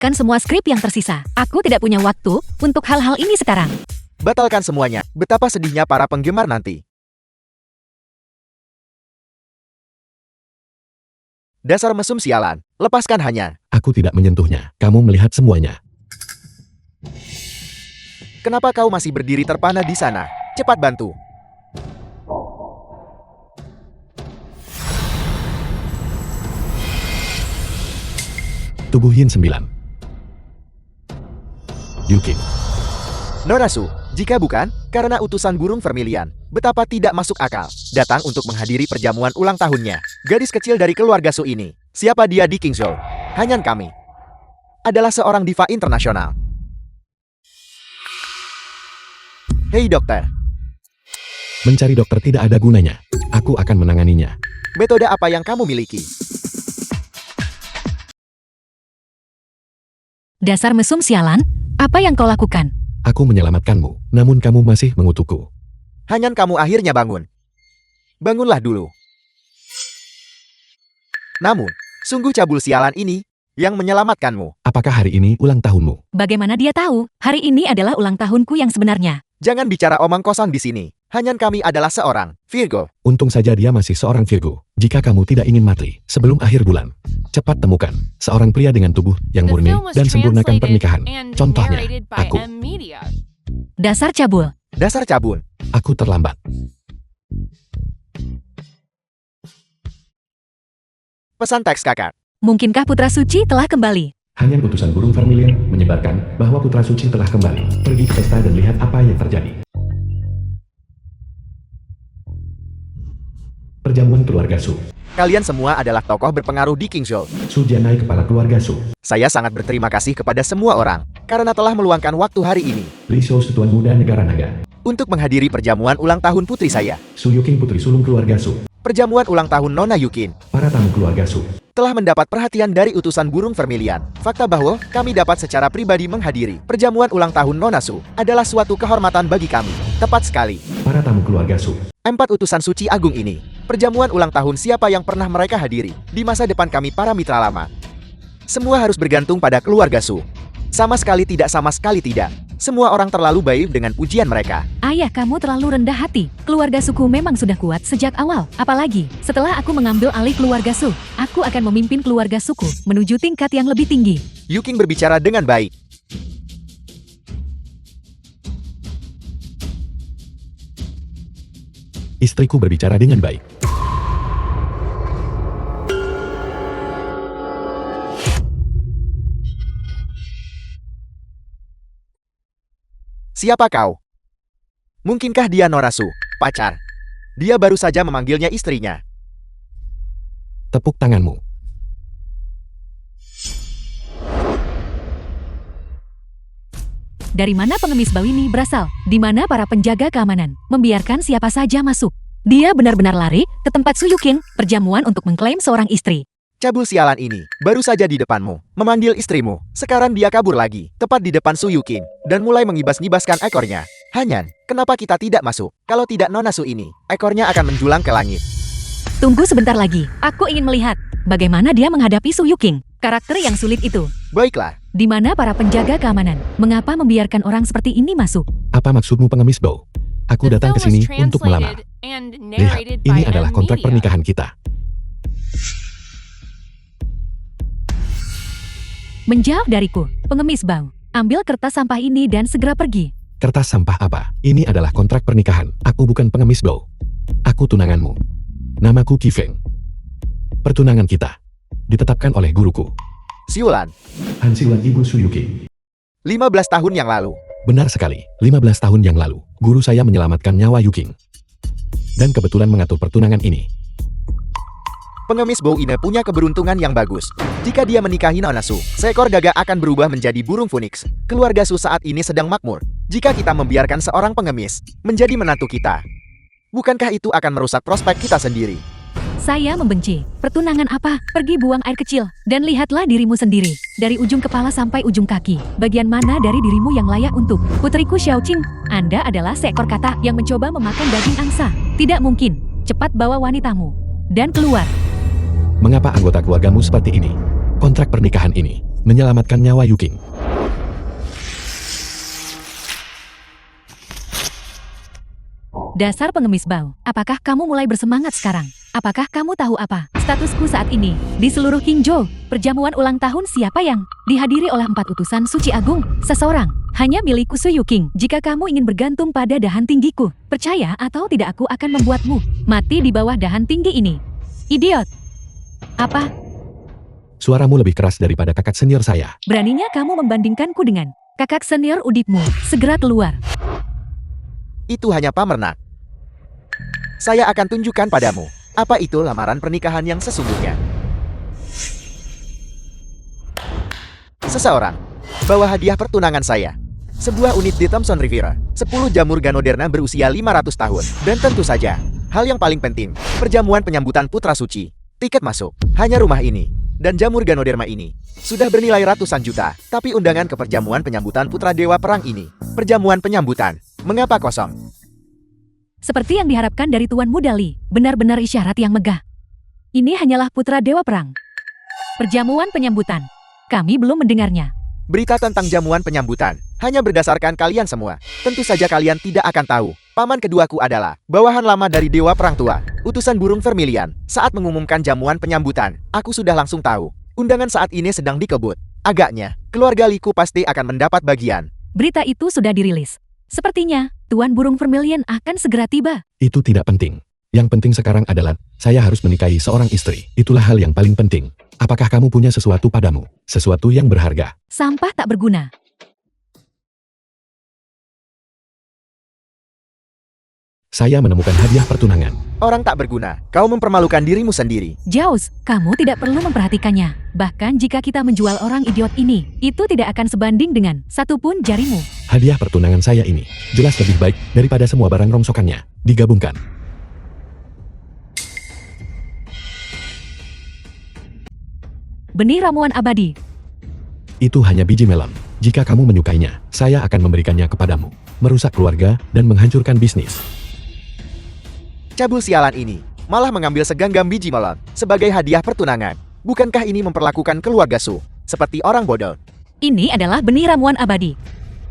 Kan semua skrip yang tersisa. Aku tidak punya waktu untuk hal-hal ini sekarang. Batalkan semuanya. Betapa sedihnya para penggemar nanti. Dasar mesum sialan. Lepaskan hanya. Aku tidak menyentuhnya. Kamu melihat semuanya. Kenapa kau masih berdiri terpana di sana? Cepat bantu. Tubuh Yin 9. Yukin. Norasu, jika bukan, karena utusan burung vermilion, betapa tidak masuk akal. Datang untuk menghadiri perjamuan ulang tahunnya. Gadis kecil dari keluarga Su ini. Siapa dia di Kingzhou? Hanya kami. Adalah seorang diva internasional. Hei dokter. Mencari dokter tidak ada gunanya. Aku akan menanganinya. Metode apa yang kamu miliki? Dasar mesum sialan, apa yang kau lakukan? Aku menyelamatkanmu, namun kamu masih mengutukku. Hanya kamu akhirnya bangun. Bangunlah dulu. Namun, sungguh cabul sialan ini yang menyelamatkanmu. Apakah hari ini ulang tahunmu? Bagaimana dia tahu? Hari ini adalah ulang tahunku yang sebenarnya. Jangan bicara omong kosong di sini. Hanya kami adalah seorang Virgo. Untung saja dia masih seorang Virgo. Jika kamu tidak ingin mati sebelum akhir bulan, cepat temukan seorang pria dengan tubuh yang murni dan sempurnakan pernikahan. Contohnya, aku. Dasar cabul. Dasar cabul. Aku terlambat. Pesan teks kakak. Mungkinkah Putra Suci telah kembali? Hanya utusan burung vermilion menyebarkan bahwa Putra Suci telah kembali. Pergi ke pesta dan lihat apa yang terjadi. Perjamuan keluarga Su. Kalian semua adalah tokoh berpengaruh di Kingzhou. Su Jianai, kepala keluarga Su. Saya sangat berterima kasih kepada semua orang karena telah meluangkan waktu hari ini Li Shou, Tuan Muda Negara Naga. untuk menghadiri perjamuan ulang tahun putri saya. Su Yuking, putri sulung keluarga Su. Perjamuan ulang tahun Nona Yukin Para tamu keluarga Su. telah mendapat perhatian dari utusan burung vermilion. Fakta bahwa kami dapat secara pribadi menghadiri perjamuan ulang tahun Nona Su adalah suatu kehormatan bagi kami. Tepat sekali. Para tamu keluarga Su. 4 utusan suci agung ini. Perjamuan ulang tahun siapa yang pernah mereka hadiri di masa depan kami para mitra lama. Semua harus bergantung pada keluarga Su. Sama sekali tidak. Semua orang terlalu baik dengan pujian mereka. Ayah, kamu terlalu rendah hati. Keluarga suku memang sudah kuat sejak awal. Apalagi, setelah aku mengambil alih keluarga Su, aku akan memimpin keluarga suku menuju tingkat yang lebih tinggi. Yuking berbicara dengan baik. Istriku berbicara dengan baik. Siapa kau? Mungkinkah dia Norasu, pacar? Dia baru saja memanggilnya istrinya. Tepuk tanganmu. Dari mana pengemis bau ini berasal? Di mana para penjaga keamanan membiarkan siapa saja masuk? Dia benar-benar lari ke tempat Su Yukin, perjamuan untuk mengklaim seorang istri. Cabul sialan ini baru saja di depanmu, memanggil istrimu. Sekarang dia kabur lagi, tepat di depan Su Yukin, dan mulai mengibas-ngibaskan ekornya. Hanyan, kenapa kita tidak masuk? Kalau tidak Nona Su ini, ekornya akan menjulang ke langit. Tunggu sebentar lagi, aku ingin melihat bagaimana dia menghadapi Su Yukin. Karakter yang sulit itu. Baiklah. Di mana para penjaga keamanan? Mengapa membiarkan orang seperti ini masuk? Apa maksudmu, pengemis bau? Aku datang ke sini untuk melamar. Lihat, ini adalah kontrak pernikahan kita. Menjauh dariku, pengemis bau. Ambil kertas sampah ini dan segera pergi. Kertas sampah apa? Ini adalah kontrak pernikahan. Aku bukan pengemis bau. Aku tunanganmu. Namaku Qi Feng. Pertunangan kita ditetapkan oleh guruku, Siulan. Han Siulan, ibu Su Yuking. 15 tahun yang lalu. Benar sekali, 15 tahun yang lalu, guru saya menyelamatkan nyawa Yuking. Dan kebetulan mengatur pertunangan ini. Pengemis bau ini punya keberuntungan yang bagus. Jika dia menikahi Nona Su, seekor gagak akan berubah menjadi burung phoenix. Keluarga Su saat ini sedang makmur. Jika kita membiarkan seorang pengemis menjadi menantu kita, bukankah itu akan merusak prospek kita sendiri? Saya membenci. Pertunangan apa? Pergi buang air kecil. Dan lihatlah dirimu sendiri. Dari ujung kepala sampai ujung kaki. Bagian mana dari dirimu yang layak untuk putriku Xiaoqing? Anda adalah seekor katak yang mencoba memakan daging angsa. Tidak mungkin. Cepat bawa wanitamu. Dan keluar. Mengapa anggota keluargamu seperti ini? Kontrak pernikahan ini menyelamatkan nyawa Yuking. Dasar pengemis bau, apakah kamu mulai bersemangat sekarang? Apakah kamu tahu apa statusku saat ini? Di seluruh Qingzhou, perjamuan ulang tahun siapa yang dihadiri oleh 4 utusan suci agung, seseorang hanya milikku Su Yuking. Jika kamu ingin bergantung pada dahan tinggiku, percaya atau tidak aku akan membuatmu mati di bawah dahan tinggi ini. Idiot! Apa? Suaramu lebih keras daripada kakak senior saya. Beraninya kamu membandingkanku dengan kakak senior udipmu? Segera keluar. Itu hanya pamernak. Saya akan tunjukkan padamu, apa itu lamaran pernikahan yang sesungguhnya. Seseorang bawa hadiah pertunangan saya. Sebuah unit di Thompson River, 10 jamur Ganoderma berusia 500 tahun. Dan tentu saja, hal yang paling penting, perjamuan penyambutan putra suci. Tiket masuk, hanya rumah ini. Dan jamur Ganoderma ini sudah bernilai ratusan juta. Tapi undangan ke perjamuan penyambutan putra dewa perang ini, perjamuan penyambutan, mengapa kosong? Seperti yang diharapkan dari Tuanmu Dali, benar-benar isyarat yang megah. Ini hanyalah putra dewa perang. Perjamuan penyambutan. Kami belum mendengarnya. Berita tentang jamuan penyambutan hanya berdasarkan kalian semua. Tentu saja kalian tidak akan tahu. Paman keduaku adalah bawahan lama dari dewa perang tua, utusan burung Vermilion. Saat mengumumkan jamuan penyambutan, aku sudah langsung tahu. Undangan saat ini sedang dikebut. Agaknya, keluarga Liku pasti akan mendapat bagian. Berita itu sudah dirilis. Sepertinya, Tuan Burung Vermilion akan segera tiba. Itu tidak penting. Yang penting sekarang adalah, saya harus menikahi seorang istri. Itulah hal yang paling penting. Apakah kamu punya sesuatu padamu? Sesuatu yang berharga? Sampah tak berguna. Saya menemukan hadiah pertunangan. Orang tak berguna, kau mempermalukan dirimu sendiri. Jaus, kamu tidak perlu memperhatikannya. Bahkan jika kita menjual orang idiot ini, itu tidak akan sebanding dengan satupun jarimu. Hadiah pertunangan saya ini jelas lebih baik daripada semua barang rongsokannya digabungkan. Benih ramuan abadi. Itu hanya biji melon. Jika kamu menyukainya, saya akan memberikannya kepadamu. Merusak keluarga dan menghancurkan bisnis. Cabul sialan ini malah mengambil segenggam biji melon sebagai hadiah pertunangan. Bukankah ini memperlakukan keluarga Su seperti orang bodoh? Ini adalah benih ramuan abadi.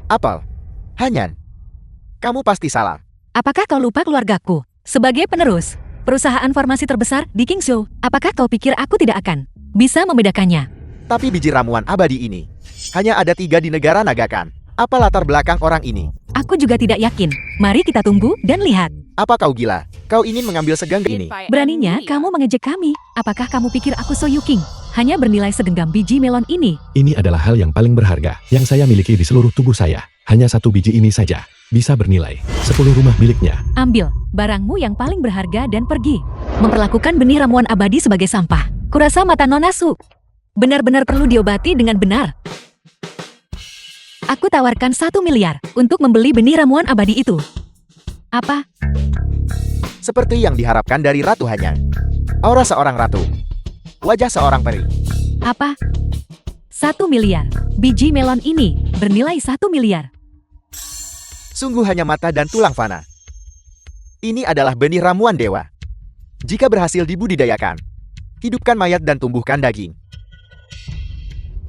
Apel, Hanyan, kamu pasti salah. Apakah kau lupa keluargaku? Sebagai penerus perusahaan farmasi terbesar di Qingzhou, apakah kau pikir aku tidak akan bisa membedakannya? Tapi biji ramuan abadi ini hanya ada 3 di negara Nagakan. Apa latar belakang orang ini? Aku juga tidak yakin. Mari kita tunggu dan lihat. Apa kau gila? Kau ingin mengambil segenggam ini? Beraninya kamu mengejek kami. Apakah kamu pikir aku So Yuking hanya bernilai segenggam biji melon ini? Ini adalah hal yang paling berharga yang saya miliki di seluruh tubuh saya. Hanya 1 biji ini saja bisa bernilai 10 rumah miliknya. Ambil barangmu yang paling berharga dan pergi. Memperlakukan benih ramuan abadi sebagai sampah. Kurasa mata Nona Su benar-benar perlu diobati dengan benar. Aku tawarkan 1 miliar untuk membeli benih ramuan abadi itu. Apa? Seperti yang diharapkan dari Ratu Hanyan. Aura seorang ratu. Wajah seorang peri. Apa? 1 miliar. Biji melon ini bernilai 1 miliar. Sungguh hanya mata dan tulang fana. Ini adalah benih ramuan dewa. Jika berhasil dibudidayakan, hidupkan mayat dan tumbuhkan daging.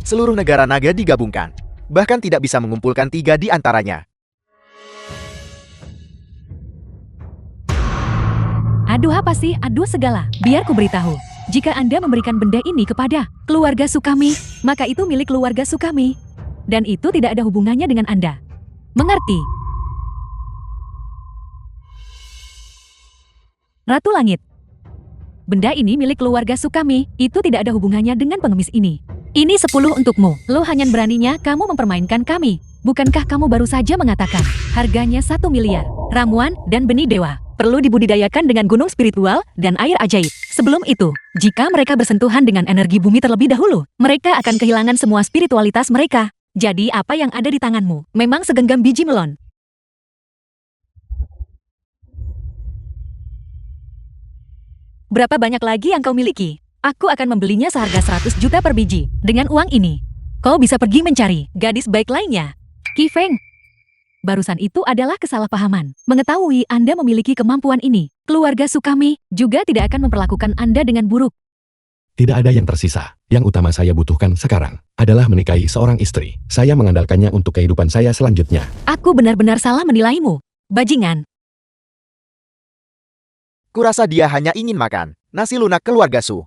Seluruh negara naga digabungkan. Bahkan tidak bisa mengumpulkan 3 di antaranya. Aduh apa sih? Aduh segala. Biar ku beritahu. Jika Anda memberikan benda ini kepada keluarga Sukami, maka itu milik keluarga Sukami. Dan itu tidak ada hubungannya dengan Anda. Mengerti? Ratu Langit. Benda ini milik keluarga Sukami, itu tidak ada hubungannya dengan pengemis ini. Ini 10 untukmu. Lo hanya beraninya kamu mempermainkan kami. Bukankah kamu baru saja mengatakan harganya 1 miliar? Ramuan dan benih dewa perlu dibudidayakan dengan gunung spiritual dan air ajaib. Sebelum itu, jika mereka bersentuhan dengan energi bumi terlebih dahulu, mereka akan kehilangan semua spiritualitas mereka. Jadi apa yang ada di tanganmu memang segenggam biji melon. Berapa banyak lagi yang kau miliki? Aku akan membelinya seharga 100 juta per biji. Dengan uang ini, kau bisa pergi mencari gadis baik lainnya. Qi Feng. Barusan itu adalah kesalahpahaman. Mengetahui Anda memiliki kemampuan ini, keluarga Sukami juga tidak akan memperlakukan Anda dengan buruk. Tidak ada yang tersisa. Yang utama saya butuhkan sekarang adalah menikahi seorang istri. Saya mengandalkannya untuk kehidupan saya selanjutnya. Aku benar-benar salah menilaimu. Bajingan. Kurasa dia hanya ingin makan nasi lunak keluarga Su.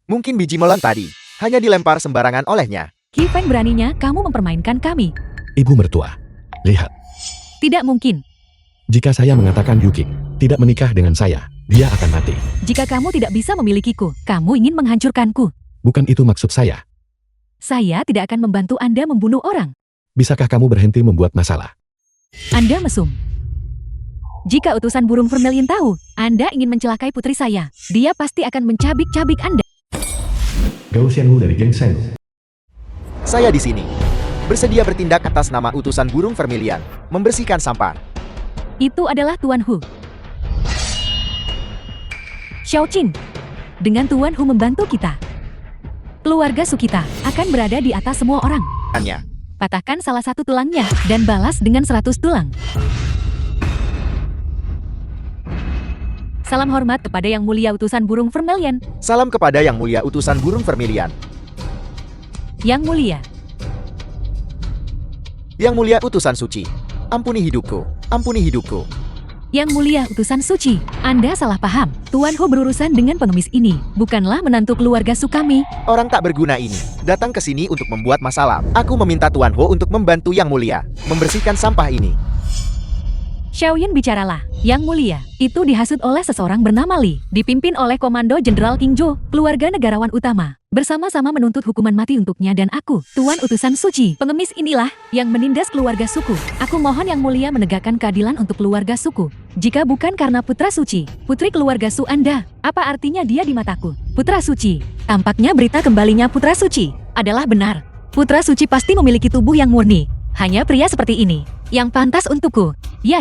Mungkin biji melon tadi hanya dilempar sembarangan olehnya. Qi Feng, beraninya kamu mempermainkan kami. Ibu mertua, lihat. Tidak mungkin. Jika saya mengatakan Yuking tidak menikah dengan saya, dia akan mati. Jika kamu tidak bisa memilikiku, kamu ingin menghancurkanku. Bukan itu maksud saya. Saya tidak akan membantu Anda membunuh orang. Bisakah kamu berhenti membuat masalah? Anda mesum. Jika utusan burung vermilion tahu, Anda ingin mencelakai putri saya, dia pasti akan mencabik-cabik Anda. Gao Xianwu dari Geng Seng. Saya di sini. Bersedia bertindak atas nama utusan burung vermilion, membersihkan sampah. Itu adalah Tuan Hu. Xiao Qing. Dengan Tuan Hu membantu kita, keluarga Su kita akan berada di atas semua orang. Hanya. Patahkan salah satu tulangnya dan balas dengan 100 tulang. Salam hormat kepada Yang Mulia Utusan Burung Vermilion. Salam kepada Yang Mulia Utusan Burung Vermilion. Yang Mulia. Yang Mulia Utusan Suci. Ampuni hidupku. Ampuni hidupku. Yang Mulia Utusan Suci, Anda salah paham. Tuan Hu berurusan dengan pengemis ini, bukanlah menantu keluarga Su kami. Orang tak berguna ini datang ke sini untuk membuat masalah. Aku meminta Tuan Ho untuk membantu Yang Mulia membersihkan sampah ini. Xiaoyan, bicaralah. Yang Mulia, itu dihasut oleh seseorang bernama Li, dipimpin oleh Komando Jenderal King Zhou, keluarga negarawan utama. Bersama-sama menuntut hukuman mati untuknya dan aku, Tuan Utusan Suci. Pengemis inilah yang menindas keluarga suku. Aku mohon Yang Mulia menegakkan keadilan untuk keluarga suku. Jika bukan karena putra suci, putri keluarga Su Anda, apa artinya dia di mataku? Putra suci. Tampaknya berita kembalinya putra suci adalah benar. Putra suci pasti memiliki tubuh yang murni. Hanya pria seperti ini yang pantas untukku. Ya,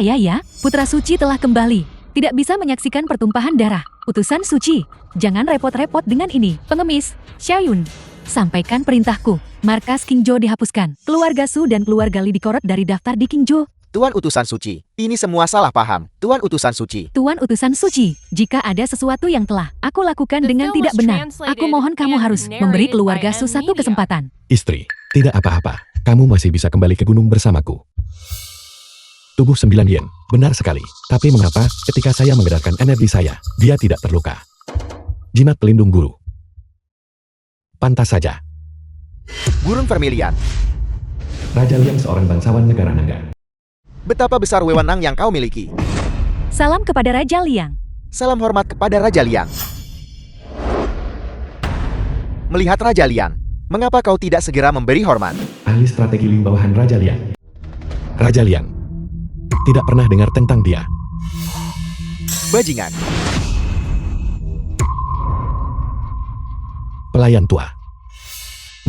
putra suci telah kembali. Tidak bisa menyaksikan pertumpahan darah. Utusan suci, jangan repot-repot dengan ini. Pengemis, Xiaoyun, sampaikan perintahku. Markas King Zhou dihapuskan. Keluarga Su dan keluarga Li dikorot dari daftar di King Zhou. Tuan Utusan Suci, ini semua salah paham. Tuan Utusan Suci. Tuan Utusan Suci, jika ada sesuatu yang telah aku lakukan dengan tidak benar, aku mohon kamu harus memberi keluarga Su satu kesempatan. Istri, tidak apa-apa. Kamu masih bisa kembali ke gunung bersamaku. Tubuh 9 yen, benar sekali. Tapi mengapa ketika saya menggerakkan energi saya, dia tidak terluka? Jimat pelindung guru. Pantas saja. Burung Vermilion. Raja Liang seorang bangsawan negara naga. Betapa besar wewenang yang kau miliki. Salam kepada Raja Liang. Salam hormat kepada Raja Liang. Melihat Raja Liang, mengapa kau tidak segera memberi hormat? Ahli strategi Ling bawahan Raja Liang. Raja Liang. Tidak pernah dengar tentang dia. Bajingan. Pelayan tua.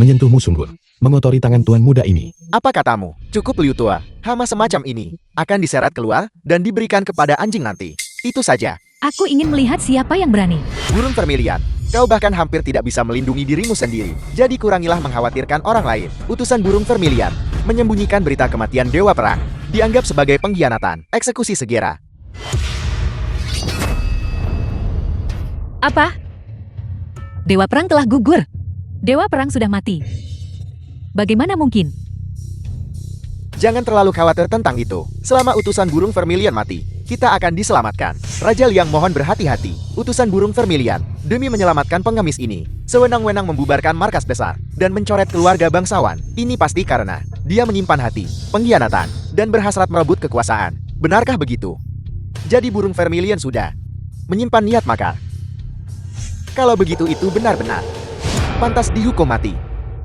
Menyentuhmu sungguh. Mengotori tangan tuan muda ini. Apa katamu? Cukup Liu Tua. Hama semacam ini akan diseret keluar dan diberikan kepada anjing nanti. Itu saja. Aku ingin melihat siapa yang berani. Burung Vermilion, kau bahkan hampir tidak bisa melindungi dirimu sendiri. Jadi kurangilah mengkhawatirkan orang lain. Utusan Burung Vermilion menyembunyikan berita kematian Dewa Perang. Dianggap sebagai pengkhianatan. Eksekusi segera. Apa? Dewa Perang telah gugur. Dewa Perang sudah mati. Bagaimana mungkin? Jangan terlalu khawatir tentang itu. Selama utusan Burung Vermilion mati, kita akan diselamatkan. Raja Liang mohon berhati-hati. Utusan Burung Vermilion, demi menyelamatkan pengemis ini, sewenang-wenang membubarkan markas besar dan mencoret keluarga bangsawan. Ini pasti karena dia menyimpan hati, pengkhianatan, dan berhasrat merebut kekuasaan. Benarkah begitu? Jadi Burung Vermilion sudah menyimpan niat makar. Kalau begitu itu benar-benar pantas dihukum mati.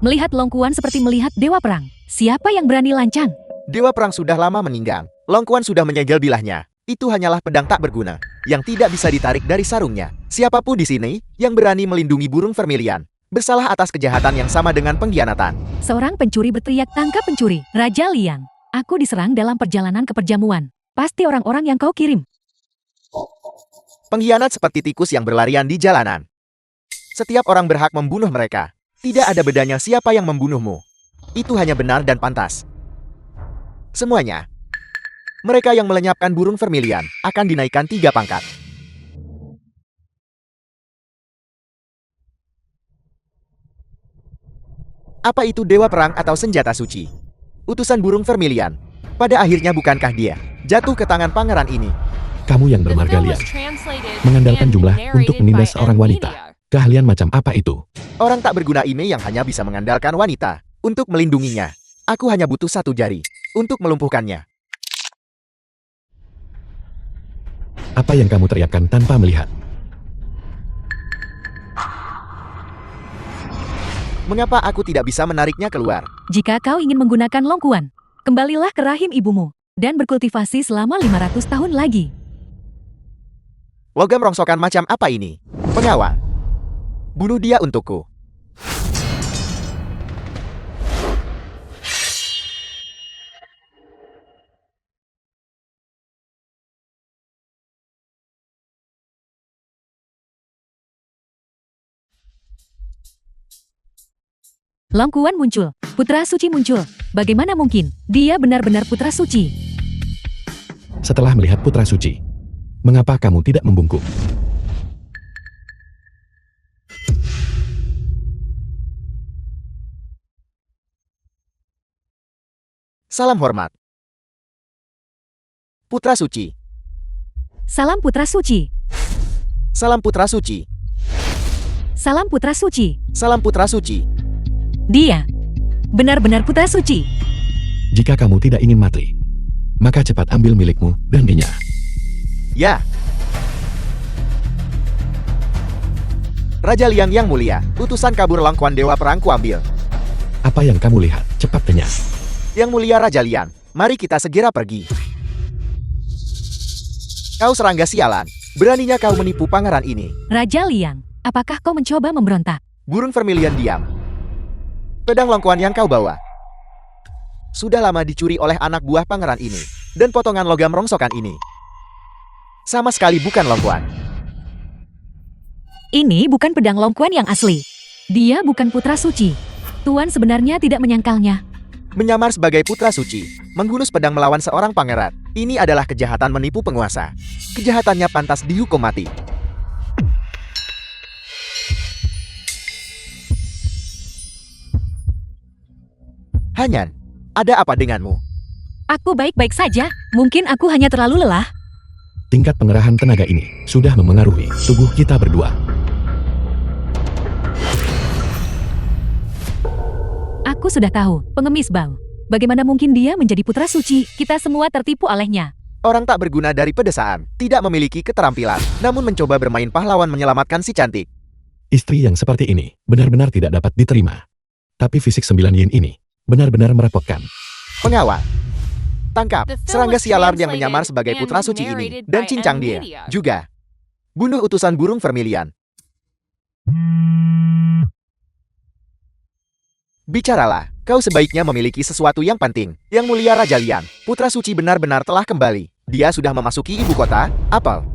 Melihat Longkuan seperti melihat Dewa Perang. Siapa yang berani lancang? Dewa Perang sudah lama meninggal. Longkuan sudah menyegel bilahnya. Itu hanyalah pedang tak berguna yang tidak bisa ditarik dari sarungnya. Siapapun di sini yang berani melindungi Burung Vermilion bersalah atas kejahatan yang sama dengan pengkhianatan. Seorang pencuri berteriak, tangkap pencuri. Raja Liang, aku diserang dalam perjalanan ke perjamuan. Pasti orang-orang yang kau kirim. Pengkhianat seperti tikus yang berlarian di jalanan. Setiap orang berhak membunuh mereka. Tidak ada bedanya siapa yang membunuhmu. Itu hanya benar dan pantas. Semuanya. Mereka yang melenyapkan Burung Vermilion akan dinaikkan 3 pangkat. Apa itu dewa perang atau senjata suci? Utusan burung vermilion. Pada akhirnya bukankah dia jatuh ke tangan pangeran ini? Kamu yang bermarga liar. Mengandalkan jumlah untuk menindas seorang wanita. Keahlian macam apa itu? Orang tak berguna ini yang hanya bisa mengandalkan wanita untuk melindunginya. Aku hanya butuh satu jari untuk melumpuhkannya. Apa yang kamu teriakkan tanpa melihat? Mengapa aku tidak bisa menariknya keluar? Jika kau ingin menggunakan longkuan, kembalilah ke rahim ibumu dan berkultivasi selama 500 tahun lagi. Logam rongsokan macam apa ini? Pengawal. Bunuh dia untukku. Longkuan muncul, putra suci muncul. Bagaimana mungkin? Dia benar-benar putra suci. Setelah melihat putra suci, mengapa kamu tidak membungkuk? Salam hormat. Putra suci. Salam putra suci. Salam putra suci. Salam putra suci. Salam putra suci. Dia benar-benar putra suci. Jika kamu tidak ingin mati, maka cepat ambil milikmu dan dinya. Ya. Raja Liang yang mulia, utusan kabur Longkuan Dewa Perang kuambil. Apa yang kamu lihat? Cepat dinya. Yang mulia Raja Liang, mari kita segera pergi. Kau serangga sialan, beraninya kau menipu pangeran ini. Raja Liang, apakah kau mencoba memberontak? Burung vermilion diam. Pedang Longkuan yang kau bawa sudah lama dicuri oleh anak buah pangeran ini, dan potongan logam rongsokan ini sama sekali bukan Longkuan. Ini bukan pedang Longkuan yang asli. Dia bukan putra suci. Tuan sebenarnya tidak menyangkalnya. Menyamar sebagai putra suci, menghunus pedang melawan seorang pangeran. Ini adalah kejahatan menipu penguasa. Kejahatannya pantas dihukum mati. Hanyan, ada apa denganmu? Aku baik-baik saja. Mungkin aku hanya terlalu lelah. Tingkat pengerahan tenaga ini sudah memengaruhi tubuh kita berdua. Aku sudah tahu, pengemis bau. Bagaimana mungkin dia menjadi putra suci? Kita semua tertipu olehnya. Orang tak berguna dari pedesaan, tidak memiliki keterampilan, namun mencoba bermain pahlawan menyelamatkan si cantik. Istri yang seperti ini benar-benar tidak dapat diterima. Tapi fisik 9 yin ini benar-benar merepotkan. Pengawal, tangkap serangga sialan yang menyamar sebagai putra suci ini dan cincang dia juga. Bunuh utusan burung vermilion. Bicaralah, kau sebaiknya memiliki sesuatu yang penting. Yang mulia Raja Liang, putra suci benar-benar telah kembali. Dia sudah memasuki ibu kota, Apel.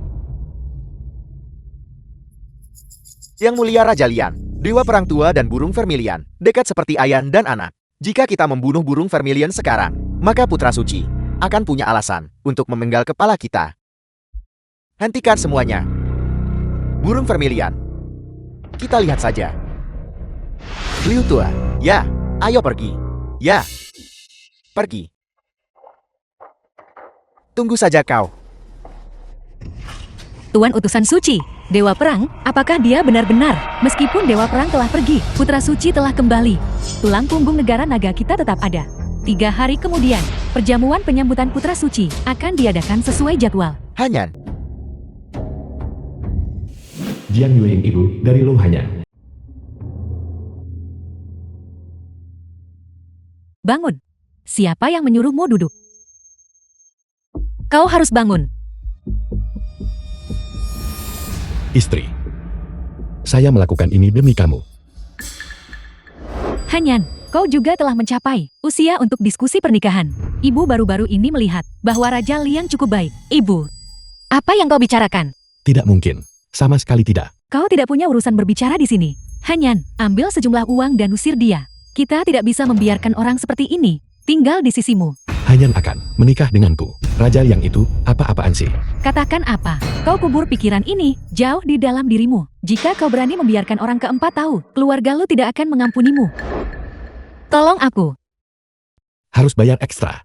Yang mulia Raja Liang, dewa perang tua dan burung vermilion, dekat seperti ayah dan anak. Jika kita membunuh burung vermilion sekarang, maka putra suci akan punya alasan untuk memenggal kepala kita. Hentikan semuanya. Burung vermilion. Kita lihat saja. Liu tua, ya, ayo pergi. Ya, pergi. Tunggu saja kau. Tuan utusan suci, Dewa Perang, apakah dia benar-benar? Meskipun Dewa Perang telah pergi, putra suci telah kembali. Tulang punggung negara naga kita tetap ada. 3 hari kemudian, perjamuan penyambutan putra suci akan diadakan sesuai jadwal. Hanyan, Jiang Yueing ibu dari Lu Hanyan. Bangun. Siapa yang menyuruhmu duduk? Kau harus bangun. Istri, saya melakukan ini demi kamu. Hanyan, kau juga telah mencapai usia untuk diskusi pernikahan. Ibu baru-baru ini melihat bahwa Raja Liang cukup baik. Ibu, apa yang kau bicarakan? Tidak mungkin, sama sekali tidak. Kau tidak punya urusan berbicara di sini. Hanyan, ambil sejumlah uang dan usir dia. Kita tidak bisa membiarkan orang seperti ini tinggal di sisimu. Hanyan akan menikah denganku. Raja yang itu apa-apaan sih? Katakan apa? Kau kubur pikiran ini jauh di dalam dirimu. Jika kau berani membiarkan orang keempat tahu, keluarga lu tidak akan mengampunimu. Tolong aku. Harus bayar ekstra.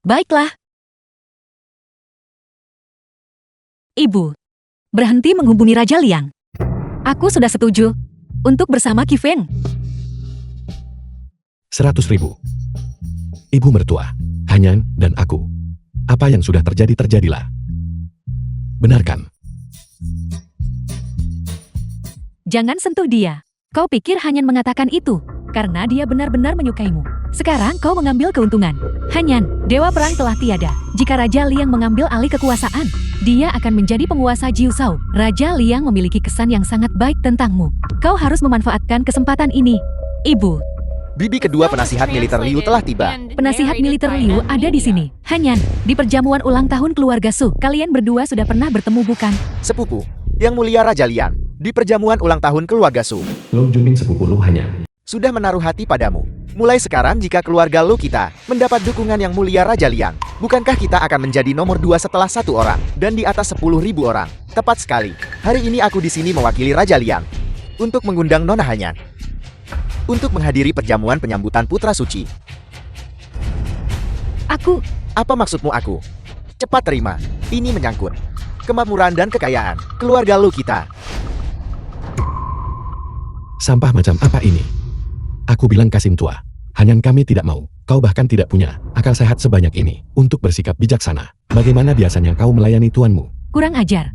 Baiklah. Ibu, berhenti menghubungi Raja Liang. Aku sudah setuju untuk bersama Qi Feng. 100.000. Ibu mertua, Hanyan, dan aku. Apa yang sudah terjadi terjadilah. Benarkan. Jangan sentuh dia. Kau pikir Hanyan mengatakan itu karena dia benar-benar menyukaimu. Sekarang kau mengambil keuntungan. Hanyan, dewa perang telah tiada. Jika Raja Liang mengambil alih kekuasaan, dia akan menjadi penguasa Jiuzhou. Raja Liang memiliki kesan yang sangat baik tentangmu. Kau harus memanfaatkan kesempatan ini. Ibu, Bibi kedua penasihat militer Liu telah tiba. penasihat militer Liu ada di sini. Hanyan, di perjamuan ulang tahun keluarga Su, kalian berdua sudah pernah bertemu bukan? Sepupu, Yang Mulia Raja Liang, di perjamuan ulang tahun keluarga Su, Lu Junming sepupu Lu Hanyan. sudah menaruh hati padamu. Mulai sekarang jika keluarga Lu kita mendapat dukungan Yang Mulia Raja Liang, bukankah kita akan menjadi nomor 2 setelah 1 orang dan di atas 10.000 orang? Tepat sekali. Hari ini aku di sini mewakili Raja Liang untuk mengundang Nona Hanyan untuk menghadiri perjamuan penyambutan putra suci. Aku, Apa maksudmu aku? Cepat terima. Ini menyangkut kemakmuran dan kekayaan keluarga Lu kita. Sampah macam apa ini? Aku bilang Kasim tua. Hanyan kami tidak mau. Kau bahkan tidak punya akal sehat sebanyak ini untuk bersikap bijaksana. Bagaimana biasanya kau melayani tuanmu? kurang ajar.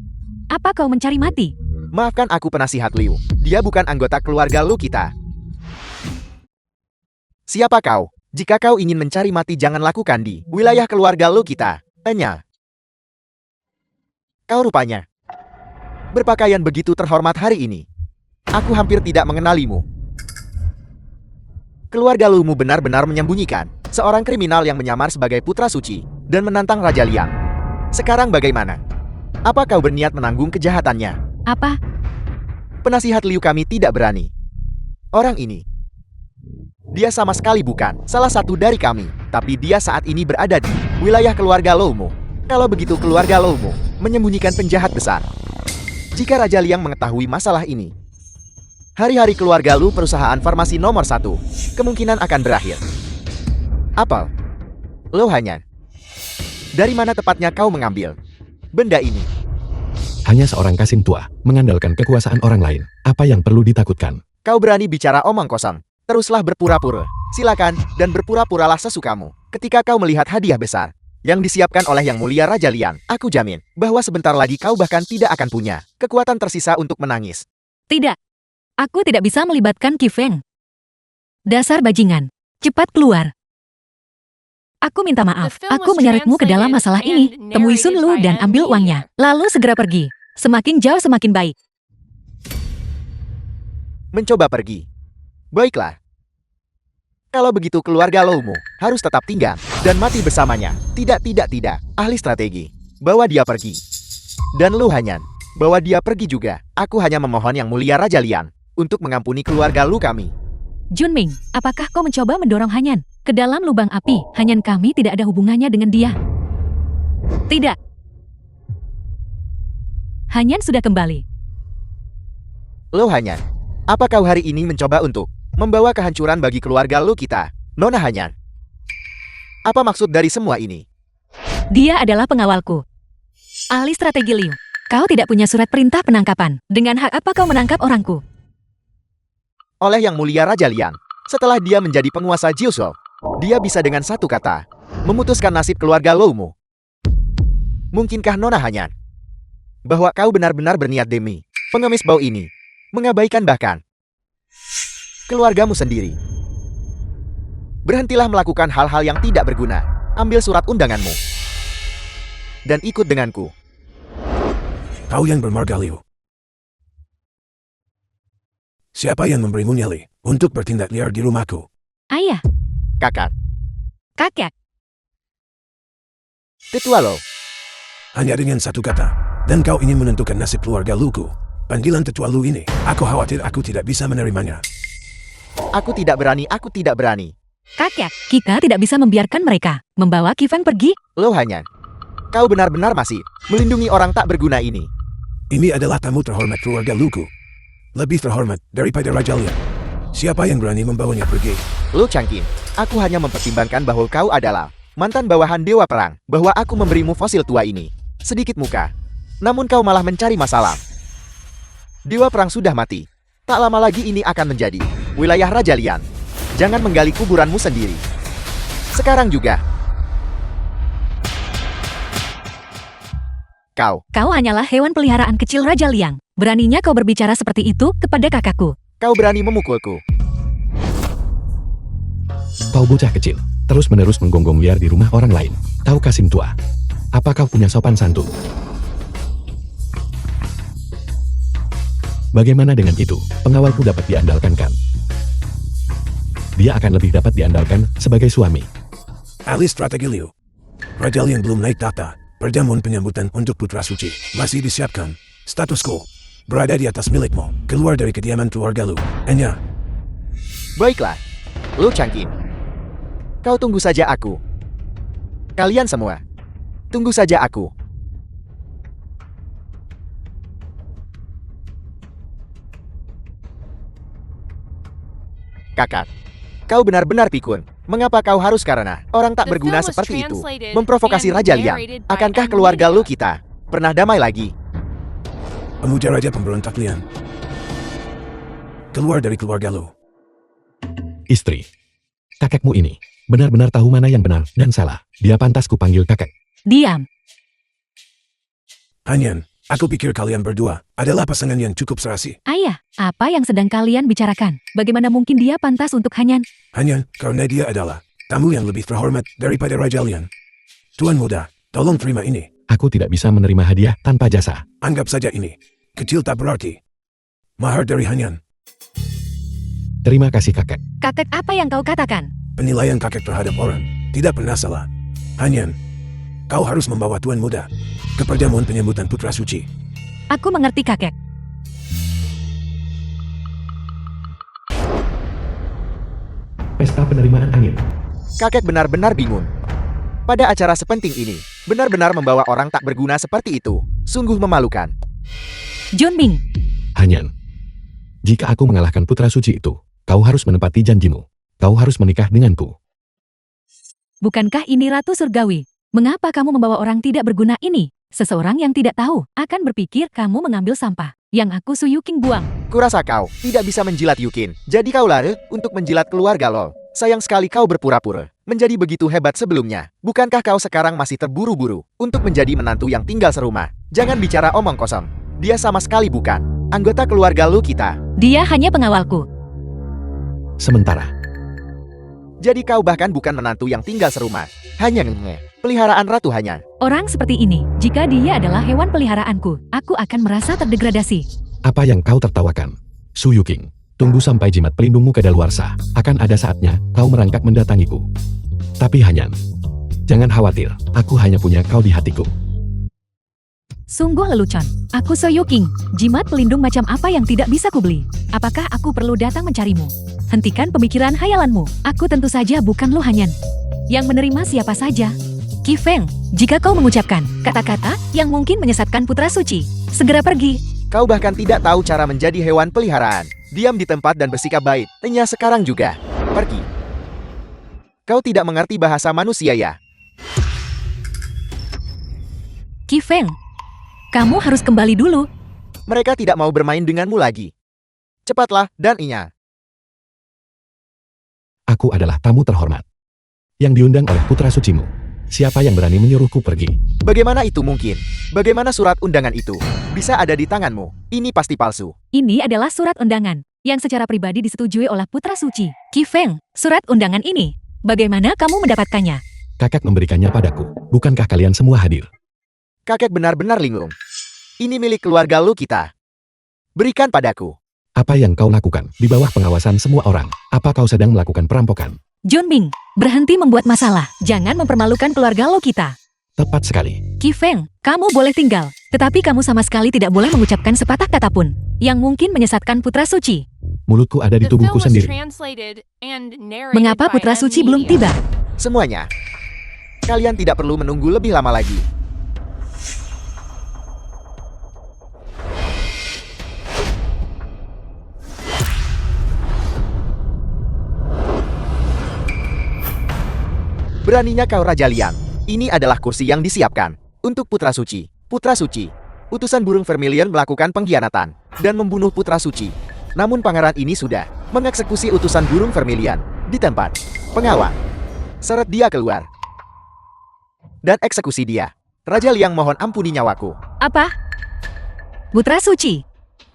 Apa kau mencari mati? Maafkan aku penasihat Liu. Dia bukan anggota keluarga Lu kita. Siapa kau? Jika kau ingin mencari mati jangan lakukan di wilayah keluarga Lu kita. Enya. Kau rupanya berpakaian begitu terhormat hari ini. Aku hampir tidak mengenalimu. Keluarga Lumu benar-benar menyembunyikan seorang kriminal yang menyamar sebagai putra suci dan menantang Raja Liang. Sekarang bagaimana? Apa kau berniat menanggung kejahatannya? Apa? Penasihat Liu kami tidak berani. Orang ini, dia sama sekali bukan salah satu dari kami, tapi dia saat ini berada di wilayah keluarga Lumu. Kalau begitu keluarga Lumu menyembunyikan penjahat besar. Jika Raja Liang mengetahui masalah ini, hari-hari keluarga Lu perusahaan farmasi nomor 1 kemungkinan akan berakhir. Apel, Lu Hanyan, dari mana tepatnya kau mengambil benda ini? Hanya seorang Kasim tua mengandalkan kekuasaan orang lain. Apa yang perlu ditakutkan? Kau berani bicara omong kosong. Teruslah berpura-pura. Silakan dan berpura-puralah sesukamu. Ketika kau melihat hadiah besar yang disiapkan oleh Yang Mulia Raja Liang, aku jamin bahwa sebentar lagi kau bahkan tidak akan punya kekuatan tersisa untuk menangis. Tidak. Aku tidak bisa melibatkan Qi Feng. Dasar bajingan. Cepat keluar. Aku minta maaf. Aku menyeretmu ke dalam masalah ini. Temui Sun Lu dan ambil uangnya. Lalu segera pergi. Semakin jauh semakin baik. Mencoba pergi. Baiklah. Kalau begitu keluarga Lumu harus tetap tinggal dan mati bersamanya. Tidak. Ahli strategi. Bawa dia pergi. Dan Lu Hanyan, bawa dia pergi juga. Aku hanya memohon Yang Mulia Raja Liang untuk mengampuni keluarga Lu kami. Junming, apakah kau mencoba mendorong Hanyan ke dalam lubang api? Hanyan kami tidak ada hubungannya dengan dia. Tidak. Hanyan sudah kembali. Lu Hanyan, apa kau hari ini mencoba untuk membawa kehancuran bagi keluarga Lu kita? Nona Hanyan, apa maksud dari semua ini? Dia adalah pengawalku. Ahli strategi Liu. Kau tidak punya surat perintah penangkapan. Dengan hak apa kau menangkap orangku? Oleh Yang Mulia Raja Liang, setelah dia menjadi penguasa Jiuzhou, dia bisa dengan satu kata memutuskan nasib keluarga Lumu. Mungkinkah Nona Hanyan bahwa kau benar-benar berniat demi pengemis bau ini mengabaikan bahkan keluargamu sendiri? Berhentilah melakukan hal-hal yang tidak berguna. Ambil surat undanganmu dan ikut denganku. Kau yang bermarga Liu. Siapa yang memberimu nyali untuk bertindak liar di rumahku? Ayah, Kakak, kakek. tetua Lo. Hanya dengan satu kata. Dan kau ingin menentukan nasib keluarga Luku. Panggilan tetua Lu ini, aku khawatir aku tidak bisa menerimanya. Aku tidak berani. Kakek, kita tidak bisa membiarkan mereka membawa Qi Feng pergi. Lo Hanyan, kau benar-benar masih melindungi orang tak berguna ini. Ini adalah tamu terhormat keluarga Luku. Lebih terhormat daripada Raja Liang. Siapa yang berani membawanya pergi? Lu Changqing, aku hanya mempertimbangkan bahwa kau adalah mantan bawahan Dewa Perang, bahwa aku memberimu fosil tua ini. Sedikit muka. Namun kau malah mencari masalah. Dewa Perang sudah mati. Tak lama lagi ini akan menjadi wilayah Raja Lian. Jangan menggali kuburanmu sendiri. Sekarang juga. Kau hanyalah hewan peliharaan kecil Raja Liang. Beraninya kau berbicara seperti itu kepada kakakku. Kau berani memukulku. Kau bocah kecil, terus-menerus menggonggong liar di rumah orang lain. Kau Kasim tua. Apa kau punya sopan santun? Bagaimana dengan itu? Pengawalku dapat diandalkan kan? Dia akan lebih dapat diandalkan sebagai suami. Ahli strategi Liu. Raja Lian belum naik tahta. Perjamuan penyambutan untuk Putra Suci masih disiapkan. Status quo berada di atas milikmu. Keluar dari kediaman keluarga Lu. Enya. Baiklah. Lu Changqing. Kau tunggu saja aku. Kalian semua. Tunggu saja aku. Kakak. Kau benar-benar pikun. Mengapa kau harus karena orang tak berguna seperti itu memprovokasi Raja Lian? Akankah keluarga Lu kita pernah damai lagi? Pemuja Raja Pemberontak Lian. Keluar dari keluarga Lu. Istri. Kakekmu ini benar-benar tahu mana yang benar dan salah. Dia pantas kupanggil kakek. Diam. Hanyan, aku pikir kalian berdua adalah pasangan yang cukup serasi. Ayah, apa yang sedang kalian bicarakan? Bagaimana mungkin dia pantas untuk Hanyan? Hanyan, karena dia adalah tamu yang lebih terhormat daripada Raja Lian. Tuan muda, tolong terima ini. Aku tidak bisa menerima hadiah tanpa jasa. Anggap saja ini. Kecil tak berarti. Mahar dari Hanyan. Terima kasih kakek. Kakek apa yang kau katakan? Penilaian kakek terhadap orang tidak pernah salah. Hanyan, kau harus membawa tuan muda ke perjamuan penyambutan Putra Suci. Aku mengerti kakek. Pesta penerimaan angin. Kakek benar-benar bingung. Pada acara sepenting ini, benar-benar membawa orang tak berguna seperti itu. Sungguh memalukan. Junbing, Hanyan. Jika aku mengalahkan Putra Suci itu, kau harus menepati janjimu. Kau harus menikah denganku. bukankah ini Ratu Surgawi? Mengapa kamu membawa orang tidak berguna ini? Seseorang yang tidak tahu akan berpikir kamu mengambil sampah yang aku Su Yuking buang. Kurasa kau tidak bisa menjilat Yukin. Jadi kau lari untuk menjilat keluarga Lo. Sayang sekali kau berpura-pura menjadi begitu hebat sebelumnya. Bukankah kau sekarang masih terburu-buru untuk menjadi menantu yang tinggal serumah? Jangan bicara omong kosong. Dia sama sekali bukan anggota keluarga Lu kita. Dia hanya pengawalku. Sementara, Jadi kau bahkan bukan menantu yang tinggal serumah. Hanya peliharaan Ratu Hanyan. Orang seperti ini, jika dia adalah hewan peliharaanku, aku akan merasa terdegradasi. apa yang kau tertawakan? Su Yuking, tunggu sampai jimat pelindungmu kedaluarsa. Akan ada saatnya kau merangkak mendatangiku. Tapi Hanyan, jangan khawatir, aku hanya punya kau di hatiku. Sungguh lelucon. Aku So Yuking. Jimat pelindung macam apa yang tidak bisa kubeli? Apakah aku perlu datang mencarimu? Hentikan pemikiran hayalanmu. Aku tentu saja bukan Lu Hanyan. Yang menerima siapa saja. Qi Feng, jika kau mengucapkan kata-kata yang mungkin menyesatkan Putra Suci, segera pergi. Kau bahkan tidak tahu cara menjadi hewan peliharaan. Diam di tempat dan bersikap baik. Tanya sekarang juga. Pergi. Kau tidak mengerti bahasa manusia ya? Qi Feng, kamu harus kembali dulu. Mereka tidak mau bermain denganmu lagi. Cepatlah dan ingat. Aku adalah tamu terhormat yang diundang oleh Putra Sucimu. Siapa yang berani menyuruhku pergi? Bagaimana itu mungkin? Bagaimana surat undangan itu bisa ada di tanganmu? Ini pasti palsu. Ini adalah surat undangan yang secara pribadi disetujui oleh Putra Suci. Qi Feng, surat undangan ini, bagaimana kamu mendapatkannya? Kakek memberikannya padaku. Bukankah kalian semua hadir? Kakek benar-benar linglung. Ini milik keluarga Lu kita. Berikan padaku. Apa yang kau lakukan di bawah pengawasan semua orang? Apa kau sedang melakukan perampokan? Junbing, berhenti membuat masalah. Jangan mempermalukan keluarga Lo kita. Tepat sekali. Qi Feng, kamu boleh tinggal. Tetapi kamu sama sekali tidak boleh mengucapkan sepatah kata pun yang mungkin menyesatkan Putra Suci. Mulutku ada di tubuhku sendiri. Mengapa Putra Suci belum tiba? Semuanya. Kalian tidak perlu menunggu lebih lama lagi. Beraninya kau Raja Liang. Ini adalah kursi yang disiapkan untuk Putra Suci. Putra Suci. Utusan burung Vermilion melakukan pengkhianatan dan membunuh Putra Suci. Namun pangeran ini sudah mengeksekusi utusan burung Vermilion di tempat. Pengawal. Seret dia keluar. Dan eksekusi dia. Raja Liang mohon ampuni nyawaku. Apa? Putra Suci.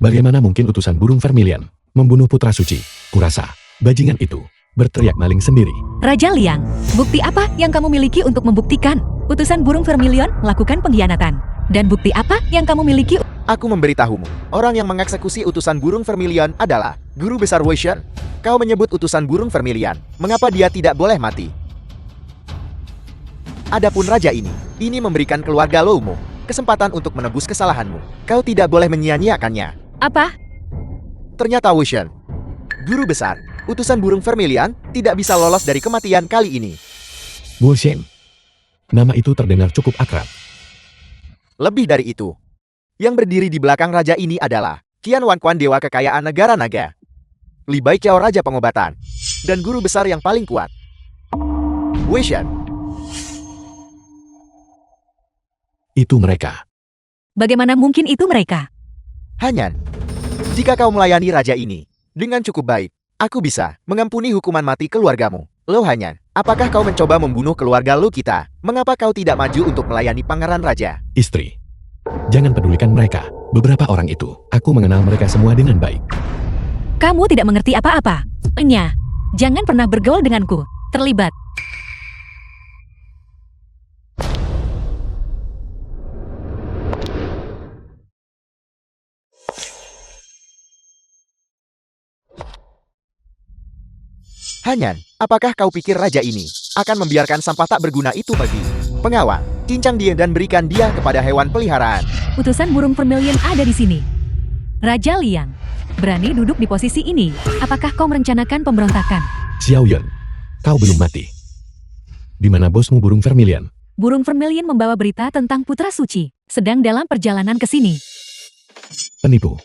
Bagaimana mungkin utusan burung Vermilion membunuh putra suci? Kurasa, bajingan itu berteriak maling sendiri. Raja Liang, bukti apa yang kamu miliki untuk membuktikan utusan burung Vermilion melakukan pengkhianatan? Dan bukti apa yang kamu miliki? Aku memberitahumu, orang yang mengeksekusi utusan burung Vermilion adalah Guru Besar Wei Shen. Kau menyebut utusan burung Vermilion, mengapa dia tidak boleh mati? Adapun raja ini memberikan keluarga Loumu kesempatan untuk menebus kesalahanmu. Kau tidak boleh menyia-nyiakannya. Apa? Ternyata Wei Shen, Guru Besar, utusan burung Vermilion tidak bisa lolos dari kematian kali ini. Bullshit. Nama itu terdengar cukup akrab. Lebih dari itu, yang berdiri di belakang raja ini adalah Qian Wanquan, Dewa Kekayaan Negara Naga, Li Baiqiao, Raja Pengobatan, dan Guru Besar yang paling kuat, Wei Shen. Itu mereka. Bagaimana mungkin itu mereka? Hanyan, jika kau melayani raja ini dengan cukup baik, aku bisa mengampuni hukuman mati keluargamu. Lo Hanyan, apakah kau mencoba membunuh keluarga lo kita? Mengapa kau tidak maju untuk melayani pangeran raja? Istri. Jangan pedulikan mereka. Beberapa orang itu, aku mengenal mereka semua dengan baik. Kamu tidak mengerti apa-apa. Enya, jangan pernah bergaul denganku. Terlibat. Hanyan, apakah kau pikir raja ini akan membiarkan sampah tak berguna itu pergi? Pengawal, cincang dia dan berikan dia kepada hewan peliharaan. Utusan burung Vermilion ada di sini. Raja Liang, berani duduk di posisi ini. Apakah kau merencanakan pemberontakan? Xiao Yun, kau belum mati. Di mana bosmu burung Vermilion? Burung Vermilion membawa berita tentang Putra Suci, sedang dalam perjalanan ke sini. Penipu.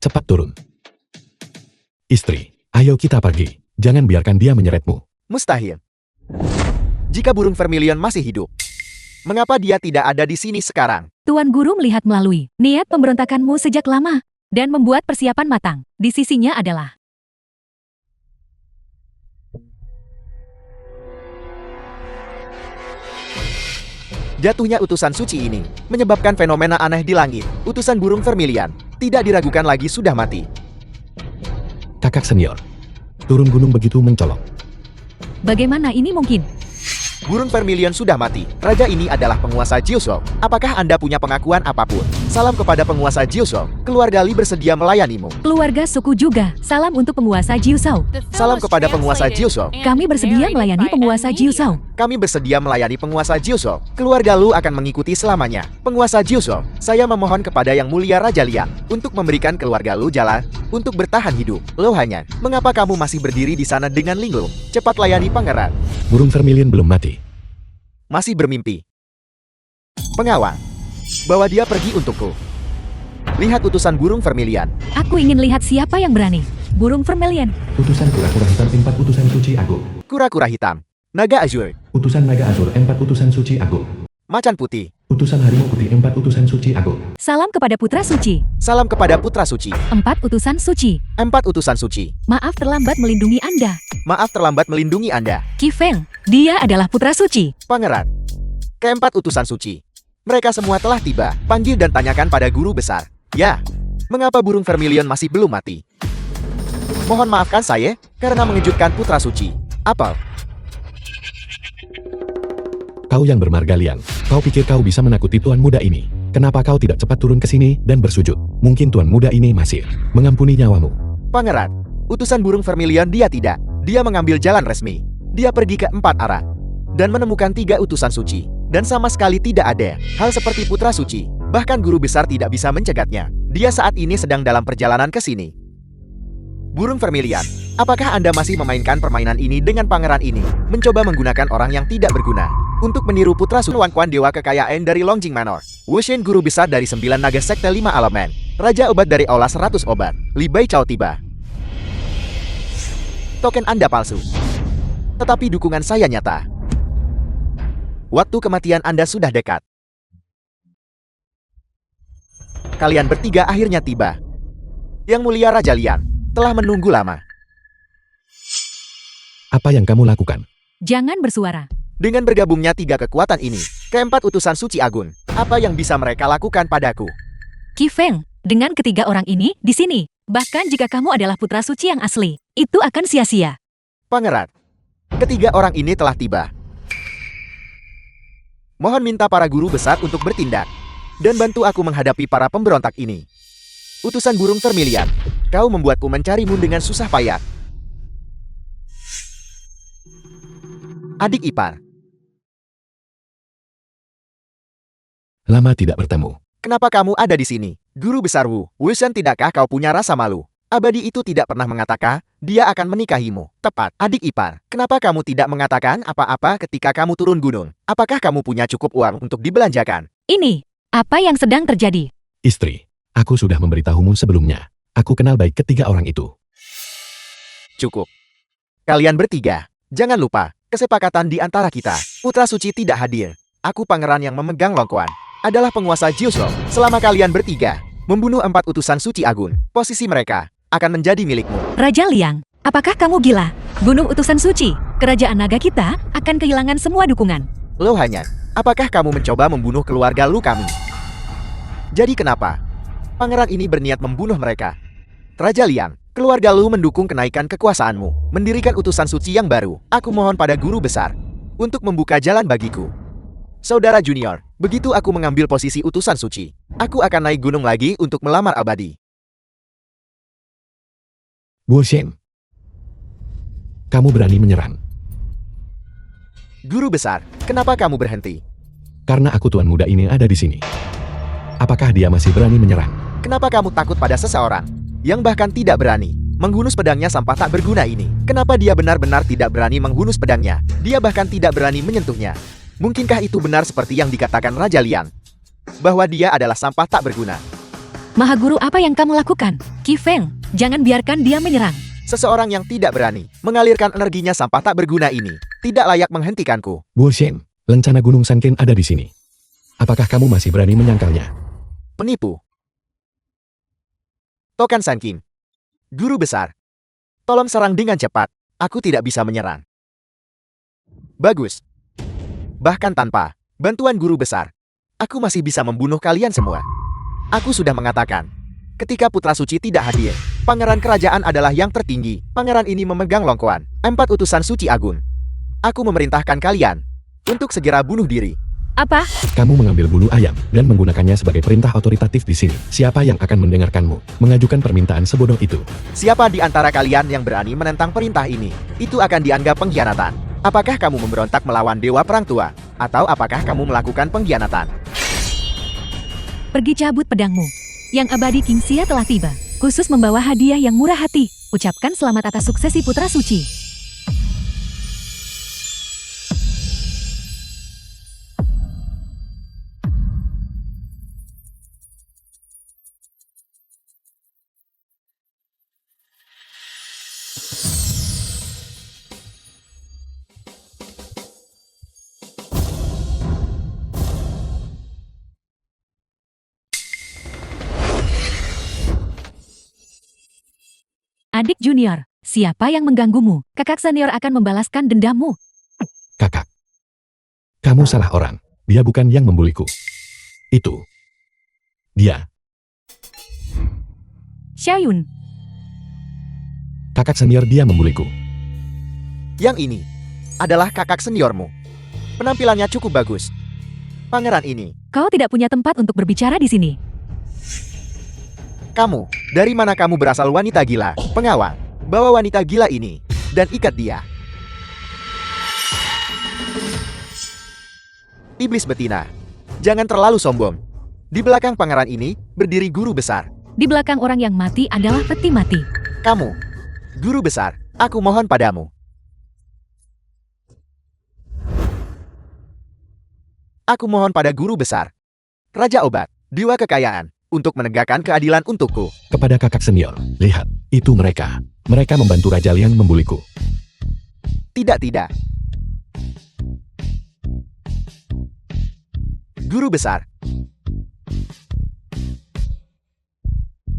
Cepat turun. Istri, ayo kita pergi. Jangan biarkan dia menyeretmu. Mustahil. Jika burung Vermilion masih hidup, mengapa dia tidak ada di sini sekarang? Tuan Guru melihat melalui niat pemberontakanmu sejak lama dan membuat persiapan matang. Di sisinya adalah jatuhnya utusan suci ini menyebabkan fenomena aneh di langit. Utusan burung Vermilion tidak diragukan lagi sudah mati. Kakak senior, turun gunung begitu mencolok. bagaimana ini mungkin? Burung Vermilion sudah mati. Raja ini adalah penguasa Jiuzhou. Apakah Anda punya pengakuan apapun? Salam kepada penguasa Jiuzhou. Keluarga Li bersedia melayanimu. Keluarga suku juga. Salam untuk penguasa Jiuzhou. Salam kepada penguasa Jiuzhou. Kami bersedia melayani penguasa Jiuzhou. Kami bersedia melayani penguasa Jiuzhou. Keluarga Lu akan mengikuti selamanya. Penguasa Jiuzhou, saya memohon kepada Yang Mulia Raja Liang untuk memberikan keluarga Lu jalan untuk bertahan hidup. Lo Hanyan, mengapa kamu masih berdiri di sana dengan linglung? Cepat layani pangeran. Burung Vermilion belum mati. Masih bermimpi. Pengawal, bawa dia pergi untukku. Lihat utusan burung Vermilion. Aku ingin lihat siapa yang berani. Burung Vermilion. Utusan kura-kura hitam 4 utusan suci agung. Kura-kura hitam. Naga azur. Utusan naga azur 4 utusan suci agung. Macan putih. Utusan harimau putih 4 utusan suci agung. Salam kepada Putra Suci. Salam kepada Putra Suci. 4 utusan suci. 4 utusan suci. Maaf terlambat melindungi Anda. Maaf terlambat melindungi Anda. Qi Feng, dia adalah Putra Suci. Pangeran. Keempat utusan suci. Mereka semua telah tiba. Panggil dan tanyakan pada guru besar. Ya. Mengapa burung Vermilion masih belum mati? Mohon maafkan saya karena mengejutkan Putra Suci. Apel. Kau yang bermarga Liang, kau pikir kau bisa menakuti tuan muda ini? Kenapa kau tidak cepat turun ke sini dan bersujud? Mungkin tuan muda ini masih mengampuni nyawamu. Pangeran, utusan burung Vermilion dia tidak. Dia mengambil jalan resmi. Dia pergi ke 4 arah dan menemukan 3 utusan suci. Dan sama sekali tidak ada hal seperti Putra Suci. Bahkan guru besar tidak bisa mencegatnya. Dia saat ini sedang dalam perjalanan ke sini. Burung Vermilion, apakah Anda masih memainkan permainan ini dengan pangeran ini? Mencoba menggunakan orang yang tidak berguna untuk meniru Putra Suci Wanquan, Dewa Kekayaan dari Longjing Manor. Wu Shen, guru besar dari 9 naga sekte 5 elemen. Raja obat dari Aula 100 obat. Li Baiqiao tiba. Token Anda palsu. tetapi dukungan saya nyata. Waktu kematian Anda sudah dekat. Kalian bertiga akhirnya tiba. Yang mulia Raja Liang telah menunggu lama. Apa yang kamu lakukan? Jangan bersuara. Dengan bergabungnya tiga kekuatan ini, keempat utusan suci agung, apa yang bisa mereka lakukan padaku? Qi Feng, dengan ketiga orang ini di sini, bahkan jika kamu adalah putra suci yang asli, itu akan sia-sia. Pangeran, ketiga orang ini telah tiba. Mohon minta para guru besar untuk bertindak dan bantu aku menghadapi para pemberontak ini. Utusan burung vermilion, kau membuatku mencarimu dengan susah payah. Adik ipar, Lama tidak bertemu. kenapa kamu ada di sini? Guru besar Wu, Wusen, tidakkah kau punya rasa malu? Abadi itu tidak pernah mengatakan dia akan menikahimu. Tepat, adik ipar. Kenapa kamu tidak mengatakan apa-apa ketika kamu turun gunung? Apakah kamu punya cukup uang untuk dibelanjakan? Ini, apa yang sedang terjadi? Istri, aku sudah memberitahumu sebelumnya. Aku kenal baik ketiga orang itu. Cukup. Kalian bertiga, jangan lupa, kesepakatan di antara kita. Putra suci tidak hadir. Aku pangeran yang memegang longkuan. Adalah penguasa Jiuso. Selama kalian bertiga membunuh 4 utusan suci agung, posisi mereka akan menjadi milikmu. Raja Liang, apakah kamu gila? Bunuh utusan suci, kerajaan naga kita akan kehilangan semua dukungan. Lo hanya, apakah kamu mencoba membunuh keluarga Lu kami? Jadi kenapa? Pangeran ini berniat membunuh mereka. Raja Liang, keluarga Lu mendukung kenaikan kekuasaanmu, mendirikan utusan suci yang baru. Aku mohon pada guru besar untuk membuka jalan bagiku. Saudara junior, begitu aku mengambil posisi utusan suci, aku akan naik gunung lagi untuk melamar Abadi. Bo Shen, kamu berani menyerang. Guru besar, kenapa kamu berhenti? Karena aku tuan muda ini ada di sini. Apakah dia masih berani menyerang? Kenapa kamu takut pada seseorang yang bahkan tidak berani menghunus pedangnya sampah tak berguna ini? Kenapa dia benar-benar tidak berani menghunus pedangnya? Dia bahkan tidak berani menyentuhnya. Mungkinkah itu benar seperti yang dikatakan Raja Liang? Bahwa dia adalah sampah tak berguna. Mahaguru, apa yang kamu lakukan? Qi Feng, jangan biarkan dia menyerang. Seseorang yang tidak berani mengalirkan energinya sampah tak berguna ini tidak layak menghentikanku. Bo Shen, lencana Gunung Sanken ada di sini. Apakah kamu masih berani menyangkalnya? Penipu. Tokan Sankin. Guru besar. Tolong serang dengan cepat. Aku tidak bisa menyerang. Bagus. Bahkan tanpa bantuan guru besar, aku masih bisa membunuh kalian semua. Aku sudah mengatakan, ketika putra suci tidak hadir, pangeran kerajaan adalah yang tertinggi. Pangeran ini memegang longkuan 4 utusan suci agung. Aku memerintahkan kalian untuk segera bunuh diri. Apa? Kamu mengambil bulu ayam dan menggunakannya sebagai perintah otoritatif di sini. Siapa yang akan mendengarkanmu mengajukan permintaan sebodoh itu? Siapa di antara kalian yang berani menentang perintah ini, itu akan dianggap pengkhianatan. Apakah kamu memberontak melawan Dewa Perang Tua? Atau apakah kamu melakukan pengkhianatan? Pergi cabut pedangmu. Yang Abadi King Xia telah tiba, khusus membawa hadiah yang murah hati. Ucapkan selamat atas suksesi putra suci. Adik junior, siapa yang mengganggumu? Kakak senior akan membalaskan dendammu. Kakak. Kamu salah orang. Dia bukan yang membuliku. Itu. Dia. Xiaoyun, Kakak senior dia membuliku. Yang ini adalah kakak seniormu. Penampilannya cukup bagus. Pangeran ini, kau tidak punya tempat untuk berbicara di sini. kamu, dari mana kamu berasal wanita gila? Pengawal, bawa wanita gila ini dan ikat dia. Iblis betina, jangan terlalu sombong. Di belakang pangeran ini berdiri guru besar. Di belakang orang yang mati adalah peti mati. Kamu, guru besar, aku mohon padamu. Aku mohon pada guru besar, Raja Obat, Dewa Kekayaan, untuk menegakkan keadilan untukku. Kepada kakak senior, lihat, itu mereka. Mereka membantu Raja Liang membuliku. Tidak. Guru besar.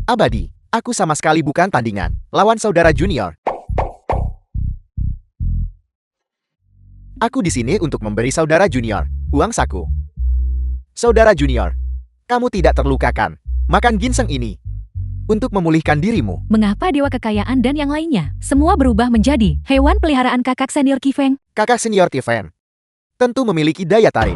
Abadi, aku sama sekali bukan tandingan lawan saudara junior. Aku di sini untuk memberi saudara junior uang saku. Saudara junior, kamu tidak terlukakan. Makan ginseng ini untuk memulihkan dirimu. Mengapa dewa kekayaan dan yang lainnya semua berubah menjadi hewan peliharaan kakak senior Kifeng? Kakak senior Tiffen tentu memiliki daya tarik.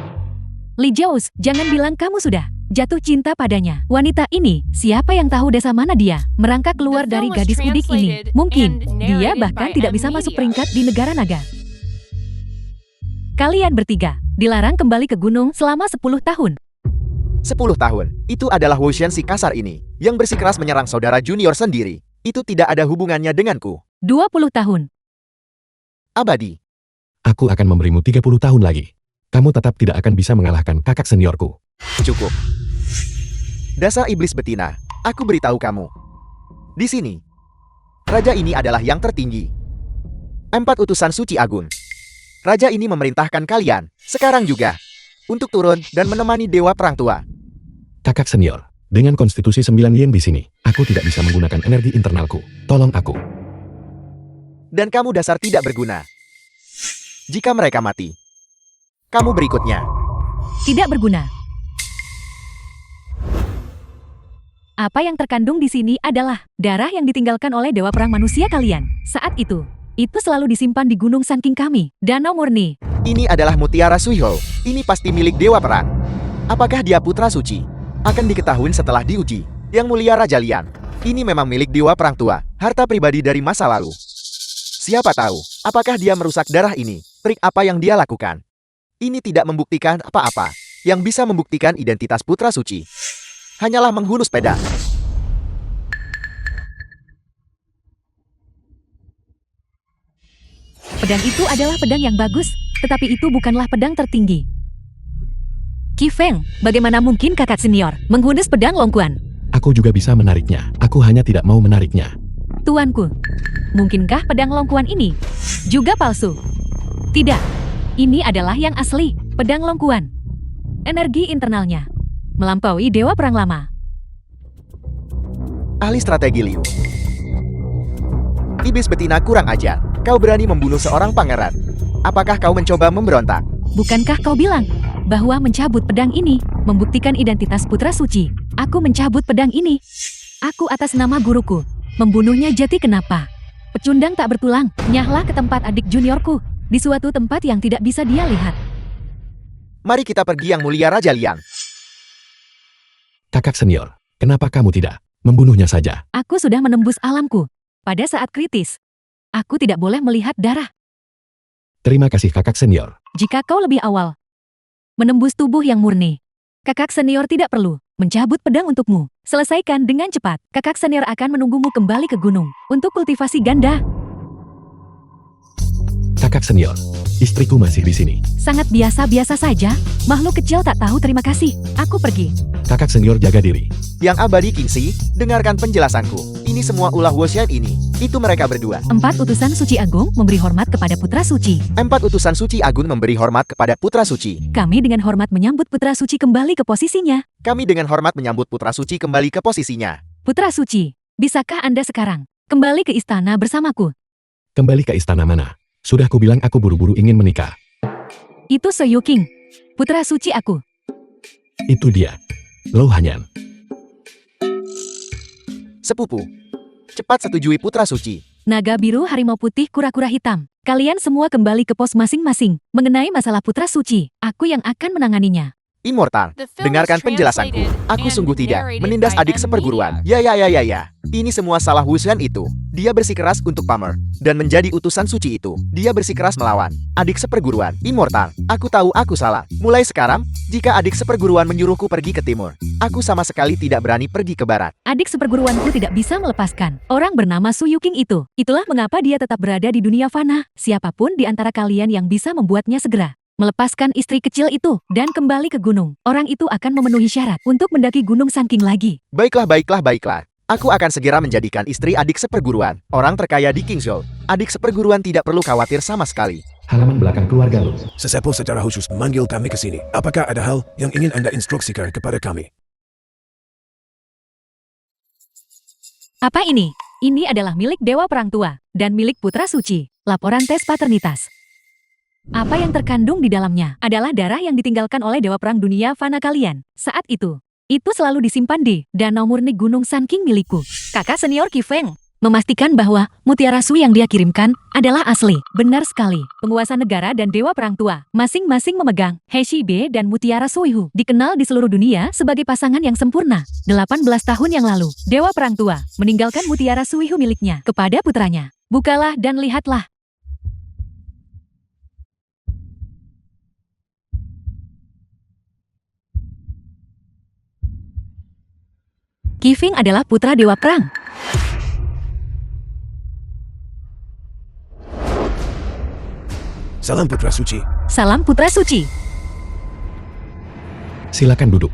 Li Jaus, jangan bilang kamu sudah jatuh cinta padanya. Wanita ini, siapa yang tahu desa mana dia merangkak keluar dari gadis udik ini? Mungkin dia bahkan tidak bisa masuk peringkat di negara naga. Kalian bertiga dilarang kembali ke gunung selama 10 tahun. 10 tahun, itu adalah Woshan si kasar ini yang bersikeras menyerang saudara junior sendiri. Itu tidak ada hubungannya denganku. 20 tahun. Abadi, Aku akan memberimu 30 tahun lagi. Kamu tetap tidak akan bisa mengalahkan kakak seniorku. cukup. Dasar iblis betina, aku beritahu kamu. Di sini, raja ini adalah yang tertinggi. 4 utusan suci agung. Raja ini memerintahkan kalian, sekarang juga, untuk turun dan menemani dewa perang tua. Kakak senior, dengan konstitusi 9 yen di sini, aku tidak bisa menggunakan energi internalku. Tolong aku. Dan kamu dasar tidak berguna. Jika mereka mati, kamu berikutnya. Tidak berguna. Apa yang terkandung di sini adalah darah yang ditinggalkan oleh dewa perang manusia kalian. Saat itu selalu disimpan di gunung Sanking kami, Danau Murni. Ini adalah mutiara Suiho. Ini pasti milik dewa perang. Apakah dia putra suci? Akan diketahui setelah diuji. Yang mulia Raja Lian, ini memang milik dewa perang tua, harta pribadi dari masa lalu. Siapa tahu, apakah dia merusak darah ini? Trik apa yang dia lakukan? Ini tidak membuktikan apa-apa. Yang bisa membuktikan identitas putra suci hanyalah menghunus pedang. Pedang itu adalah pedang yang bagus, tetapi itu bukanlah pedang tertinggi. Kifeng, bagaimana mungkin kakak senior menghunus pedang Longkuan? Aku juga bisa menariknya. Aku hanya tidak mau menariknya. Tuanku, mungkinkah pedang Longkuan ini juga palsu? Tidak, ini adalah yang asli, pedang Longkuan. Energi internalnya melampaui dewa perang lama. Ahli strategi Liu. Iblis betina kurang ajar. Kau berani membunuh seorang pangeran. Apakah kau mencoba memberontak? Bukankah kau bilang bahwa mencabut pedang ini membuktikan identitas putra suci? Aku mencabut pedang ini. Aku atas nama guruku. Membunuhnya jati kenapa? Pecundang tak bertulang. Nyahlah ke tempat adik juniorku. Di suatu tempat yang tidak bisa dia lihat. Mari kita pergi yang mulia Raja Liang. Kakak senior, kenapa kamu tidak membunuhnya saja? Aku sudah menembus alamku. Pada saat kritis, aku tidak boleh melihat darah. Terima kasih kakak senior. Jika kau lebih awal menembus tubuh yang murni, kakak senior tidak perlu mencabut pedang untukmu. Selesaikan dengan cepat. Kakak senior akan menunggumu kembali ke gunung untuk kultivasi ganda. Kakak senior, istriku masih di sini. Sangat biasa-biasa saja. Makhluk kecil tak tahu terima kasih. Aku pergi. Kakak senior jaga diri. Yang abadi Kingxi, dengarkan penjelasanku. Ini semua ulah Woshan ini. Itu mereka berdua. 4 utusan suci agung memberi hormat kepada putra suci. 4 utusan suci agung memberi hormat kepada putra suci. Kami dengan hormat menyambut putra suci kembali ke posisinya. Kami dengan hormat menyambut putra suci kembali ke posisinya. Putra suci, bisakah Anda sekarang kembali ke istana bersamaku? Kembali ke istana mana? Sudah kubilang aku buru-buru ingin menikah. Itu Soyu King, putra suci aku. Itu dia. Lo Hanyan. Sepupu, cepat setujui putra suci. Naga biru, harimau putih, kura-kura hitam. Kalian semua kembali ke pos masing-masing. Mengenai masalah putra suci, aku yang akan menanganinya. Immortal, dengarkan penjelasanku. Aku sungguh tidak menindas adik seperguruan. Ya. Ini semua salah Wushan itu. Dia bersikeras untuk pamer dan menjadi utusan suci itu. Dia bersikeras melawan adik seperguruan. Immortal, aku tahu aku salah. Mulai sekarang, jika adik seperguruan menyuruhku pergi ke timur, aku sama sekali tidak berani pergi ke barat. Adik seperguruanku tidak bisa melepaskan orang bernama Su Yuking itu. Itulah mengapa dia tetap berada di dunia fana. Siapapun di antara kalian yang bisa membuatnya segera melepaskan istri kecil itu dan kembali ke gunung. Orang itu akan memenuhi syarat untuk mendaki gunung Sanking lagi. Baiklah. Aku akan segera menjadikan istri adik seperguruan, orang terkaya di Kingzhou. Adik seperguruan tidak perlu khawatir sama sekali. Halaman belakang keluarga Lu. Sesepuh secara khusus memanggil kami ke sini. Apakah ada hal yang ingin Anda instruksikan kepada kami? Apa ini? Ini adalah milik Dewa Perang Tua dan milik Putra Suci. Laporan tes paternitas. Apa yang terkandung di dalamnya adalah darah yang ditinggalkan oleh Dewa Perang Dunia Fana kalian. Saat itu selalu disimpan di Danau Murni Gunung San King milikku. Kakak senior Qi Feng memastikan bahwa mutiara Sui yang dia kirimkan adalah asli. Benar sekali. Penguasa negara dan Dewa Perang Tua masing-masing memegang Heishi Be dan mutiara Suihu. Dikenal di seluruh dunia sebagai pasangan yang sempurna. 18 tahun yang lalu, Dewa Perang Tua meninggalkan mutiara Suihu miliknya kepada putranya. Bukalah dan lihatlah. Qi Feng adalah putra Dewa Perang. Salam Putra Suci. Salam Putra Suci. Silakan duduk.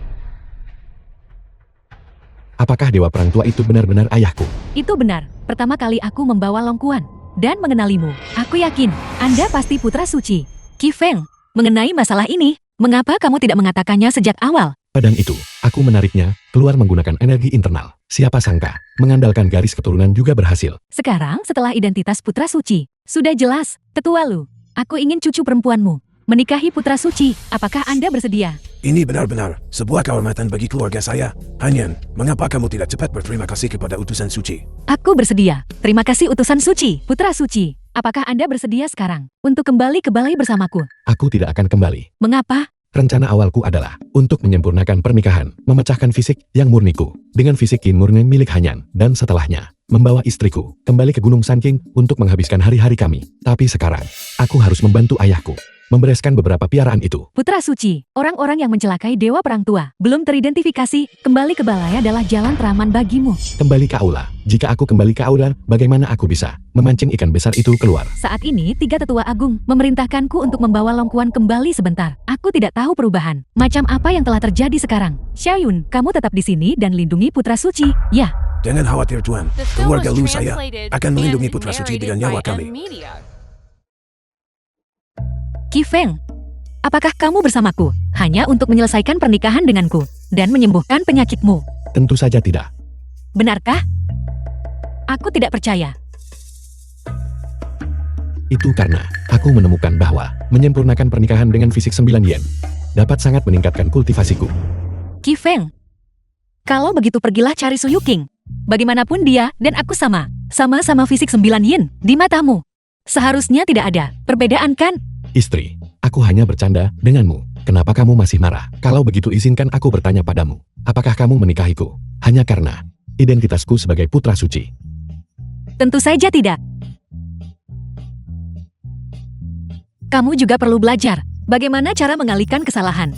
Apakah Dewa Perang Tua itu benar-benar ayahku? Itu benar. Pertama kali aku membawa Longkuan dan mengenalimu. Aku yakin Anda pasti Putra Suci. Qi Feng, mengenai masalah ini, mengapa kamu tidak mengatakannya sejak awal? Padang itu, aku menariknya keluar menggunakan energi internal. Siapa sangka, mengandalkan garis keturunan juga berhasil. Sekarang setelah identitas Putra Suci, sudah jelas, tetua Lu. Aku ingin cucu perempuanmu menikahi Putra Suci. Apakah Anda bersedia? Ini benar-benar sebuah kehormatan bagi keluarga saya. Hanyan, mengapa kamu tidak cepat berterima kasih kepada utusan suci? Aku bersedia. Terima kasih utusan suci, Putra Suci. Apakah Anda bersedia sekarang untuk kembali ke balai bersamaku? Aku tidak akan kembali. Mengapa? Rencana awalku adalah untuk menyempurnakan pernikahan, memecahkan fisik yang murniku dengan fisik Qin murni milik Hanyan, dan setelahnya membawa istriku kembali ke Gunung San King untuk menghabiskan hari-hari kami. Tapi sekarang, aku harus membantu ayahku membereskan beberapa piaraan itu. Putra Suci, orang-orang yang mencelakai Dewa Perang Tua belum teridentifikasi. Kembali ke balai adalah jalan teraman bagimu. Kembali ke aula. Jika aku kembali ke aula, bagaimana aku bisa memancing ikan besar itu keluar? Saat ini, 3 tetua agung memerintahkanku untuk membawa Longkuan kembali sebentar. Aku tidak tahu perubahan. Macam apa yang telah terjadi sekarang? Xiaoyun, kamu tetap di sini dan lindungi Putra Suci. Ya, Jangan khawatir Tuan, keluarga Lu saya akan melindungi Putra Suci dengan nyawa kami. Qi Feng, apakah kamu bersamaku hanya untuk menyelesaikan pernikahan denganku dan menyembuhkan penyakitmu? Tentu saja tidak. Benarkah? Aku tidak percaya. Itu karena aku menemukan bahwa menyempurnakan pernikahan dengan fisik 9 yen dapat sangat meningkatkan kultivasiku. Qi Feng, kalau begitu pergilah cari Su Yuking. Bagaimanapun dia dan aku sama-sama fisik 9 yin di matamu. Seharusnya tidak ada perbedaan kan? Istri, aku hanya bercanda denganmu. Kenapa kamu masih marah? Kalau begitu izinkan aku bertanya padamu. Apakah kamu menikahiku hanya karena identitasku sebagai Putra Suci? Tentu saja tidak. Kamu juga perlu belajar bagaimana cara mengalihkan kesalahan.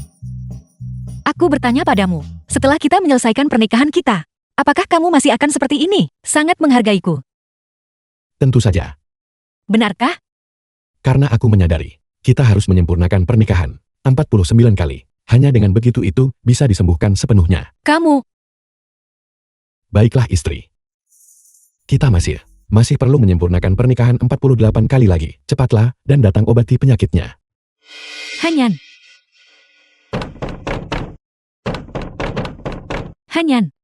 Aku bertanya padamu, setelah kita menyelesaikan pernikahan kita, apakah kamu masih akan seperti ini? Sangat menghargaiku. Tentu saja. Benarkah? Karena aku menyadari, kita harus menyempurnakan pernikahan 49 kali. Hanya dengan begitu itu bisa disembuhkan sepenuhnya. Kamu, Baiklah istri. Kita masih perlu menyempurnakan pernikahan 48 kali lagi. Cepatlah dan datang obati penyakitnya. Hanyan. Hanyan.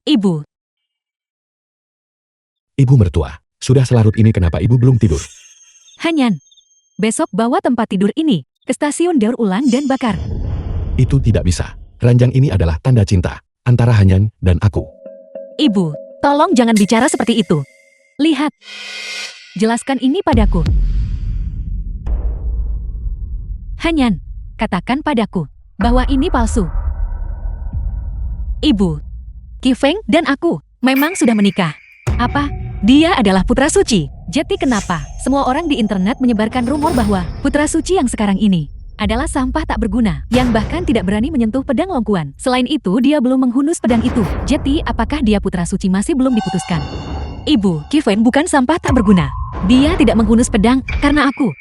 Ibu, Ibu mertua, sudah selarut ini kenapa ibu belum tidur? Hanyan. Besok bawa tempat tidur ini ke stasiun daur ulang dan bakar. Itu tidak bisa. Ranjang ini adalah tanda cinta antara Hanyan dan aku. Ibu, tolong jangan bicara seperti itu. Lihat. Jelaskan ini padaku. Hanyan, katakan padaku bahwa ini palsu. Ibu, Qi Feng dan aku memang sudah menikah. Apa? Dia adalah Putra Suci. Jadi kenapa semua orang di internet menyebarkan rumor bahwa Putra Suci yang sekarang ini adalah sampah tak berguna yang bahkan tidak berani menyentuh pedang Longkuan. Selain itu, dia belum menghunus pedang itu. Jadi, apakah dia Putra Suci masih belum diputuskan? Ibu, Qi Feng bukan sampah tak berguna. Dia tidak menghunus pedang karena aku.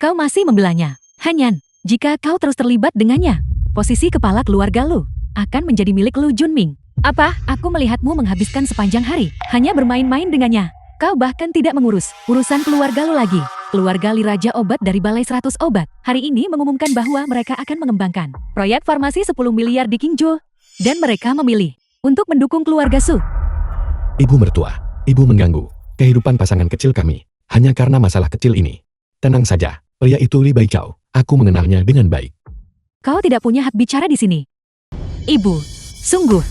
Kau masih membelanya. Hanyan, jika kau terus terlibat dengannya, posisi kepala keluarga Lu akan menjadi milik Lu Junming. Apa? Aku melihatmu menghabiskan sepanjang hari hanya bermain-main dengannya. Kau bahkan tidak mengurus urusan keluarga Lu lagi. Keluarga Li Raja Obat dari Balai 100 Obat hari ini mengumumkan bahwa mereka akan mengembangkan proyek farmasi 10 miliar di Qingzhou dan mereka memilih untuk mendukung keluarga Su. Ibu mertua, ibu mengganggu kehidupan pasangan kecil kami hanya karena masalah kecil ini. Tenang saja, pria itu Li Baichao. Aku mengenalnya dengan baik. Kau tidak punya hak bicara di sini. Ibu, sungguh.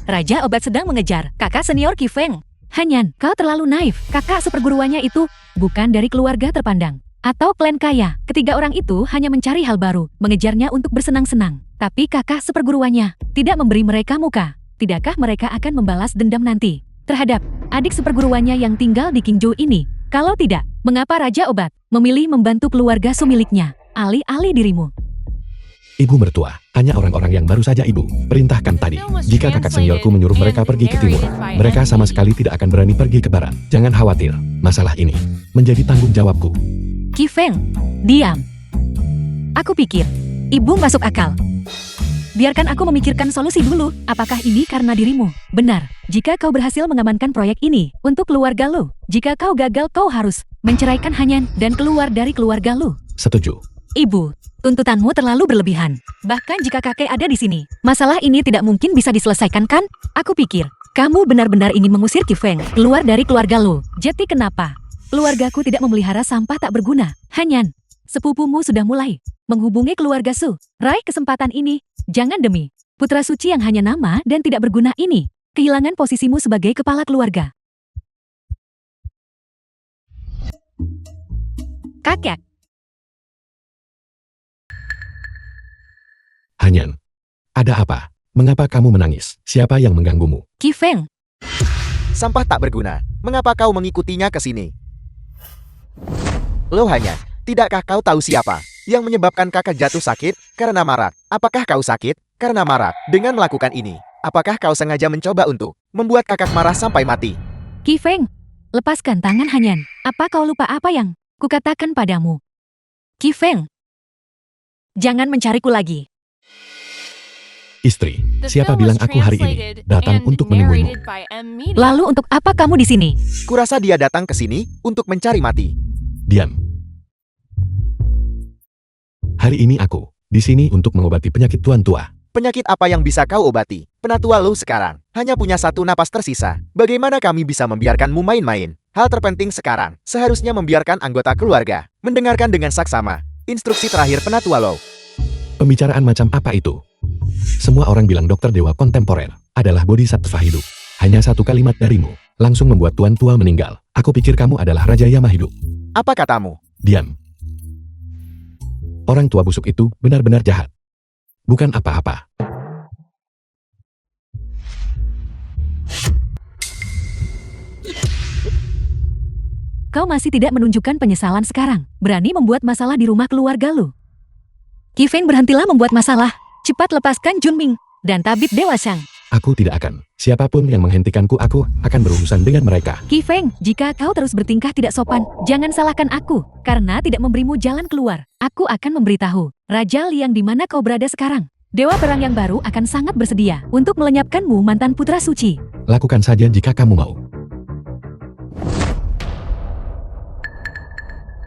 Raja Obat sedang mengejar kakak senior Qi Feng. Hanyan, kau terlalu naif. Kakak seperguruannya itu bukan dari keluarga terpandang atau klan kaya. Ketiga orang itu hanya mencari hal baru, mengejarnya untuk bersenang-senang. Tapi kakak seperguruannya tidak memberi mereka muka. Tidakkah mereka akan membalas dendam nanti terhadap adik seperguruannya yang tinggal di Qingzhou ini? Kalau tidak, mengapa Raja Obat memilih membantu keluarga Su miliknya, alih-alih dirimu? Ibu mertua, hanya orang-orang yang baru saja ibu perintahkan tadi. Jika kakak seniorku menyuruh mereka pergi ke timur, mereka sama sekali tidak akan berani pergi ke barat. Jangan khawatir, masalah ini menjadi tanggung jawabku. Qi Feng, diam. Aku pikir, ibu masuk akal. Biarkan aku memikirkan solusi dulu. Apakah ini karena dirimu? Benar, jika kau berhasil mengamankan proyek ini untuk keluarga Lu. Jika kau gagal, kau harus menceraikan Hanyan dan keluar dari keluarga Lu. Setuju. Ibu, tuntutanmu terlalu berlebihan. Bahkan jika kakek ada di sini, masalah ini tidak mungkin bisa diselesaikan kan? Aku pikir, kamu benar-benar ingin mengusir Qi Feng keluar dari keluarga Lu. Jadi kenapa? Keluargaku tidak memelihara sampah tak berguna. Hanyan, sepupumu sudah mulai menghubungi keluarga Su. Raih kesempatan ini. Jangan demi putra suci yang hanya nama dan tidak berguna ini kehilangan posisimu sebagai kepala keluarga. Kakek. Hanyan, ada apa? Mengapa kamu menangis? Siapa yang mengganggumu? Qi Feng. Sampah tak berguna. Mengapa kau mengikutinya ke sini? Lo Hanyan, tidakkah kau tahu siapa yang menyebabkan kakak jatuh sakit karena marak? Apakah kau sakit karena marak dengan melakukan ini? Apakah kau sengaja mencoba untuk membuat kakak marah sampai mati? Qi Feng, lepaskan tangan Hanyan. Apa kau lupa apa yang kukatakan padamu? Qi Feng, jangan mencariku lagi. Istri, siapa bilang aku hari ini datang untuk menemuimu? Lalu untuk apa kamu di sini? Kurasa dia datang ke sini untuk mencari mati. Diam. Hari ini aku di sini untuk mengobati penyakit tuan tua. Penyakit apa yang bisa kau obati? Penatua lo sekarang hanya punya satu napas tersisa. Bagaimana kami bisa membiarkanmu main-main? Hal terpenting sekarang seharusnya membiarkan anggota keluarga mendengarkan dengan saksama instruksi terakhir penatua lo. Pembicaraan macam apa itu? Semua orang bilang dokter dewa kontemporer adalah bodhisattva hidup. Hanya satu kalimat darimu langsung membuat tuan tua meninggal. Aku pikir kamu adalah Raja Yama hidup. Apa katamu? Diam. Orang tua busuk itu benar-benar jahat. Bukan apa-apa. Kau masih tidak menunjukkan penyesalan sekarang. Berani membuat masalah di rumah keluarga Lu. Qi Feng, berhentilah membuat masalah. Cepat lepaskan Junming dan tabib Dewa Shang. Aku tidak akan. Siapapun yang menghentikanku, aku akan berurusan dengan mereka. Qi Feng, jika kau terus bertingkah tidak sopan, jangan salahkan aku. Karena tidak memberimu jalan keluar. Aku akan memberitahu Raja Li yang di mana kau berada sekarang. Dewa perang yang baru akan sangat bersedia untuk melenyapkanmu, mantan putra suci. Lakukan saja jika kamu mau.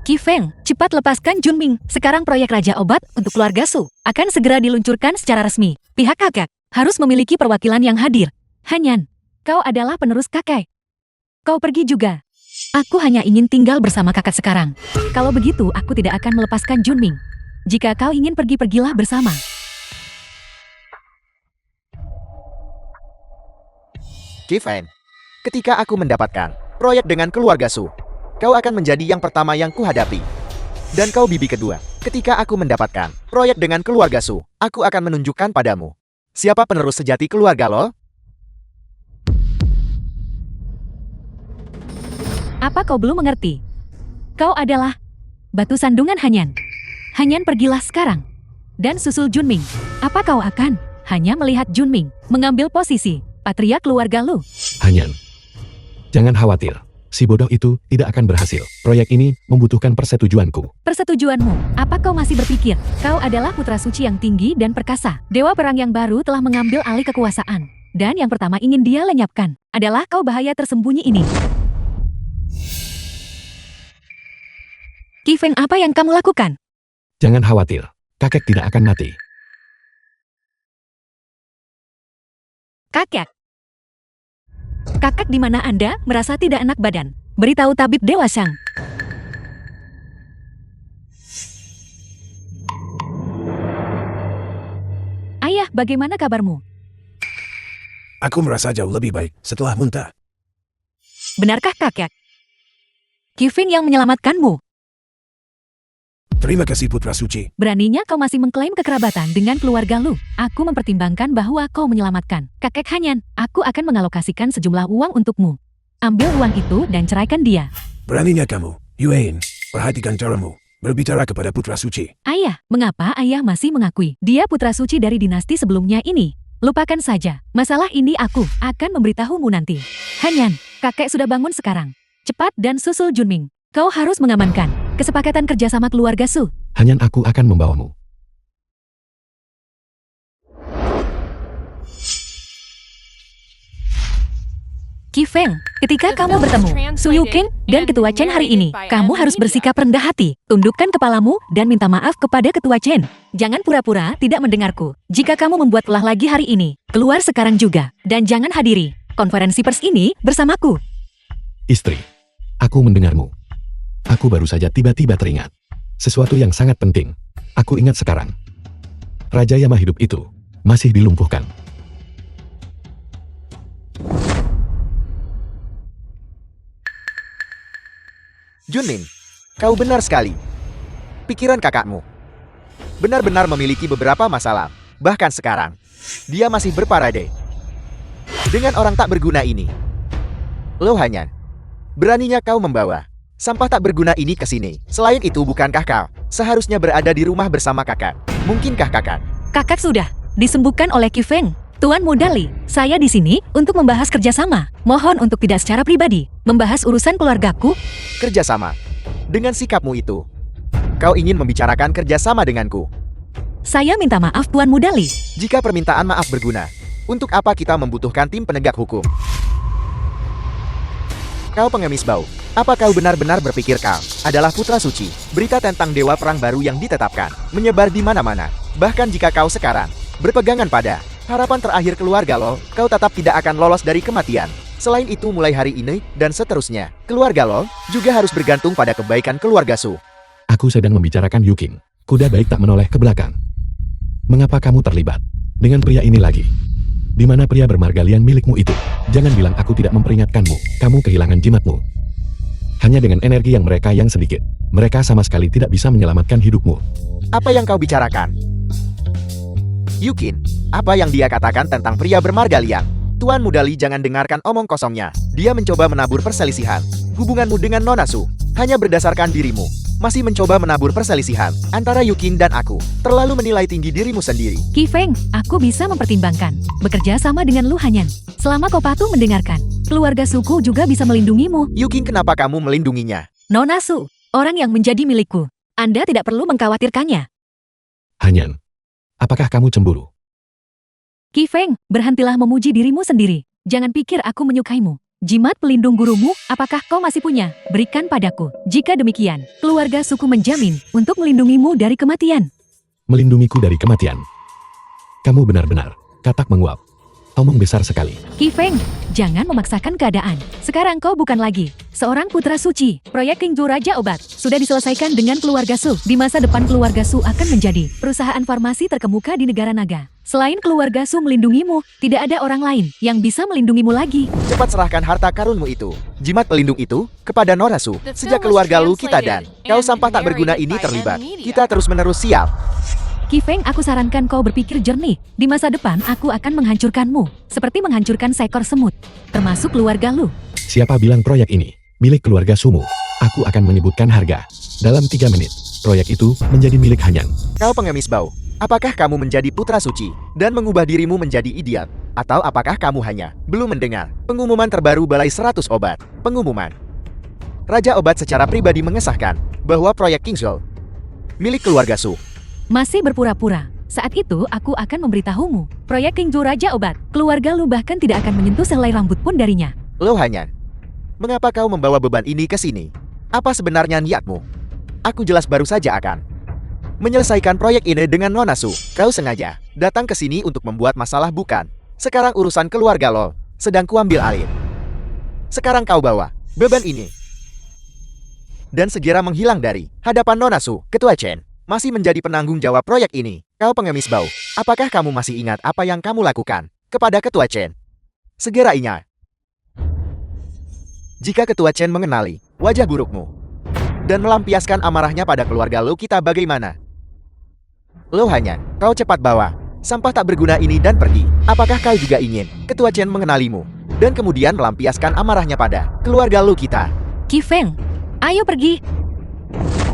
Qi Feng, cepat lepaskan Junming. Sekarang proyek Raja Obat untuk keluarga Su akan segera diluncurkan secara resmi. Pihak kakek harus memiliki perwakilan yang hadir. Hanyan, kau adalah penerus kakek. Kau pergi juga. Aku hanya ingin tinggal bersama kakak sekarang. Kalau begitu, aku tidak akan melepaskan Junming. Jika kau ingin pergi, pergilah bersama. Qi Feng, ketika aku mendapatkan proyek dengan keluarga Su, kau akan menjadi yang pertama yang kuhadapi. Dan kau bibi kedua. Ketika aku mendapatkan proyek dengan keluarga Su, aku akan menunjukkan padamu siapa penerus sejati keluarga lo. Apa kau belum mengerti? Kau adalah batu sandungan Hanyan. Hanyan, pergilah sekarang. Dan susul Junming. Apa kau akan hanya melihat Junming mengambil posisi patria keluarga Lu? Hanyan, jangan khawatir. Si bodoh itu tidak akan berhasil. Proyek ini membutuhkan persetujuanku. Persetujuanmu, apa kau masih berpikir? Kau adalah putra suci yang tinggi dan perkasa. Dewa perang yang baru telah mengambil alih kekuasaan. Dan yang pertama ingin dia lenyapkan adalah kau bahaya tersembunyi ini. Qi Feng, apa yang kamu lakukan? Jangan khawatir, kakek tidak akan mati. Kakek. Kakek, di mana Anda merasa tidak enak badan? Beritahu tabib Dewa Shang. Ayah, bagaimana kabarmu? Aku merasa jauh lebih baik setelah muntah. Benarkah kakek? Qi Feng yang menyelamatkanmu. Terima kasih Putra Suci. Beraninya kau masih mengklaim kekerabatan dengan keluarga Lu. Aku mempertimbangkan bahwa kau menyelamatkan kakek Hanyan. Aku akan mengalokasikan sejumlah uang untukmu. Ambil uang itu dan ceraikan dia. Beraninya kamu, Yuan. Perhatikan caramu. Berbicara kepada Putra Suci. Ayah, mengapa ayah masih mengakui dia putra suci dari dinasti sebelumnya ini? Lupakan saja. Masalah ini aku akan memberitahumu nanti. Hanyan, kakek sudah bangun sekarang. Cepat dan susul Junming. Kau harus mengamankan kesepakatan kerjasama keluarga Su. Hanyan, aku akan membawamu. Qi Feng, ketika kamu bertemu Su Yuqing dan Ketua Chen hari ini, kamu harus bersikap rendah hati. Tundukkan kepalamu dan minta maaf kepada Ketua Chen. Jangan pura-pura tidak mendengarku. Jika kamu membuat ulah lagi hari ini, keluar sekarang juga. Dan jangan hadiri konferensi pers ini bersamaku. Istri, aku mendengarmu. Aku baru saja tiba-tiba teringat sesuatu yang sangat penting. Aku ingat sekarang. Raja Yama hidup itu masih dilumpuhkan. Junmin, kau benar sekali. Pikiran kakakmu benar-benar memiliki beberapa masalah. Bahkan sekarang, dia masih berparade dengan orang tak berguna ini. Lo Hanyan, beraninya kau membawa sampah tak berguna ini ke sini. Selain itu, bukankah kau seharusnya berada di rumah bersama kakak? Mungkinkah kakak? Kakak sudah disembuhkan oleh Qi Feng. Tuan Muda Li, saya di sini untuk membahas kerjasama. Mohon untuk tidak secara pribadi membahas urusan keluargaku. Kerjasama? Dengan sikapmu itu, kau ingin membicarakan kerjasama denganku? Saya minta maaf Tuan Muda Li. Jika permintaan maaf berguna, untuk apa kita membutuhkan tim penegak hukum? Kau pengemis bau, apa kau benar-benar berpikir kau adalah putra suci? Berita tentang dewa perang baru yang ditetapkan menyebar di mana-mana. Bahkan jika kau sekarang berpegangan pada harapan terakhir keluarga lo, kau tetap tidak akan lolos dari kematian. Selain itu, mulai hari ini dan seterusnya, keluarga lo juga harus bergantung pada kebaikan keluarga Su. Aku sedang membicarakan Yuqing. Kuda baik tak menoleh ke belakang. Mengapa kamu terlibat dengan pria ini lagi? Di mana pria bermargalian milikmu itu? Jangan bilang aku tidak memperingatkanmu. Kamu kehilangan jimatmu. Hanya dengan energi yang mereka yang sedikit, mereka sama sekali tidak bisa menyelamatkan hidupmu. Apa yang kau bicarakan? Yuqin, apa yang dia katakan tentang pria bermargalian? Tuan Muda Li, jangan dengarkan omong kosongnya. Dia mencoba menabur perselisihan hubunganmu dengan Nona Su hanya berdasarkan dirimu. Masih mencoba menabur perselisihan antara Yuqin dan aku. Terlalu menilai tinggi dirimu sendiri. Qi Feng, aku bisa mempertimbangkan bekerja sama dengan Lu Hanyan. Selama kau patuh mendengarkan, keluarga suku juga bisa melindungimu. Yuqin, kenapa kamu melindunginya? Nona Su, orang yang menjadi milikku. Anda tidak perlu mengkhawatirkannya. Hanyan, apakah kamu cemburu? Qi Feng, berhentilah memuji dirimu sendiri. Jangan pikir aku menyukaimu. Jimat pelindung gurumu, apakah kau masih punya? Berikan padaku. Jika demikian, keluarga suku menjamin untuk melindungimu dari kematian. Melindungiku dari kematian. Kamu benar-benar katak menguap. Omong besar sekali. Qi Feng, jangan memaksakan keadaan. Sekarang kau bukan lagi seorang putra suci. Proyek Kingju Raja Obat sudah diselesaikan dengan keluarga Su. Di masa depan keluarga Su akan menjadi perusahaan farmasi terkemuka di negara naga. Selain keluarga Su melindungimu, tidak ada orang lain yang bisa melindungimu lagi. Cepat serahkan harta karunmu itu, jimat pelindung itu, kepada Nona Su. Sejak keluarga Lu kita dan kau sampah tak berguna ini terlibat, kita terus-menerus sial. Qi Feng, aku sarankan kau berpikir jernih. Di masa depan, aku akan menghancurkanmu. Seperti menghancurkan seekor semut. Termasuk keluarga Lu. Siapa bilang proyek ini milik keluarga Sumu? Aku akan menyebutkan harga. Dalam 3 menit, proyek itu menjadi milik Hanyan. Kau pengemis bau. Apakah kamu menjadi putra suci dan mengubah dirimu menjadi idiot? Atau apakah kamu hanya belum mendengar pengumuman terbaru Balai 100 Obat? Pengumuman Raja Obat secara pribadi mengesahkan bahwa proyek Kingzhou milik keluarga Su. Masih berpura-pura. Saat itu aku akan memberitahumu. Proyek Kingzhou Raja Obat, keluarga lu bahkan tidak akan menyentuh sehelai rambut pun darinya. Lo Hanyan, mengapa kau membawa beban ini ke sini? Apa sebenarnya niatmu? Aku jelas baru saja akan menyelesaikan proyek ini dengan Nona Su. Kau sengaja datang ke sini untuk membuat masalah bukan? Sekarang urusan keluarga lo sedang kuambil alih. Sekarang kau bawa beban ini dan segera menghilang dari hadapan Nona Su. Ketua Chen masih menjadi penanggung jawab proyek ini. Kau pengemis bau, apakah kamu masih ingat apa yang kamu lakukan kepada Ketua Chen? Segera ingat. Jika Ketua Chen mengenali wajah burukmu dan melampiaskan amarahnya pada keluarga lo kita bagaimana? Lo hanya, kau cepat bawa sampah tak berguna ini dan pergi. Apakah kau juga ingin Ketua Chen mengenalimu dan kemudian melampiaskan amarahnya pada keluarga lo kita? Qi Feng, ayo pergi.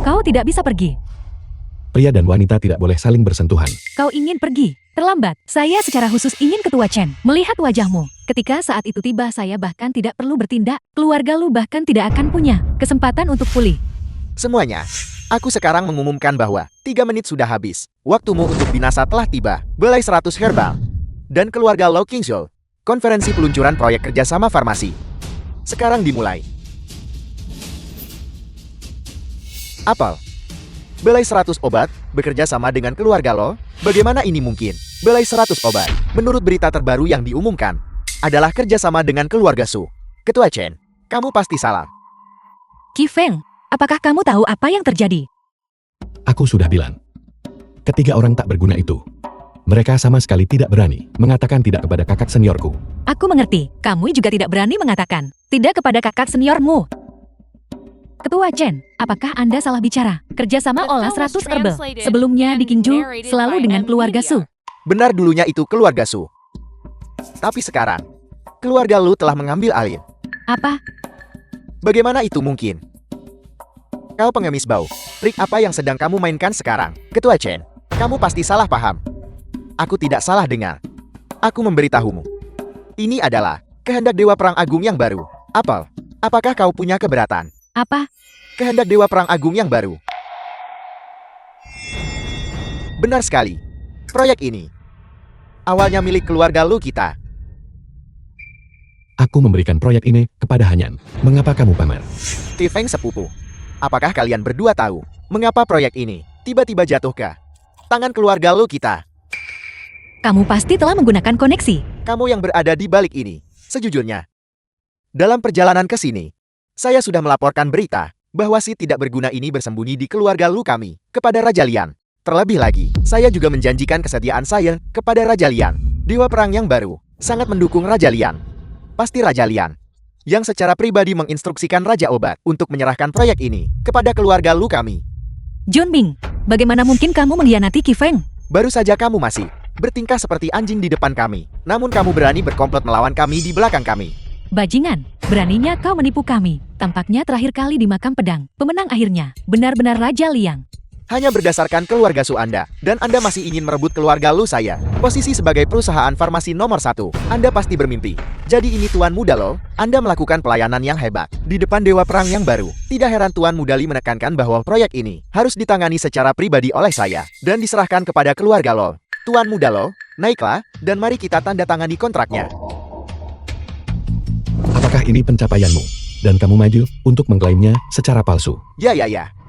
Kau tidak bisa pergi. Pria dan wanita tidak boleh saling bersentuhan. Kau ingin pergi. Terlambat. Saya secara khusus ingin Ketua Chen melihat wajahmu. Ketika saat itu tiba saya bahkan tidak perlu bertindak. Keluarga lu bahkan tidak akan punya kesempatan untuk pulih. Semuanya, aku sekarang mengumumkan bahwa 3 menit sudah habis. Waktumu untuk binasa telah tiba. Belai 100 Herbal dan keluarga Lo Kingzhou. Konferensi peluncuran proyek kerjasama farmasi sekarang dimulai. Apel, Belai 100 Obat bekerja sama dengan keluarga lo? Bagaimana ini mungkin? Belai 100 Obat, menurut berita terbaru yang diumumkan, adalah kerjasama dengan keluarga Su. Ketua Chen, kamu pasti salah. Qi Feng, apakah kamu tahu apa yang terjadi? Aku sudah bilang. Ketiga orang tak berguna itu. Mereka sama sekali tidak berani mengatakan tidak kepada kakak seniorku. Aku mengerti, kamu juga tidak berani mengatakan tidak kepada kakak seniormu. Ketua Chen, apakah Anda salah bicara? Kerjasama olah 100 herbal. Sebelumnya di Kingzhou, selalu dengan keluarga Su. Benar dulunya itu keluarga Su. Tapi sekarang, keluarga lu telah mengambil alih. Apa? Bagaimana itu mungkin? Kau pengemis bau. Trik apa yang sedang kamu mainkan sekarang? Ketua Chen, kamu pasti salah paham. Aku tidak salah dengar. Aku memberitahumu. Ini adalah kehendak Dewa Perang Agung yang baru. Apel, apakah kau punya keberatan? Apa? Kehendak Dewa Perang Agung yang baru. Benar sekali. Proyek ini awalnya milik keluarga lu kita. Aku memberikan proyek ini kepada Hanyan. Mengapa kamu pamer? Qi Feng sepupu. Apakah kalian berdua tahu mengapa proyek ini tiba-tiba jatuh ke tangan keluarga lu kita? Kamu pasti telah menggunakan koneksi. Kamu yang berada di balik ini. Sejujurnya, dalam perjalanan ke sini, saya sudah melaporkan berita bahwa si tidak berguna ini bersembunyi di keluarga lu kami kepada Raja Lian. Terlebih lagi, saya juga menjanjikan kesetiaan saya kepada Raja Lian. Dewa Perang yang baru sangat mendukung Raja Lian. Pasti Raja Lian yang secara pribadi menginstruksikan Raja Obat untuk menyerahkan proyek ini kepada keluarga lu kami. Junbing, bagaimana mungkin kamu mengkhianati Qi Feng? Baru saja kamu masih bertingkah seperti anjing di depan kami. Namun kamu berani berkomplot melawan kami di belakang kami. Bajingan, beraninya kau menipu kami. Tampaknya terakhir kali di makam pedang. Pemenang akhirnya, benar-benar Raja Liang. Hanya berdasarkan keluarga Su Anda, dan Anda masih ingin merebut keluarga lu saya. Posisi sebagai perusahaan farmasi nomor 1, Anda pasti bermimpi. Jadi ini Tuan Muda lo, Anda melakukan pelayanan yang hebat di depan Dewa Perang yang baru. Tidak heran Tuan Muda Li menekankan bahwa proyek ini harus ditangani secara pribadi oleh saya, dan diserahkan kepada keluarga lo. Tuan Muda lo, naiklah, dan mari kita tanda tangani kontraknya. Apakah ini pencapaianmu? Dan kamu maju untuk mengklaimnya secara palsu. Ya,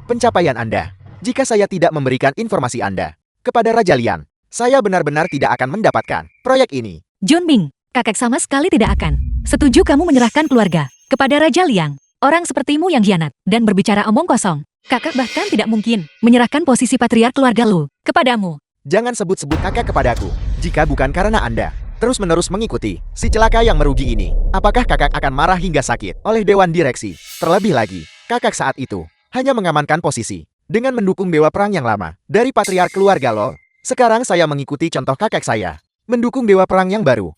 pencapaian Anda. Jika saya tidak memberikan informasi Anda kepada Raja Lian, saya benar-benar tidak akan mendapatkan proyek ini. Junbing, kakek sama sekali tidak akan setuju kamu menyerahkan keluarga kepada Raja Liang. Orang sepertimu yang hianat dan berbicara omong kosong. Kakak bahkan tidak mungkin menyerahkan posisi patriark keluarga lu kepadamu. Jangan sebut-sebut kakak kepadaku, jika bukan karena Anda terus-menerus mengikuti si celaka yang merugi ini. Apakah kakak akan marah hingga sakit oleh Dewan Direksi? Terlebih lagi, kakak saat itu hanya mengamankan posisi dengan mendukung Dewa Perang yang lama dari patriark keluarga lo. Sekarang saya mengikuti contoh kakek saya, mendukung Dewa Perang yang baru.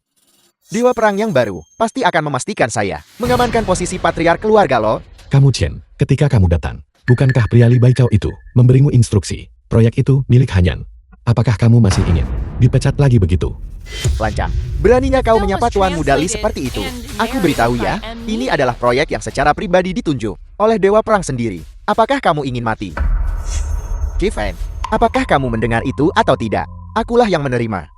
Dewa Perang yang baru pasti akan memastikan saya mengamankan posisi patriark keluarga lo. Kamu Chen, ketika kamu datang, bukankah pria Li Baicao itu memberimu instruksi? Proyek itu milik Hanyan. Apakah kamu masih ingin dipecat lagi begitu? Lancang, beraninya kau menyapa Tuan Muda Li seperti itu. Aku beritahu ya, ini adalah proyek yang secara pribadi ditunjuk oleh Dewa Perang sendiri. Apakah kamu ingin mati? Kifen, apakah kamu mendengar itu atau tidak? Akulah yang menerima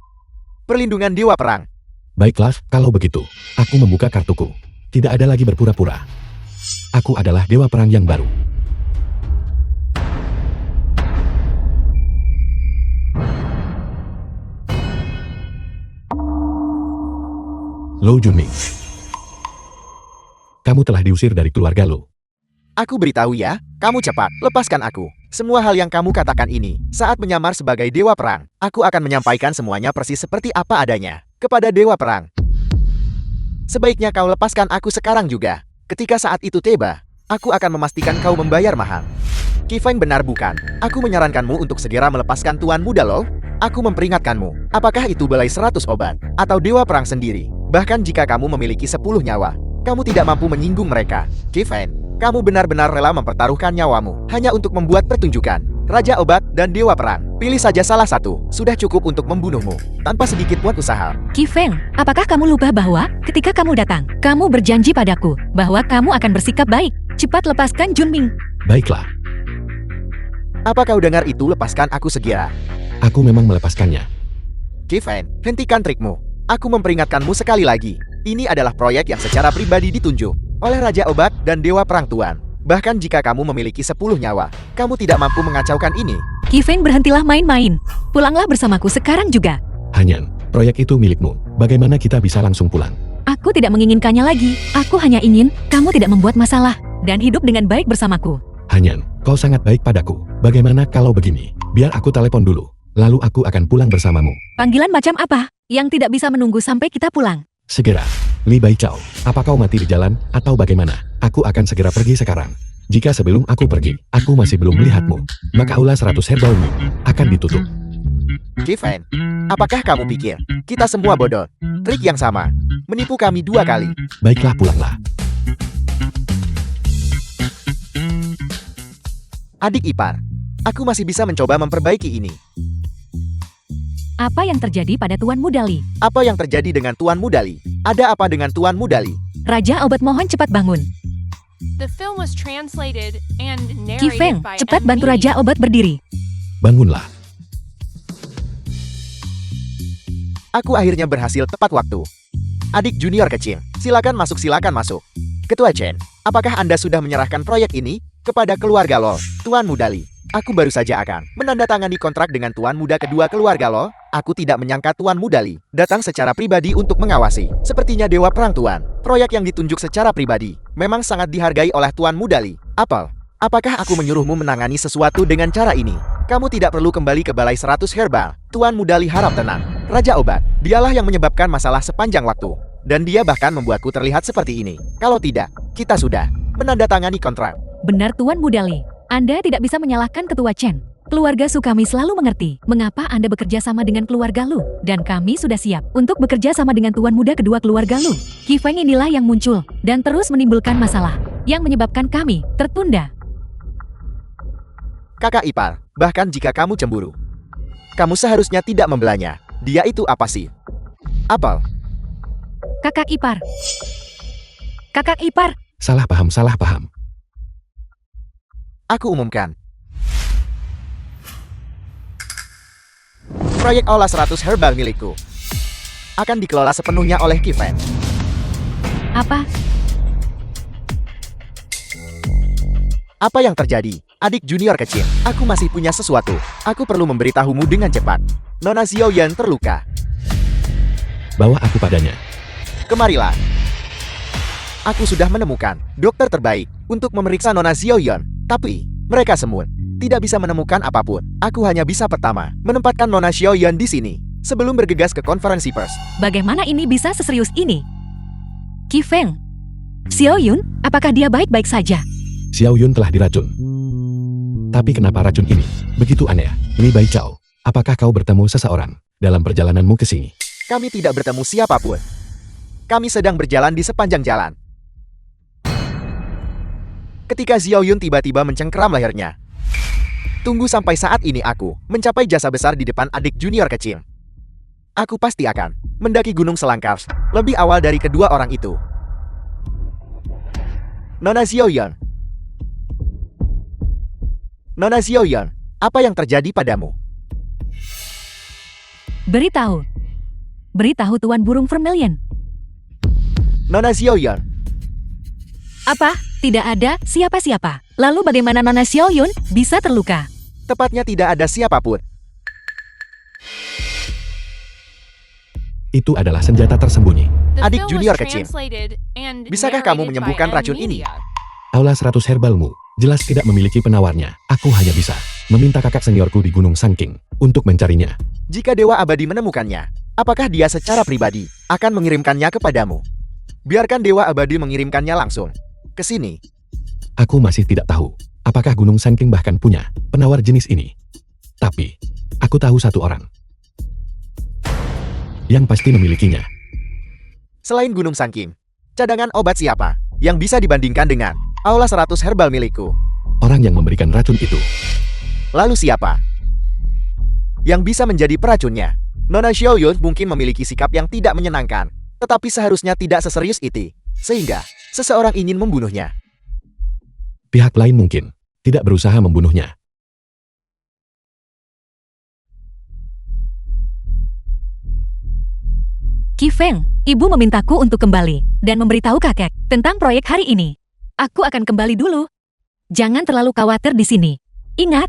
perlindungan Dewa Perang. Baiklah, kalau begitu, aku membuka kartuku. Tidak ada lagi berpura-pura. Aku adalah Dewa Perang yang baru. Lo Junming. Kamu telah diusir dari keluarga Lo. Aku beritahu ya, kamu cepat, lepaskan aku. Semua hal yang kamu katakan ini, saat menyamar sebagai Dewa Perang, aku akan menyampaikan semuanya persis seperti apa adanya, kepada Dewa Perang. Sebaiknya kau lepaskan aku sekarang juga. Ketika saat itu tiba, aku akan memastikan kau membayar mahal. Kifeng benar bukan? Aku menyarankanmu untuk segera melepaskan Tuan Muda Lo. Aku memperingatkanmu, apakah itu Balai 100 Obat, atau Dewa Perang sendiri. Bahkan jika kamu memiliki 10 nyawa, kamu tidak mampu menyinggung mereka. Kifeng, kamu benar-benar rela mempertaruhkan nyawamu hanya untuk membuat pertunjukan. Raja Obat dan Dewa Perang, pilih saja salah satu, sudah cukup untuk membunuhmu, tanpa sedikit pun usaha. Kifeng, apakah kamu lupa bahwa ketika kamu datang, kamu berjanji padaku bahwa kamu akan bersikap baik? Cepat lepaskan Junming. Baiklah, Apa kau dengar itu? Lepaskan aku segera. aku memang melepaskannya. Kifeng, hentikan trikmu. Aku memperingatkanmu sekali lagi. Ini adalah proyek yang secara pribadi ditunjuk oleh Raja Obat dan Dewa Perang Tuan. Bahkan jika kamu memiliki 10 nyawa, kamu tidak mampu mengacaukan ini. Kifeng, berhentilah main-main. Pulanglah bersamaku sekarang juga. Hanyan, proyek itu milikmu. Bagaimana kita bisa langsung pulang? Aku tidak menginginkannya lagi. Aku hanya ingin kamu tidak membuat masalah dan hidup dengan baik bersamaku. Hanyan, kau sangat baik padaku. Bagaimana kalau begini? Biar aku telepon dulu. Lalu aku akan pulang bersamamu. Panggilan macam apa yang tidak bisa menunggu sampai kita pulang? Segera. Li Baichao, apa kau mati di jalan atau bagaimana? Aku akan segera pergi sekarang. Jika sebelum aku pergi, aku masih belum melihatmu, maka aula 100 herbalmu akan ditutup. Kifeng, apakah kamu pikir kita semua bodoh? Trik yang sama, menipu kami 2 kali. Baiklah, pulanglah. Adik ipar, aku masih bisa mencoba memperbaiki ini. Apa yang terjadi pada Tuan Mudali? Apa yang terjadi dengan Tuan Mudali? Ada apa dengan Tuan Mudali? Raja Obat, mohon cepat bangun. The film was translated and narrated Kifeng, by cepat M. bantu Lee. Raja Obat berdiri. Bangunlah. Aku akhirnya berhasil tepat waktu. Adik junior kecil, silakan masuk. Ketua Chen, apakah Anda sudah menyerahkan proyek ini kepada keluarga Lo, Tuan Mudali? Aku baru saja akan menandatangani kontrak dengan Tuan Muda kedua keluarga Lo. Aku tidak menyangka Tuan Mudali datang secara pribadi untuk mengawasi. Sepertinya Dewa Perang Tuan. Proyek yang ditunjuk secara pribadi memang sangat dihargai oleh Tuan Mudali. Apakah aku menyuruhmu menangani sesuatu dengan cara ini? Kamu tidak perlu kembali ke Balai 100 Herbal. Tuan Mudali harap tenang. Raja Obat, dialah yang menyebabkan masalah sepanjang waktu. Dan dia bahkan membuatku terlihat seperti ini. Kalau tidak, kita sudah menandatangani kontrak. Benar Tuan Mudali, Anda tidak bisa menyalahkan Ketua Chen. Keluarga Su kami selalu mengerti mengapa Anda bekerja sama dengan keluarga Lu. Dan kami sudah siap untuk bekerja sama dengan Tuan Muda kedua keluarga Lu. Kifeng inilah yang muncul dan terus menimbulkan masalah yang menyebabkan kami tertunda. Kakak ipar, bahkan jika kamu cemburu, kamu seharusnya tidak membelanya. Dia itu apa sih? Apel. Kakak ipar. Kakak ipar. Salah paham. Aku umumkan. Proyek Aula 100 Herbal milikku akan dikelola sepenuhnya oleh Kifeng. Apa? Apa yang terjadi? Adik junior kecil, aku masih punya sesuatu. Aku perlu memberitahumu dengan cepat. Nona Xiaoyan terluka. Bawa aku padanya. Kemarilah. Aku sudah menemukan dokter terbaik untuk memeriksa Nona Xiaoyan. Tapi, mereka semua tidak bisa menemukan apapun. Aku hanya bisa pertama menempatkan Nona Xiaoyan di sini sebelum bergegas ke konferensi pers. Bagaimana ini bisa seserius ini? Kifeng. Xiaoyun, apakah dia baik-baik saja? Xiao Yun telah diracun. Tapi kenapa racun ini begitu aneh? Li Baichao, apakah kau bertemu seseorang dalam perjalananmu ke sini? Kami tidak bertemu siapapun. Kami sedang berjalan di sepanjang jalan. Ketika Xiaoyun tiba-tiba mencengkeram lehernya. Tunggu sampai saat ini aku mencapai jasa besar di depan adik junior kecil. Aku pasti akan mendaki Gunung Selangkars lebih awal dari kedua orang itu. Nona Xiaoyan, Nona Xiaoyan, apa yang terjadi padamu? Beritahu. Beritahu Tuan Burung Vermilion. Nona Xiaoyan, Apa? Tidak ada siapa-siapa. Lalu bagaimana Nona Xiaoyun bisa terluka? tepatnya tidak ada siapapun. Itu adalah senjata tersembunyi. The Adik film junior was kecil. translated and Bisakah kamu narrated menyembuhkan by racun ini? M-Media. Aula 100 herbalmu jelas tidak memiliki penawarnya. Aku hanya bisa meminta kakak seniorku di Gunung Sanking untuk mencarinya. Jika Dewa Abadi menemukannya, apakah dia secara pribadi akan mengirimkannya kepadamu? Biarkan Dewa Abadi mengirimkannya langsung ke sini. Aku masih tidak tahu apakah Gunung Sanking bahkan punya penawar jenis ini. Tapi, aku tahu satu orang yang pasti memilikinya. Selain Gunung Sangking, cadangan obat siapa yang bisa dibandingkan dengan Aula 100 herbal milikku? Orang yang memberikan racun itu. Lalu siapa yang bisa menjadi peracunnya? Nona Xiaoyun mungkin memiliki sikap yang tidak menyenangkan, tetapi seharusnya tidak seserius itu, sehingga seseorang ingin membunuhnya. Pihak lain mungkin tidak berusaha membunuhnya. Qi Feng, ibu memintaku untuk kembali dan memberitahu kakek tentang proyek hari ini. Aku akan kembali dulu. Jangan terlalu khawatir di sini. Ingat,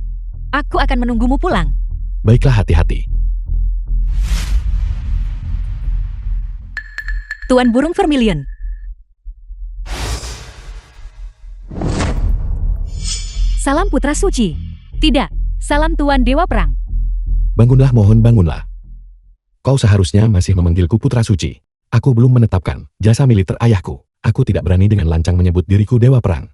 aku akan menunggumu pulang. Baiklah, hati-hati. Tuan Burung Vermilion. Salam Putra Suci. Tidak, salam Tuan Dewa Perang. Bangunlah, mohon bangunlah. Kau seharusnya masih memanggilku Putra Suci. Aku belum menetapkan jasa militer ayahku. Aku tidak berani dengan lancang menyebut diriku Dewa Perang.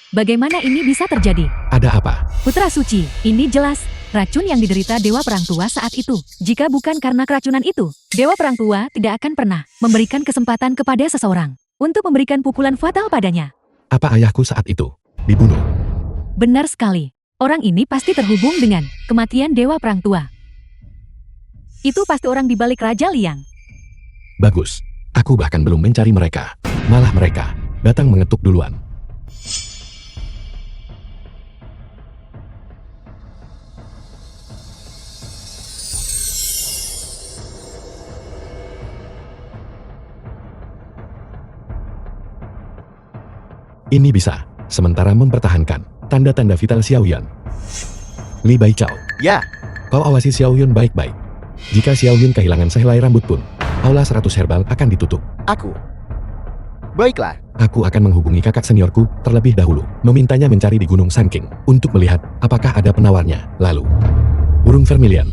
Bagaimana ini bisa terjadi? Ada apa? Putra Suci, ini jelas racun yang diderita Dewa Perang Tua saat itu. Jika bukan karena keracunan itu, Dewa Perang Tua tidak akan pernah memberikan kesempatan kepada seseorang untuk memberikan pukulan fatal padanya. Apa ayahku saat itu dibunuh? Benar sekali. Orang ini pasti terhubung dengan kematian Dewa Perang Tua. Itu pasti orang di balik Raja Liang. Bagus. Aku bahkan belum mencari mereka. Malah mereka datang mengetuk duluan. Ini bisa sementara mempertahankan tanda-tanda vital Xiaoyan. Li Baichao, Ya, kau awasi Xiaoyun baik-baik. Jika Xiaoyun kehilangan sehelai rambut pun, Aula 100 herbal akan ditutup. aku. Baiklah, Aku akan menghubungi kakak seniorku terlebih dahulu, memintanya mencari di Gunung Sanking untuk melihat apakah ada penawarnya. Lalu, Burung Vermilion,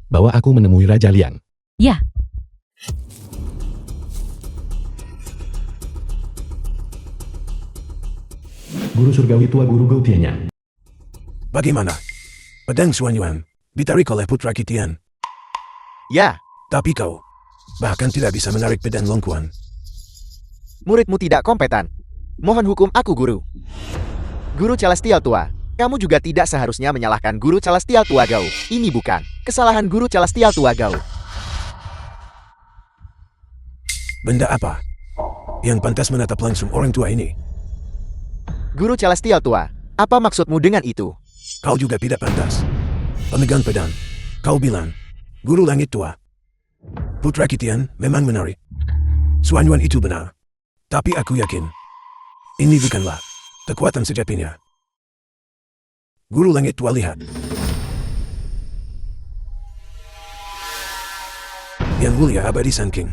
bawa aku menemui Raja Liang. Ya, Guru surgawi tua Guru Gautianya. Bagaimana? Pedang Xuanyuan ditarik oleh Putra Kitian. ya, Tapi kau bahkan tidak bisa menarik pedang Longkuan. muridmu tidak kompeten. Mohon hukum aku, Guru. Guru Celestial Tua, kamu juga tidak seharusnya menyalahkan Guru Celestial Tua Gau. Ini bukan kesalahan Guru Celestial Tua Gau. Benda apa yang pantas menatap langsung orang tua ini? Guru Celestial Tua, apa maksudmu dengan itu? Kau juga tidak pantas. Pemegang pedang, kau bilang, Guru Langit Tua. Putra Kitian memang menarik. Xuanyuan itu benar. Tapi aku yakin, ini bukanlah kekuatan sejatinya. Guru Langit Tua, lihat. Yang Mulia Abadi Sanking.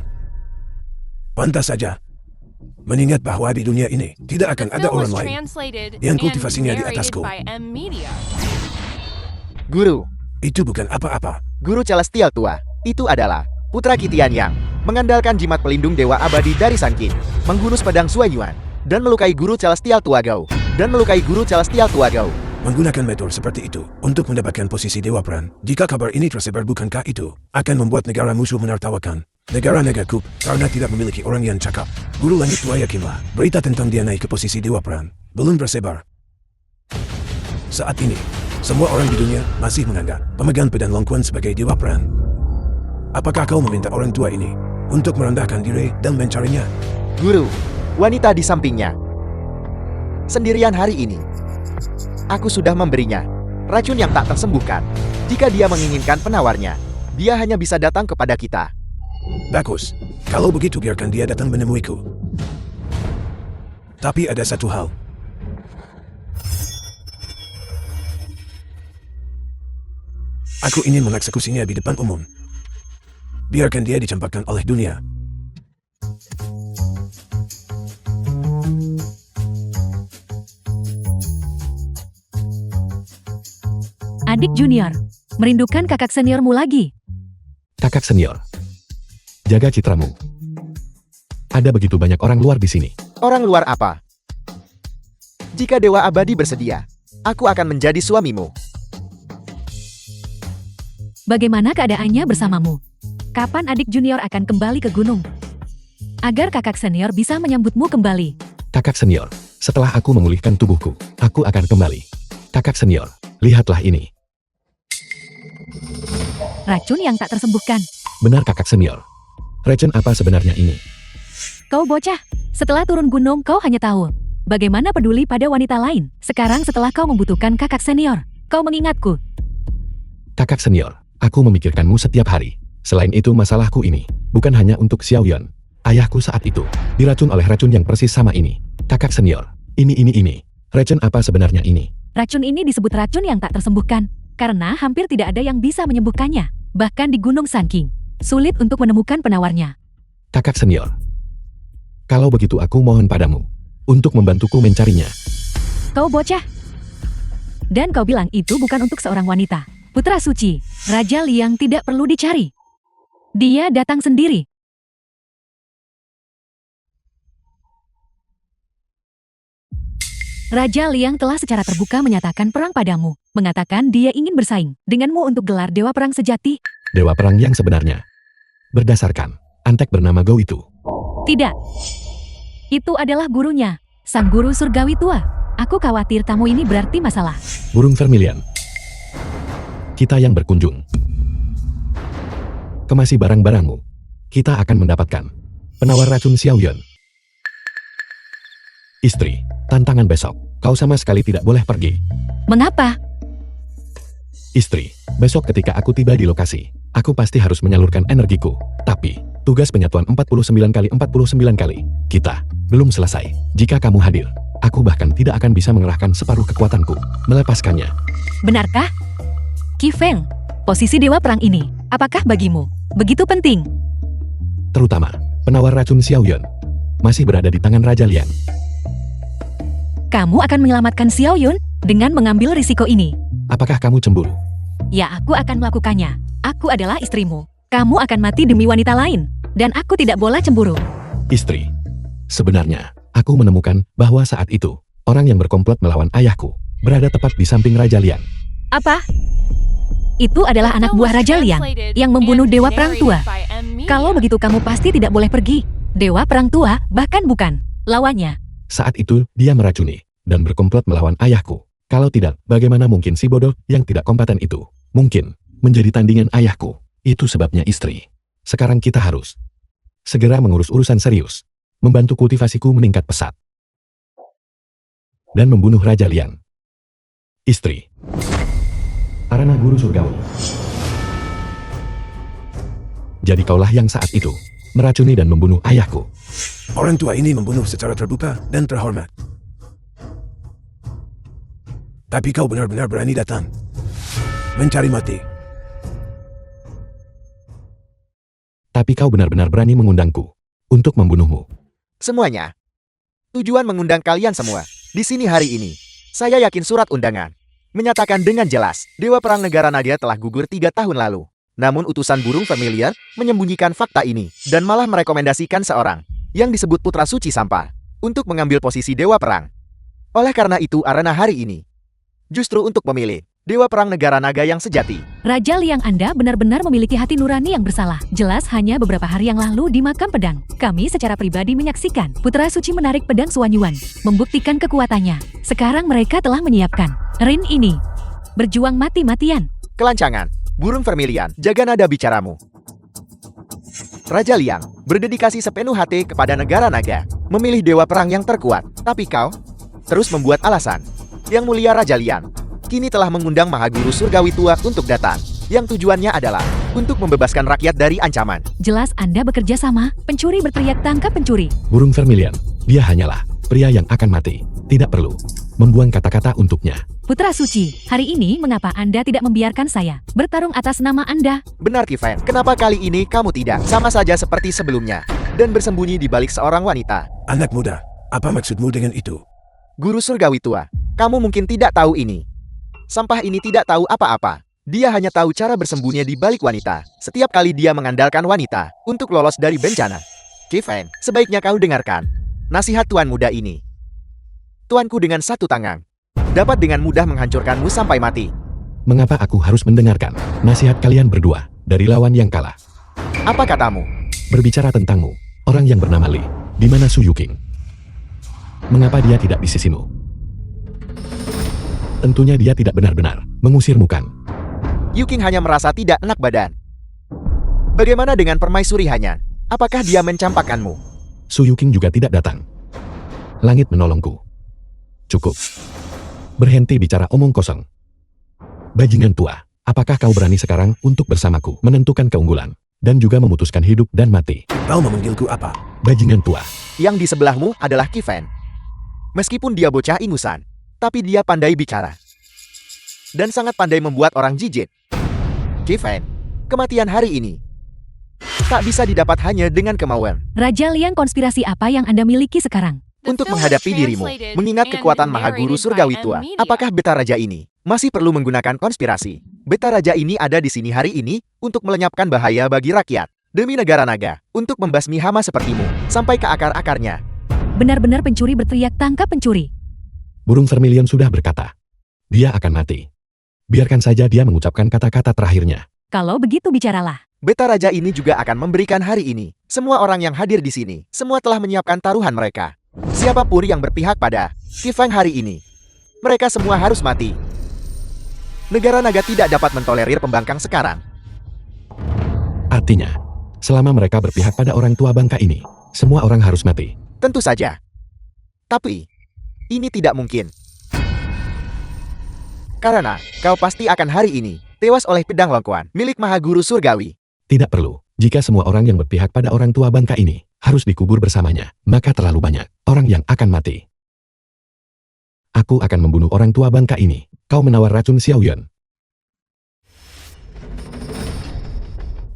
Pantas saja mengingat bahwa di dunia ini tidak akan The ada film orang was lain translated yang and kultivasinya di narrated atasku. by M-Media. Guru, Itu bukan apa-apa. Guru Celestial Tua, itu adalah Putra Kitian yang mengandalkan jimat pelindung Dewa Abadi dari Sankin, menghunus pedang Xuanyuan, dan melukai Guru Celestial Tua Gau, Menggunakan metode seperti itu untuk mendapatkan posisi Dewa Peran. Jika kabar ini tersebar, bukankah itu akan membuat negara musuh menertawakan negara Negakup karena tidak memiliki orang yang cakap? Guru Langit Tua, yakinlah, berita tentang dia naik ke posisi Dewa Peran belum bersebar. Saat ini, semua orang di dunia masih menganggap pemegang pedang Longkuan sebagai Dewa Peran. Apakah kau meminta orang tua ini untuk merendahkan diri dan mencarinya? Guru, wanita di sampingnya. sendirian hari ini. Aku sudah memberinya racun yang tak tersembuhkan. Jika dia menginginkan penawarnya, dia hanya bisa datang kepada kita. Bagus. Kalau begitu biarkan dia datang menemuiku. Tapi ada satu hal. Aku ingin mengeksekusinya di depan umum. Biarkan dia dicampakkan oleh dunia. Adik junior, merindukan kakak seniormu lagi. Kakak senior, jaga citramu. Ada begitu banyak orang luar di sini. Orang luar apa? Jika Dewa Abadi bersedia, aku akan menjadi suamimu. Bagaimana keadaannya bersamamu? Kapan adik junior akan kembali ke gunung? Agar kakak senior bisa menyambutmu kembali. Kakak senior, setelah aku memulihkan tubuhku, aku akan kembali. Kakak senior, lihatlah ini. Racun yang tak tersembuhkan. Benar kakak senior. Racun apa sebenarnya ini? Kau bocah, setelah turun gunung kau hanya tahu bagaimana peduli pada wanita lain. Sekarang setelah kau membutuhkan kakak senior, kau mengingatku. Kakak senior, aku memikirkanmu setiap hari. Selain itu masalahku ini, bukan hanya untuk Xiaoyan. Ayahku saat itu, diracun oleh racun yang persis sama ini. Kakak senior, ini. Racun apa sebenarnya ini? Racun ini disebut racun yang tak tersembuhkan, karena hampir tidak ada yang bisa menyembuhkannya. Bahkan di Gunung Sanking, sulit untuk menemukan penawarnya. Kakak senior, kalau begitu aku mohon padamu, untuk membantuku mencarinya. Kau bocah. Dan kau bilang itu bukan untuk seorang wanita. Putra suci, Raja Liang tidak perlu dicari. Dia datang sendiri. Raja Liang telah secara terbuka menyatakan perang padamu, mengatakan dia ingin bersaing denganmu untuk gelar Dewa Perang sejati. Dewa Perang yang sebenarnya. Berdasarkan antek bernama Go itu. Tidak. Itu adalah gurunya, sang guru surgawi tua. Aku khawatir tamu ini berarti masalah. Burung Vermilion. Kita yang berkunjung. Kemasi barang-barangmu. Kita akan mendapatkan penawar racun Xiaoyan. Istri, tantangan besok. Kau sama sekali tidak boleh pergi. Mengapa? Istri, besok ketika aku tiba di lokasi, aku pasti harus menyalurkan energiku. Tapi, tugas penyatuan 49 kali 49 kali, kita belum selesai. Jika kamu hadir, aku bahkan tidak akan bisa mengerahkan separuh kekuatanku, melepaskannya. Benarkah? Qi Feng, posisi Dewa Perang ini, apakah bagimu begitu penting? Terutama, penawar racun Xiaoyan masih berada di tangan Raja Liang. Kamu akan menyelamatkan Xiaoyun dengan mengambil risiko ini. Apakah kamu cemburu? Ya, aku akan melakukannya. Aku adalah istrimu. Kamu akan mati demi wanita lain. Dan aku tidak boleh cemburu. Istri, sebenarnya, aku menemukan bahwa saat itu, orang yang berkomplot melawan ayahku, berada tepat di samping Raja Liang. Apa? Itu adalah anak buah Raja Liang yang membunuh Dewa Perang Tua. Kalau begitu kamu pasti tidak boleh pergi. Dewa Perang Tua bahkan bukan lawannya. Saat itu, dia meracuni dan berkomplot melawan ayahku. Kalau tidak, bagaimana mungkin si bodoh yang tidak kompeten itu mungkin menjadi tandingan ayahku? Itu sebabnya istri. Sekarang kita harus segera mengurus urusan serius, membantu kultivasiku meningkat pesat, dan membunuh Raja Liang. Istri. Arana Guru Surgawi. Jadi kaulah yang saat itu meracuni dan membunuh ayahku. Orang tua ini membunuh secara terbuka dan terhormat. Tapi kau benar-benar berani datang mencari mati. Tapi kau benar-benar berani mengundangku untuk membunuhmu. Semuanya. Tujuan mengundang kalian semua di sini hari ini. Saya yakin surat undangan menyatakan dengan jelas Dewa Perang Negara Naga telah gugur 3 tahun lalu. Namun utusan burung familiar menyembunyikan fakta ini dan malah merekomendasikan seorang yang disebut Putra Suci Sampah untuk mengambil posisi Dewa Perang. Oleh karena itu arena hari ini justru untuk memilih Dewa Perang Negara Naga yang sejati. Raja Liang Anda benar-benar memiliki hati nurani yang bersalah. Jelas hanya beberapa hari yang lalu di makam pedang, kami secara pribadi menyaksikan Putra Suci menarik pedang Suanyuan, membuktikan kekuatannya. Sekarang mereka telah menyiapkan ring ini. Berjuang mati-matian. Kelancangan, burung vermilion, jaga nada bicaramu. Raja Liang berdedikasi sepenuh hati kepada negara naga, memilih Dewa Perang yang terkuat. Tapi kau, terus membuat alasan. Yang Mulia Raja Lian kini telah mengundang Mahaguru Surgawi tua untuk datang, yang tujuannya adalah untuk membebaskan rakyat dari ancaman. Jelas Anda bekerja sama, pencuri berteriak tangkap pencuri. Burung Vermilion, dia hanyalah pria yang akan mati. Tidak perlu membuang kata-kata untuknya. Putra Suci, hari ini mengapa Anda tidak membiarkan saya bertarung atas nama Anda? Benar Kifen, kenapa kali ini kamu tidak sama saja seperti sebelumnya dan bersembunyi di balik seorang wanita? Anak muda, apa maksudmu dengan itu? Guru Surgawi tua, kamu mungkin tidak tahu ini. Sampah ini tidak tahu apa-apa. Dia hanya tahu cara bersembunyi di balik wanita. Setiap kali dia mengandalkan wanita untuk lolos dari bencana. Kifen, sebaiknya kau dengarkan nasihat tuan muda ini. Tuanku dengan satu tangan dapat dengan mudah menghancurkanmu sampai mati. Mengapa aku harus mendengarkan nasihat kalian berdua dari lawan yang kalah? Apa katamu? Berbicara tentangmu, orang yang bernama Li, di mana Su Yuking? Mengapa dia tidak di sisimu? Tentunya dia tidak benar-benar mengusirmu kan? Yuking hanya merasa tidak enak badan. Bagaimana dengan permaisuri Hanyan? Apakah dia mencampakkanmu? Su Yuking juga tidak datang. Langit menolongku. Cukup. Berhenti bicara omong kosong. Bajingan tua, apakah kau berani sekarang untuk bersamaku menentukan keunggulan dan juga memutuskan hidup dan mati? Kau memanggilku apa? Bajingan tua. Yang di sebelahmu adalah Kifen. Meskipun dia bocah ingusan, tapi dia pandai bicara. Dan sangat pandai membuat orang jijik. Kifen, kematian hari ini tak bisa didapat hanya dengan kemauan. Raja Liang, konspirasi apa yang Anda miliki sekarang? The Untuk film was menghadapi dirimu, translated mengingat and kekuatan Mahaguru narrated Surgawi by tua, M-Media. apakah Beta Raja ini masih perlu menggunakan konspirasi? Beta Raja ini ada di sini hari ini untuk melenyapkan bahaya bagi rakyat, demi negara naga, untuk membasmi hama sepertimu, sampai ke akar-akarnya. Benar-benar pencuri berteriak tangkap pencuri. Burung Vermilion sudah berkata, dia akan mati. Biarkan saja dia mengucapkan kata-kata terakhirnya. Kalau begitu bicaralah. Beta Raja ini juga akan memberikan hari ini. Semua orang yang hadir di sini, semua telah menyiapkan taruhan mereka. Siapapun yang berpihak pada Kifeng hari ini, mereka semua harus mati. Negara naga tidak dapat mentolerir pembangkang sekarang. Artinya, selama mereka berpihak pada orang tua bangka ini, semua orang harus mati. Tentu saja. Tapi, ini tidak mungkin. Karena, kau pasti akan hari ini tewas oleh pedang longkuan milik Mahaguru Surgawi. Tidak perlu. Jika semua orang yang berpihak pada orang tua bangka ini harus dikubur bersamanya, maka terlalu banyak orang yang akan mati. Aku akan membunuh orang tua bangka ini. Kau menawar racun Xiaoyuan.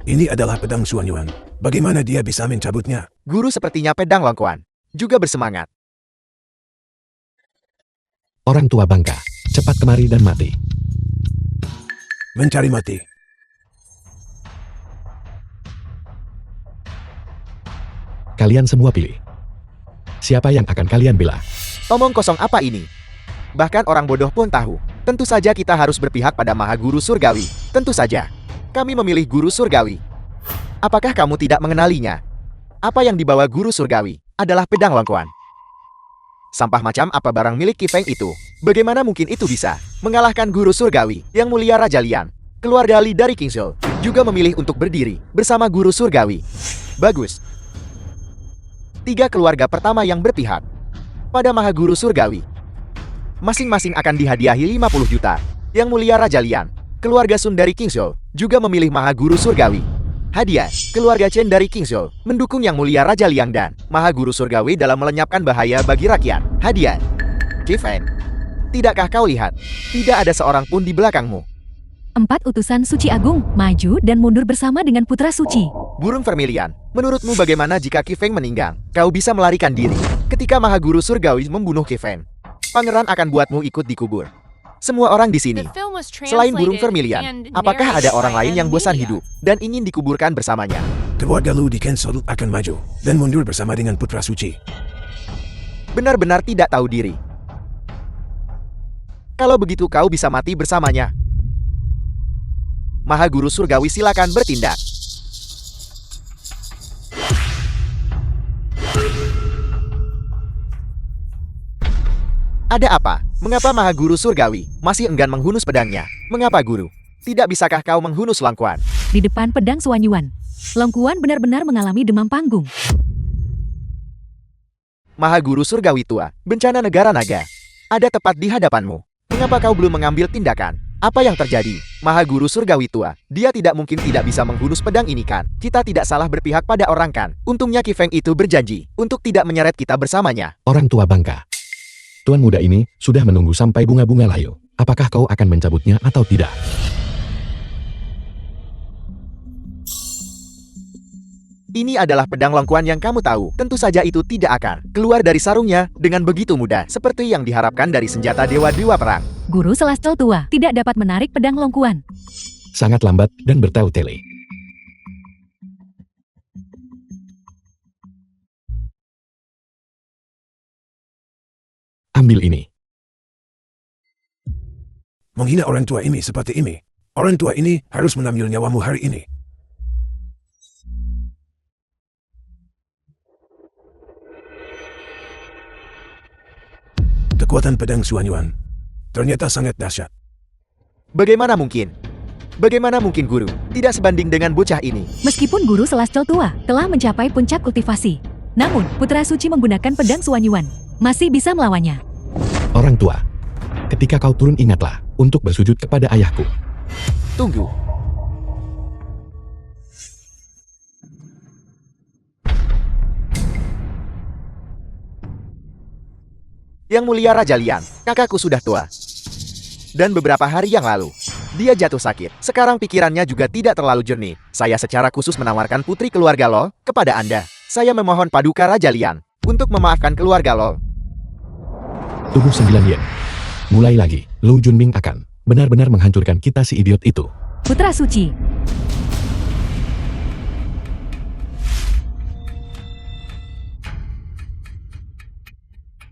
Ini adalah pedang Xuan Yuan. Bagaimana dia bisa mencabutnya? Guru sepertinya pedang longkuan juga bersemangat. Orang tua bangka, cepat kemari dan mati. Mencari mati. Kalian semua pilih. Siapa yang akan kalian bela? Omong kosong apa ini? Bahkan orang bodoh pun tahu. Tentu saja kita harus berpihak pada Mahaguru Surgawi. Tentu saja. Kami memilih Guru Surgawi. Apakah kamu tidak mengenalinya? Apa yang dibawa Guru Surgawi adalah pedang longkuan. Sampah macam apa barang milik Kifeng itu? Bagaimana mungkin itu bisa mengalahkan Guru Surgawi yang mulia Raja Lian? Keluarga Li dari Kingzhou juga memilih untuk berdiri bersama Guru Surgawi. Bagus. 3 keluarga pertama yang berpihak pada Mahaguru Surgawi. Masing-masing akan dihadiahi 50 juta. Yang mulia Raja Lian, keluarga Sun dari Kingzhou juga memilih Mahaguru Surgawi. Hadiah, keluarga Chen dari Kingzhou mendukung yang mulia Raja Liang dan Mahaguru Surgawi dalam melenyapkan bahaya bagi rakyat. Hadiah, Kifen, tidakkah kau lihat? Tidak ada seorang pun di belakangmu. 4 utusan Suci Agung maju dan mundur bersama dengan Putra Suci. Burung Vermilion, menurutmu bagaimana jika Kifeng meninggal? Kau bisa melarikan diri. Ketika Mahaguru Surgawi membunuh Kifeng, Pangeran akan buatmu ikut dikubur. Semua orang di sini, The film was selain Burung translated Vermilion, and apakah ada narrated orang by lain yang bosan M-Media. hidup dan ingin dikuburkan bersamanya? Keluarga Lu di Kensol akan maju dan mundur bersama dengan Putra Suci. Benar-benar tidak tahu diri. Kalau begitu kau bisa mati bersamanya. Mahaguru Surgawi silakan bertindak. Ada apa? Mengapa Mahaguru Surgawi masih enggan menghunus pedangnya? Mengapa Guru? Tidak bisakah kau menghunus Longkuan? Di depan pedang Xuan Yuan, Longkuan benar-benar mengalami demam panggung. Mahaguru Surgawi tua, bencana negara naga. ada tepat di hadapanmu. Mengapa kau belum mengambil tindakan? Apa yang terjadi? Maha Guru Surgawi tua, dia tidak mungkin tidak bisa menghunus pedang ini kan? Kita tidak salah berpihak pada orang kan? Untungnya Ki Feng itu berjanji untuk tidak menyeret kita bersamanya. Orang tua bangka. Tuan muda ini sudah menunggu sampai bunga-bunga layu. Apakah kau akan mencabutnya atau tidak? Ini adalah pedang Longkuan yang kamu tahu. Tentu saja itu tidak akan keluar dari sarungnya dengan begitu mudah, seperti yang diharapkan dari senjata dewa-dewa perang. Guru Celestial tua tidak dapat menarik pedang Longkuan. Sangat lambat dan bertele-tele. Ambil ini. Menghina orang tua ini seperti ini. Orang tua ini harus mengambil nyawamu hari ini. Kekuatan pedang Xuanyuan ternyata sangat dahsyat. Bagaimana mungkin? Bagaimana mungkin guru? Tidak sebanding dengan bocah ini. Meskipun Guru Celestial tua telah mencapai puncak kultivasi, namun Putra Suci menggunakan pedang Xuanyuan masih bisa melawannya. Orang tua, ketika kau turun ingatlah untuk bersujud kepada ayahku. Tunggu. Yang mulia Raja Liang, kakakku sudah tua. Dan beberapa hari yang lalu, dia jatuh sakit. Sekarang pikirannya juga tidak terlalu jernih. Saya secara khusus menawarkan putri keluarga Lo kepada Anda. Saya memohon paduka Raja Liang untuk memaafkan keluarga Lo. Tubuh 9 yen. Mulai lagi, Lu Junming akan benar-benar menghancurkan kita si idiot itu. Putra Suci.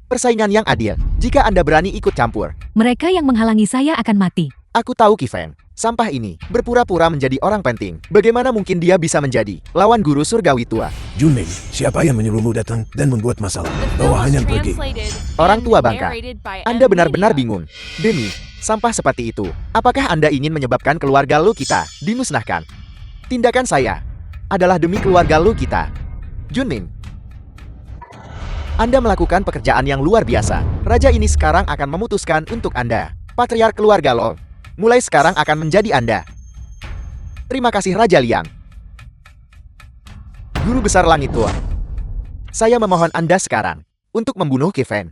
Persaingan yang adil. Jika Anda berani ikut campur, Mereka yang menghalangi saya akan mati. aku tahu Ki Feng. Sampah ini berpura-pura menjadi orang penting. Bagaimana mungkin dia bisa menjadi lawan guru surgawi tua? Junming, siapa yang menyuruhmu datang dan membuat masalah? The film Bawa was hanya pergi. translated Orang and tua bangka. narrated by Anda M. benar-benar Lydia. bingung. Demi sampah seperti itu, apakah Anda ingin menyebabkan keluarga lu kita dimusnahkan? Tindakan saya adalah demi keluarga lu kita. Junming, Anda melakukan pekerjaan yang luar biasa. Raja ini sekarang akan memutuskan untuk Anda. Patriark keluarga Lo mulai sekarang akan menjadi Anda. Terima kasih Raja Liang. Guru Besar Langit Tua, saya memohon Anda sekarang untuk membunuh Ki Feng.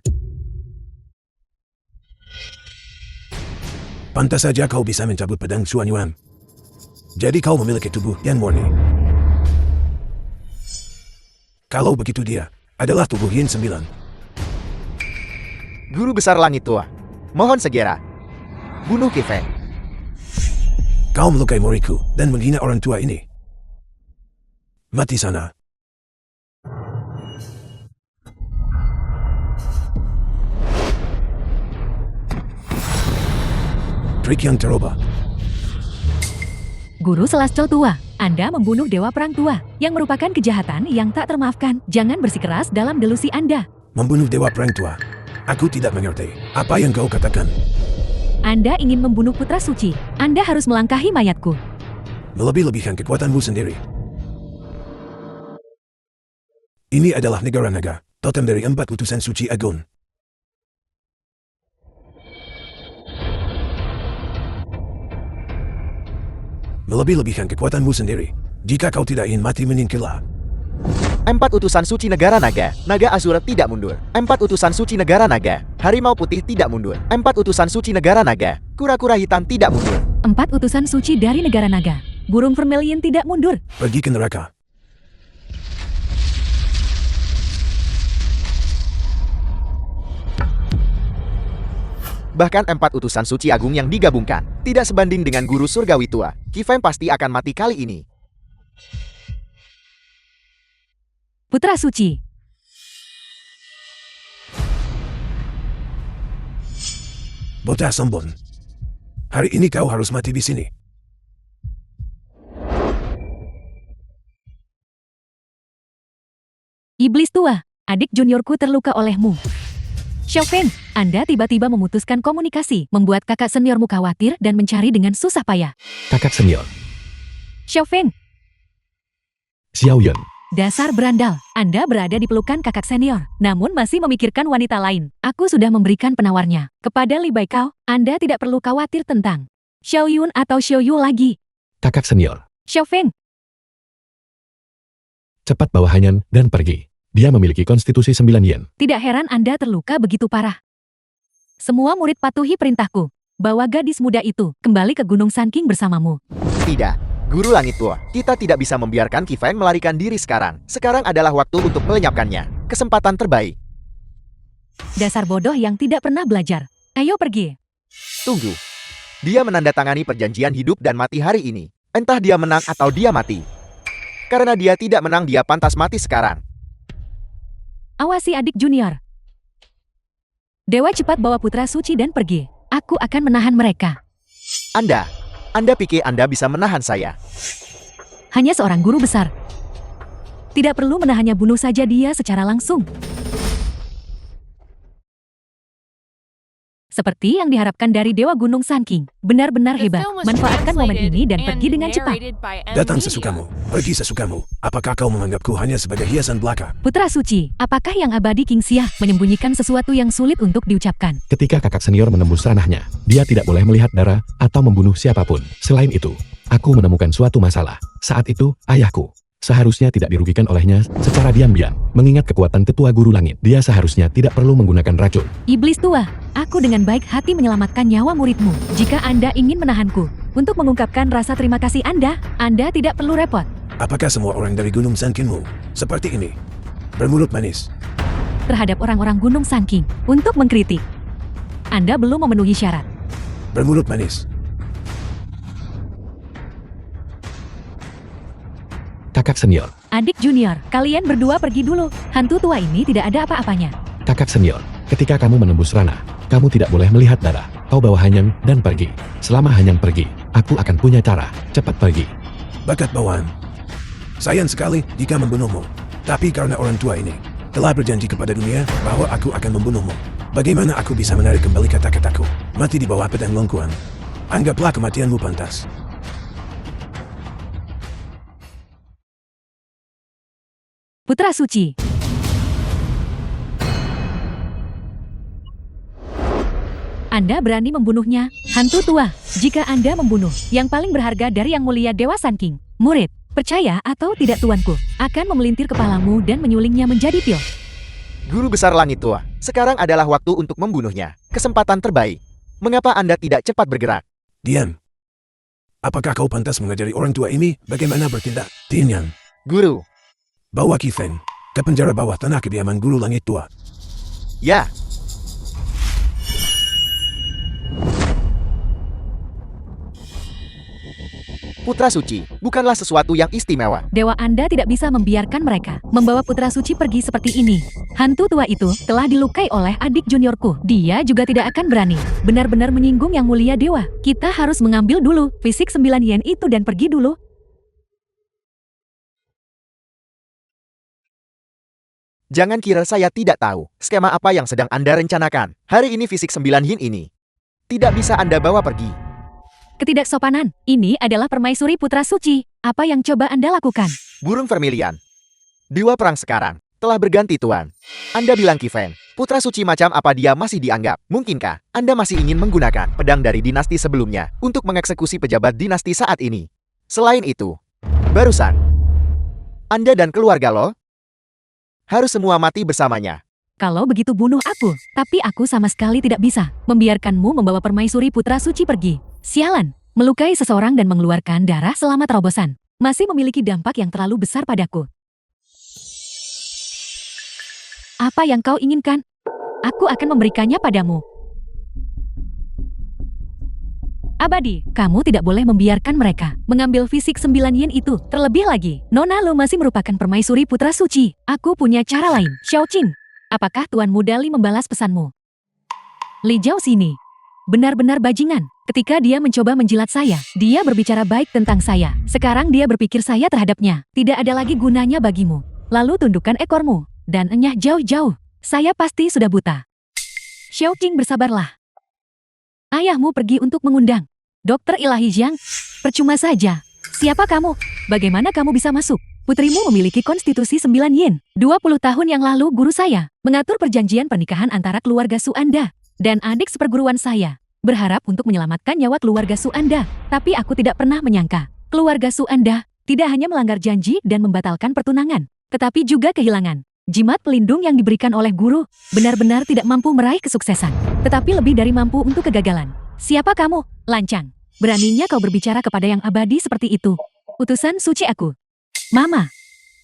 Pantas saja kau bisa mencabut pedang Xuanyuan. Jadi kau memiliki tubuh yang murni. Kalau begitu dia adalah tubuh Yin 9. Guru Besar Langit Tua, mohon segera bunuh Ki Feng. Kau melukai muridku dan menghina orang tua ini. Mati sana. Trik yang terubah. Guru Celestial tua, Anda membunuh Dewa Perang tua, yang merupakan kejahatan yang tak termaafkan. Jangan bersikeras dalam delusi Anda. Membunuh Dewa Perang Tua. Aku tidak mengerti apa yang kau katakan. Anda ingin membunuh Putra Suci. Anda harus melangkahi mayatku. Melebih-lebihkan kekuatanmu sendiri. Ini adalah negara naga, totem dari 4 utusan suci agung. Melebih-lebihkan kekuatanmu sendiri. Jika kau tidak ingin mati menyingkirlah. 4 utusan suci negara naga. Naga Asura tidak mundur. 4 utusan suci negara naga. Harimau putih tidak mundur. 4 utusan suci negara naga. Kura-kura hitam tidak mundur. 4 utusan suci dari negara naga. Burung vermilion tidak mundur. Pergi ke neraka. Bahkan 4 utusan suci agung yang digabungkan tidak sebanding dengan guru surgawi tua. Ki Feng pasti akan mati kali ini. Putra Suci. Bocah sombong. Hari ini kau harus mati di sini. Iblis tua, adik juniorku terluka olehmu. Xiao Feng, Anda tiba-tiba memutuskan komunikasi, membuat kakak seniormu khawatir dan mencari dengan susah payah. Kakak senior, Xiao Feng, Xiao Yun, Dasar berandal, Anda berada di pelukan kakak senior, namun masih memikirkan wanita lain. Aku sudah memberikan penawarnya. Kepada Li Baikao, Anda tidak perlu khawatir tentang Xiao Yun atau Xiao Yu lagi. Kakak senior, Xiao Feng, cepat bawa Hanyan dan pergi. Dia memiliki konstitusi 9 yen. tidak heran Anda terluka begitu parah. Semua murid patuhi perintahku. Bawa gadis muda itu kembali ke Gunung Sanking bersamamu. Tidak. Guru Langit Tua, kita tidak bisa membiarkan Qi Feng melarikan diri sekarang. Sekarang adalah waktu untuk melenyapkannya. Kesempatan terbaik. Dasar bodoh yang tidak pernah belajar. Ayo pergi. Tunggu. Dia menandatangani perjanjian hidup dan mati hari ini. Entah dia menang atau dia mati. Karena dia tidak menang, dia pantas mati sekarang. Awasi adik junior. Dewa cepat bawa putra suci dan pergi. Aku akan menahan mereka. Anda pikir Anda bisa menahan saya? Hanya seorang guru besar. Tidak perlu menahannya, bunuh saja dia secara langsung. Seperti yang diharapkan dari Dewa Gunung Sanking. Benar-benar The hebat. film was Manfaatkan momen translated ini dan and pergi dengan cepat. narrated by M. Datang Media. sesukamu, pergi sesukamu. Apakah kau menganggapku hanya sebagai hiasan belaka? Putra suci, apakah yang abadi King Xia menyembunyikan sesuatu yang sulit untuk diucapkan? Ketika kakak senior menembus ranahnya, dia tidak boleh melihat darah atau membunuh siapapun. Selain itu, aku menemukan suatu masalah. Saat itu, ayahku seharusnya tidak dirugikan olehnya secara diam-diam. Mengingat kekuatan tetua guru langit, dia seharusnya tidak perlu menggunakan racun. Iblis tua, aku dengan baik hati menyelamatkan nyawa muridmu. Jika Anda ingin menahanku untuk mengungkapkan rasa terima kasih Anda tidak perlu repot. Apakah semua orang dari Gunung Sankinmu seperti ini? Bermulut manis. Terhadap orang-orang Gunung Sanking untuk mengkritik. Anda belum memenuhi syarat. Bermulut manis. Kakak senior, Adik junior, kalian berdua pergi dulu. Hantu tua ini tidak ada apa-apanya. kakak senior, ketika kamu menembus ranah, kamu tidak boleh melihat darah. Kau bawa Hanyan dan pergi. Selama Hanyan pergi, aku akan punya cara. Cepat pergi. Bakat bawaan. Sayang sekali jika membunuhmu. Tapi karena orang tua ini telah berjanji kepada dunia bahwa aku akan membunuhmu. Bagaimana aku bisa menarik kembali kata-kataku? Mati di bawah pedang Longkuan. Anggaplah kematianmu pantas. Putra suci. Anda berani membunuhnya, hantu tua. Jika Anda membunuh yang paling berharga dari Yang Mulia Dewa Sanking, murid, percaya atau tidak tuanku, akan memelintir kepalamu dan menyulingnya menjadi pil. Guru besar Langit Tua, sekarang adalah waktu untuk membunuhnya. Kesempatan terbaik. Mengapa Anda tidak cepat bergerak? Diam. Apakah kau pantas mengajari orang tua ini bagaimana bertindak? Tinyan, Guru. bawa Qi Feng ke penjara bawah tanah kediaman Guru Langit Tua. Ya. Putra Suci, bukanlah sesuatu yang istimewa. Dewa Anda tidak bisa membiarkan mereka membawa putra suci pergi seperti ini. Hantu tua itu telah dilukai oleh adik juniorku. Dia juga tidak akan berani benar-benar menyinggung Yang Mulia Dewa. Kita harus mengambil dulu fisik 9 yen itu dan pergi dulu. Jangan kira saya tidak tahu skema apa yang sedang Anda rencanakan. Hari ini fisik 9 yin ini tidak bisa Anda bawa pergi. Ketidaksopanan, ini adalah permaisuri putra suci. Apa yang coba Anda lakukan? Burung Vermilion. Dewa perang sekarang telah berganti tuan. Anda bilang Qi Feng, putra suci macam apa dia masih dianggap? Mungkinkah Anda masih ingin menggunakan pedang dari dinasti sebelumnya untuk mengeksekusi pejabat dinasti saat ini? Selain itu, barusan Anda dan keluarga lo harus semua mati bersamanya. Kalau begitu bunuh aku, tapi aku sama sekali tidak bisa membiarkanmu membawa permaisuri putra suci pergi. Sialan, melukai seseorang dan mengeluarkan darah selama terobosan masih memiliki dampak yang terlalu besar padaku. Apa yang kau inginkan? Aku akan memberikannya padamu. Abadi, kamu tidak boleh membiarkan mereka mengambil fisik 9 yen itu. Terlebih lagi, Nona Lo masih merupakan permaisuri putra suci. Aku punya cara lain. Xiao Qing, apakah Tuan Muda Li membalas pesanmu? Li Jiao sini. Benar-benar bajingan. Ketika dia mencoba menjilat saya, dia berbicara baik tentang saya. Sekarang dia berpikir saya terhadapnya tidak ada lagi gunanya bagimu. Lalu tundukkan ekormu dan enyah jauh-jauh. Saya pasti sudah buta. Xiao Qing, bersabarlah. Ayahmu pergi untuk mengundang Dokter Ilahi Jiang. Percuma saja. Siapa kamu? Bagaimana kamu bisa masuk Putrimu memiliki konstitusi 9 yin. 20 tahun yang lalu guru saya mengatur perjanjian pernikahan antara keluarga Su Anda dan adik seperguruan saya. Berharap untuk menyelamatkan nyawa keluarga Su Anda. Tapi aku tidak pernah menyangka keluarga Su Anda tidak hanya melanggar janji dan membatalkan pertunangan, tetapi juga kehilangan jimat pelindung yang diberikan oleh guru. Benar-benar tidak mampu meraih kesuksesan, tetapi lebih dari mampu untuk kegagalan. Siapa kamu, lancang? Beraninya kau berbicara kepada yang abadi seperti itu? Utusan suci aku. Mama.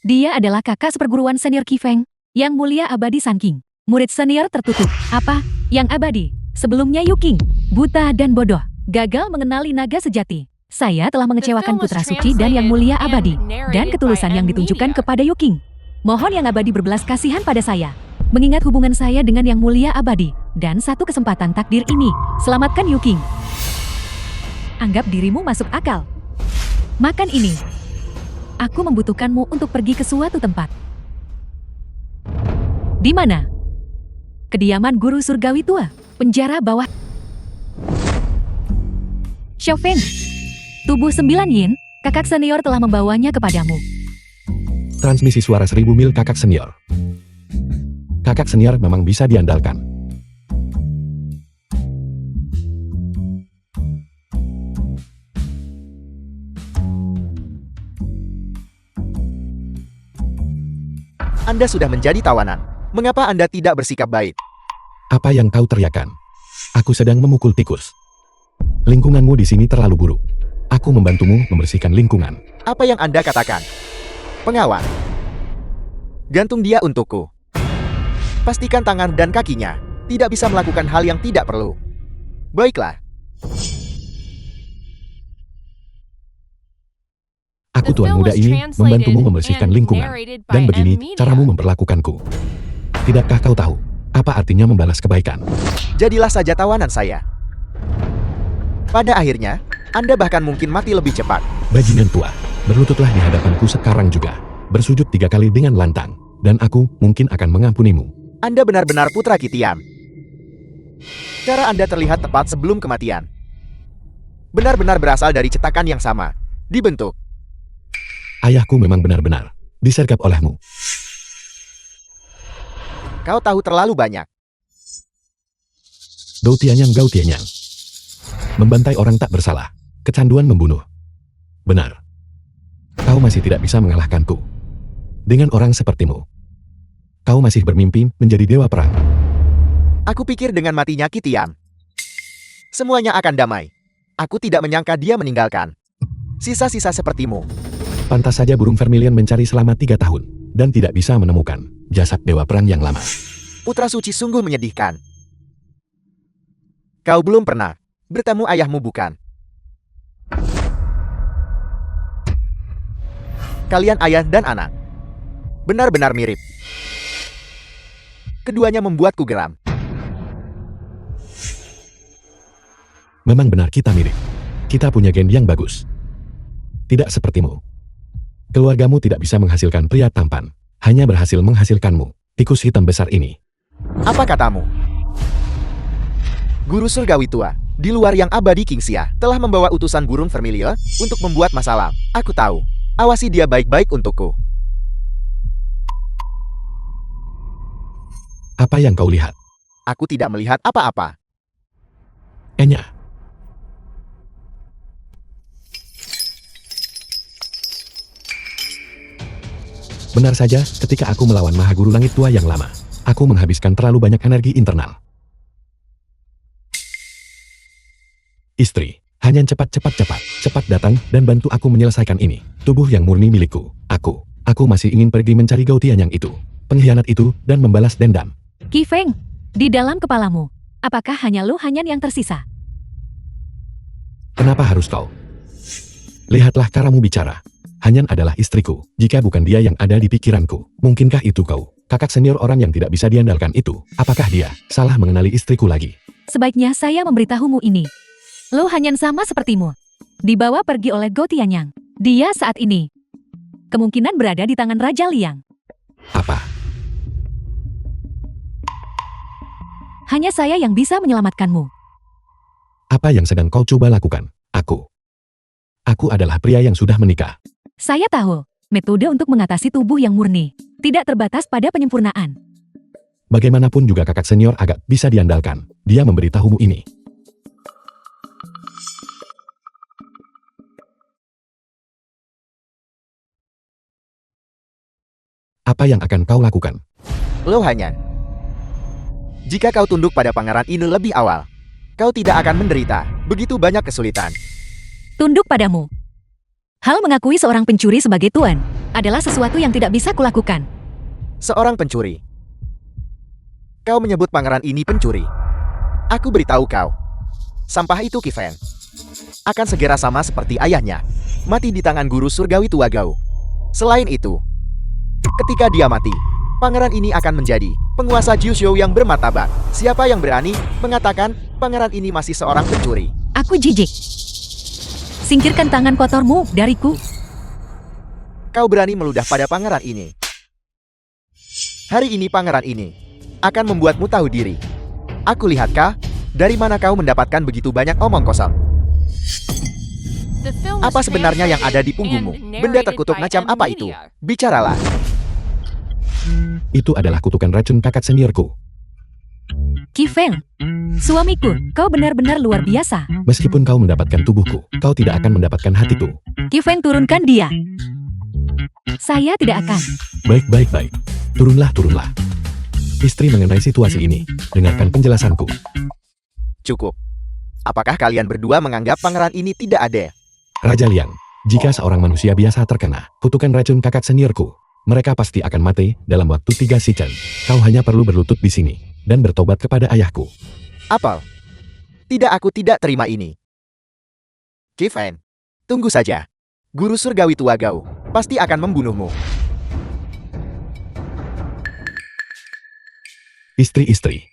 Dia adalah kakak seperguruan senior Qi Feng, Yang Mulia Abadi Sun King. Murid senior tertutup. Apa? Yang abadi. Sebelumnya Yu King, buta dan bodoh, gagal mengenali naga sejati. Saya telah mengecewakan putra suci dan Yang Mulia Abadi, dan ketulusan yang ditunjukkan kepada Yu King. Mohon Yang Abadi berbelas kasihan pada saya. Mengingat hubungan saya dengan Yang Mulia Abadi, dan satu kesempatan takdir ini, selamatkan Yu King. Anggap dirimu masuk akal. Makan ini. Aku membutuhkanmu untuk pergi ke suatu tempat. Di mana? Kediaman guru surgawi tua, penjara bawah. Xiaofeng, tubuh 9 yin, kakak senior telah membawanya kepadamu. Transmisi suara 1000 mil kakak senior. Kakak senior memang bisa diandalkan. Anda sudah menjadi tawanan. Mengapa Anda tidak bersikap baik? Apa yang kau teriakan? Aku sedang memukul tikus. Lingkunganmu di sini terlalu buruk. Aku membantumu membersihkan lingkungan. Apa yang Anda katakan? Pengawal. Gantung dia untukku. Pastikan tangan dan kakinya tidak bisa melakukan hal yang tidak perlu. Baiklah. Aku tuan muda ini membantumu membersihkan lingkungan. Dan begini caramu memperlakukanku. Tidakkah kau tahu apa artinya membalas kebaikan? Jadilah saja tawanan saya. Pada akhirnya, Anda bahkan mungkin mati lebih cepat. Bajingan tua, berlututlah di hadapanku sekarang juga. Bersujud 3 kali dengan lantang. Dan aku mungkin akan mengampunimu. Anda benar-benar putra Kitiam. Cara Anda terlihat tepat sebelum kematian. Benar-benar berasal dari cetakan yang sama. Dibentuk. Ayahku memang benar-benar disergap olehmu. Kau tahu terlalu banyak. Gau Tianyang. Membantai orang tak bersalah. Kecanduan membunuh. Benar. Kau masih tidak bisa mengalahkanku. Dengan orang sepertimu. Kau masih bermimpi menjadi dewa perang. Aku pikir dengan matinya Kitiam, semuanya akan damai. Aku tidak menyangka dia meninggalkan sisa-sisa sepertimu. Pantas saja burung vermilion mencari selama 3 tahun. Dan tidak bisa menemukan jasad dewa perang yang lama. Putra suci sungguh menyedihkan. Kau belum pernah bertemu ayahmu, bukan? Kalian ayah dan anak. Benar-benar mirip. Keduanya membuatku geram. Memang benar kita mirip. Kita punya gen yang bagus. Tidak sepertimu. Keluargamu tidak bisa menghasilkan pria tampan. Hanya berhasil menghasilkanmu, tikus hitam besar ini. Apa katamu? Guru surgawi tua, di luar yang abadi Kingxia, telah membawa utusan burung vermilion untuk membuat masalah. Aku tahu. Awasi dia baik-baik untukku. Apa yang kau lihat? Aku tidak melihat apa-apa. Enya. Benar saja, ketika aku melawan Maha Guru Langit Tua yang lama, aku menghabiskan terlalu banyak energi internal. Istri, hanya cepat datang dan bantu aku menyelesaikan ini. Tubuh yang murni milikku. Aku masih ingin pergi mencari Gau Tianyang itu, pengkhianat itu, dan membalas dendam. Qi Feng, di dalam kepalamu, apakah hanya Lu Hanyan yang tersisa? Kenapa harus kau? Lihatlah caramu bicara. Hanyan adalah istriku. Jika bukan dia yang ada di pikiranku, mungkinkah itu kau? Kakak senior orang yang tidak bisa diandalkan itu. Apakah dia salah mengenali istriku lagi? Sebaiknya saya memberitahumu ini. Lu Hanyan sama sepertimu. Dibawa pergi oleh Gou Tianyang. Dia saat ini kemungkinan berada di tangan Raja Liang. Apa? Hanya saya yang bisa menyelamatkanmu. Apa yang sedang kau coba lakukan? Aku adalah pria yang sudah menikah. Saya tahu. metode untuk mengatasi tubuh yang murni. Tidak terbatas pada penyempurnaan. Bagaimanapun juga kakak senior agak bisa diandalkan. Dia memberitahumu ini. Apa yang akan kau lakukan? Lo Hanyan. Jika kau tunduk pada pangeran ini lebih awal, kau tidak akan menderita begitu banyak kesulitan. Tunduk padamu. Hal mengakui seorang pencuri sebagai tuan adalah sesuatu yang tidak bisa kulakukan. Seorang pencuri. Kau menyebut pangeran ini pencuri. Aku beritahu kau. Sampah itu Qi Feng akan segera sama seperti ayahnya, mati di tangan guru surgawi tua Gao. Selain itu, ketika dia mati, pangeran ini akan menjadi penguasa Jushu yang bermartabat. Siapa yang berani mengatakan pangeran ini masih seorang pencuri? Aku jijik. Singkirkan tangan kotormu dariku. Kau berani meludah pada pangeran ini. Hari ini pangeran ini akan membuatmu tahu diri. Aku lihat kah, dari mana kau mendapatkan begitu banyak omong kosong? The film was Apa sebenarnya yang ada di translated punggungmu? and Benda narrated terkutuk by macam M apa itu? Media. Bicaralah. Itu adalah kutukan racun kakak seniorku. Qi Feng, suamiku, kau benar-benar luar biasa. Meskipun kau mendapatkan tubuhku, kau tidak akan mendapatkan hatiku. Qi Feng, turunkan dia. Saya tidak akan. Baik. Turunlah. Istri mengenai situasi ini, dengarkan penjelasanku. Cukup. Apakah kalian berdua menganggap pangeran ini tidak ada? Raja Liang, jika seorang manusia biasa terkena kutukan racun kakak seniorku, mereka pasti akan mati dalam waktu 3 sichen. Kau hanya perlu berlutut di sini dan bertobat kepada ayahku. Apel? Tidak, aku tidak terima ini. Qi Feng, tunggu saja. Guru surgawi tua Gao pasti akan membunuhmu. Istri,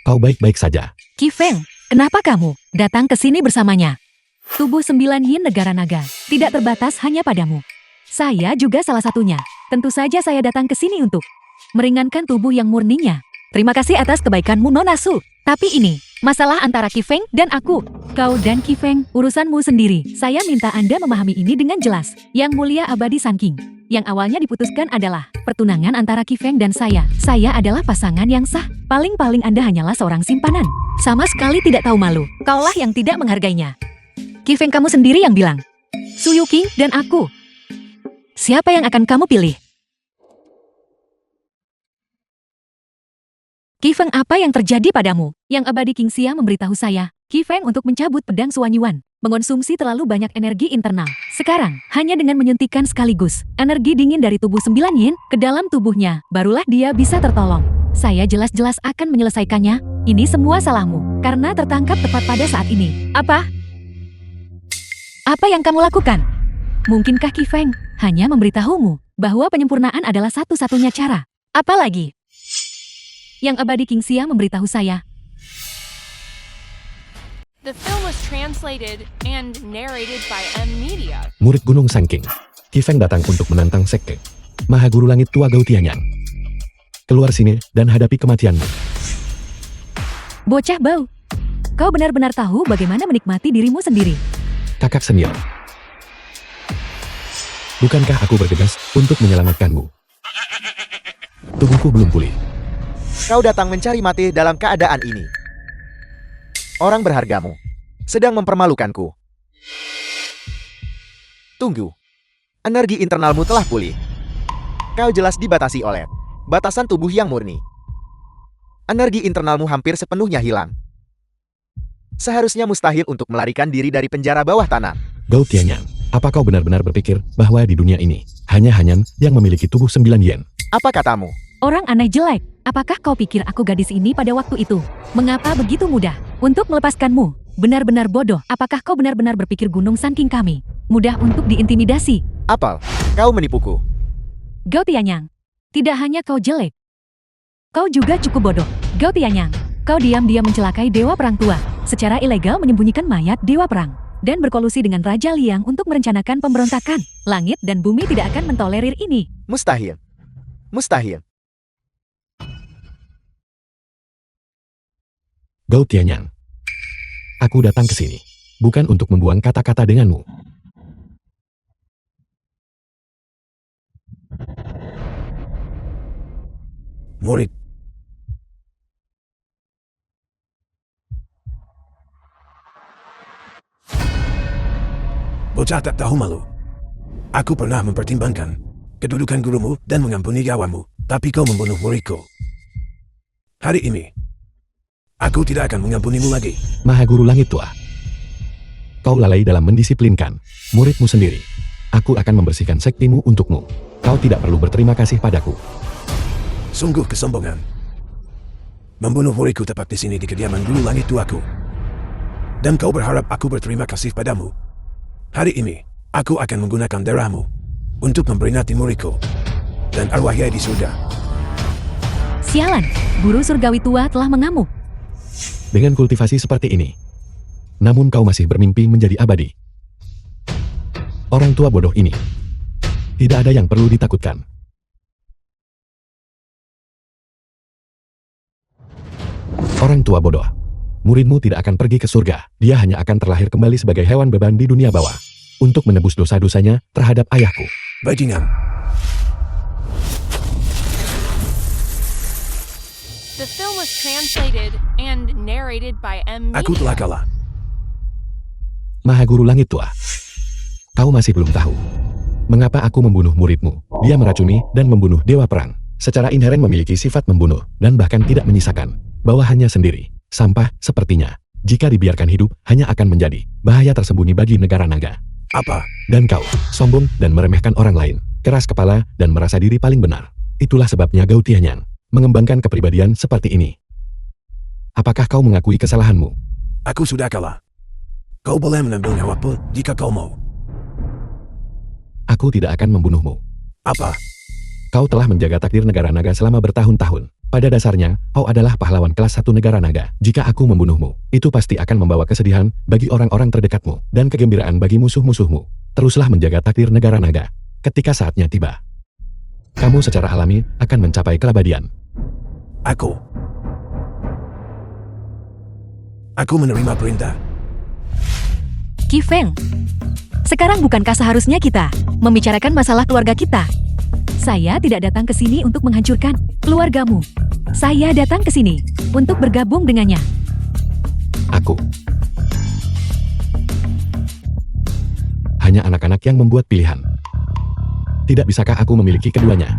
kau baik-baik saja. Qi Feng, kenapa kamu datang ke sini bersamanya? Tubuh 9 yin negara naga tidak terbatas hanya padamu. Saya juga salah satunya. Tentu saja saya datang ke sini untuk meringankan tubuh yang murninya. Terima kasih atas kebaikanmu, Nona Su. Tapi ini masalah antara Qi Feng dan aku. Kau dan Qi Feng, urusanmu sendiri. Saya minta Anda memahami ini dengan jelas. Yang Mulia Abadi Sun King, yang awalnya diputuskan adalah pertunangan antara Qi Feng dan saya. Saya adalah pasangan yang sah. Paling-paling Anda hanyalah seorang simpanan. Sama sekali tidak tahu malu. Kaulah yang tidak menghargainya. Qi Feng, kamu sendiri yang bilang. Su Yuqing dan aku. Siapa yang akan kamu pilih? Qi Feng, apa yang terjadi padamu? Yang Abadi King Xia memberitahu saya, Qi Feng untuk mencabut pedang Suanyuan, mengonsumsi terlalu banyak energi internal. Sekarang, hanya dengan menyuntikkan sekaligus energi dingin dari tubuh 9 yin ke dalam tubuhnya, barulah dia bisa tertolong. Saya jelas-jelas akan menyelesaikannya. Ini semua salahmu, karena tertangkap tepat pada saat ini. Apa? Apa yang kamu lakukan? Mungkinkah Qi Feng hanya memberitahumu bahwa penyempurnaan adalah satu-satunya cara? Apalagi? Yang Abadi King Xia memberitahu saya. The film was translated and narrated by M Media. Murid Gunung Sangking, Qi Feng datang untuk menantang Sekte Maha Guru Langit Tua Gao Tianyang. Keluar sini dan hadapi kematianmu. Bocah bau. Kau benar-benar tahu bagaimana menikmati dirimu sendiri. Kakak senior. Bukankah aku bergegas untuk menyelamatkanmu? Tubuhku belum pulih. Kau datang mencari mati dalam keadaan ini. Orang berhargamu sedang mempermalukanku. Tunggu. Energi internalmu telah pulih. Kau jelas dibatasi oleh batasan tubuh yang murni. Energi internalmu hampir sepenuhnya hilang. Seharusnya mustahil untuk melarikan diri dari penjara bawah tanah. Gao Tianyang, apa kau benar-benar berpikir bahwa di dunia ini hanya Hanyan yang memiliki tubuh 9 yen? Apa katamu? Orang aneh jelek. Apakah kau pikir aku gadis ini pada waktu itu? Mengapa begitu mudah untuk melepaskanmu? Benar-benar bodoh. Apakah kau benar-benar berpikir Gunung Sun King kami mudah untuk diintimidasi? Apel, kau menipuku. Gao Tianyang, tidak hanya kau jelek. Kau juga cukup bodoh. Gao Tianyang, kau diam-diam mencelakai Dewa Perang Tua, secara ilegal menyembunyikan mayat Dewa Perang, dan berkolusi dengan Raja Liang untuk merencanakan pemberontakan. Langit dan bumi tidak akan mentolerir ini. Mustahil. Mustahil. Gao Tianyang, aku datang ke sini bukan untuk membuang kata-kata denganmu. murid. Bocah tak tahu malu. Aku pernah mempertimbangkan kedudukan gurumu dan mengampuni nyawamu, tapi kau membunuh muridku. Hari ini, aku tidak akan mengampunimu lagi. Maha Guru Langit Tua. Kau lalai dalam mendisiplinkan muridmu sendiri. Aku akan membersihkan sektimu untukmu. Kau tidak perlu berterima kasih padaku. Sungguh kesombongan. Membunuh muridku tepat di sini di kediaman Guru Langit Tuaku. Dan kau berharap aku berterima kasih padamu. Hari ini, aku akan menggunakan darahmu untuk memperingati muridku dan arwah Yai di surga. Sialan, guru surgawi tua telah mengamuk. Dengan kultivasi seperti ini, namun kau masih bermimpi menjadi abadi. Orang tua bodoh ini. Tidak ada yang perlu ditakutkan. Orang tua bodoh. Muridmu tidak akan pergi ke surga. Dia hanya akan terlahir kembali sebagai hewan beban di dunia bawah. Untuk menebus dosa-dosanya terhadap ayahku. Bajingan. The film was translated and narrated by M. Aku Media. telah kalah. Maha Guru Langit Tua. Kau masih belum tahu. Mengapa aku membunuh muridmu? Dia meracuni dan membunuh dewa perang. Secara inheren memiliki sifat membunuh, dan bahkan tidak menyisakan. Bawahannya sendiri. Sampah, sepertinya. Jika dibiarkan hidup, hanya akan menjadi bahaya tersembunyi bagi negara naga. Apa? Dan kau, sombong dan meremehkan orang lain. Keras kepala dan merasa diri paling benar. Itulah sebabnya Gao Tianyan mengembangkan kepribadian seperti ini. Apakah kau mengakui kesalahanmu? Aku sudah kalah. Kau boleh mengambil nyawaku jika kau mau. Aku tidak akan membunuhmu. Apa? Kau telah menjaga takdir negara naga selama bertahun-tahun. Pada dasarnya, kau adalah pahlawan kelas 1 negara naga. Jika aku membunuhmu, itu pasti akan membawa kesedihan bagi orang-orang terdekatmu dan kegembiraan bagi musuh-musuhmu. Teruslah menjaga takdir negara naga. Ketika saatnya tiba, kamu secara alami akan mencapai keabadian. Aku menerima perintah. Qi Feng, sekarang bukankah seharusnya kita membicarakan masalah keluarga kita? Saya tidak datang ke sini untuk menghancurkan keluargamu. Saya datang ke sini untuk bergabung dengannya. Aku hanya anak-anak yang membuat pilihan. Tidak bisakah aku memiliki keduanya?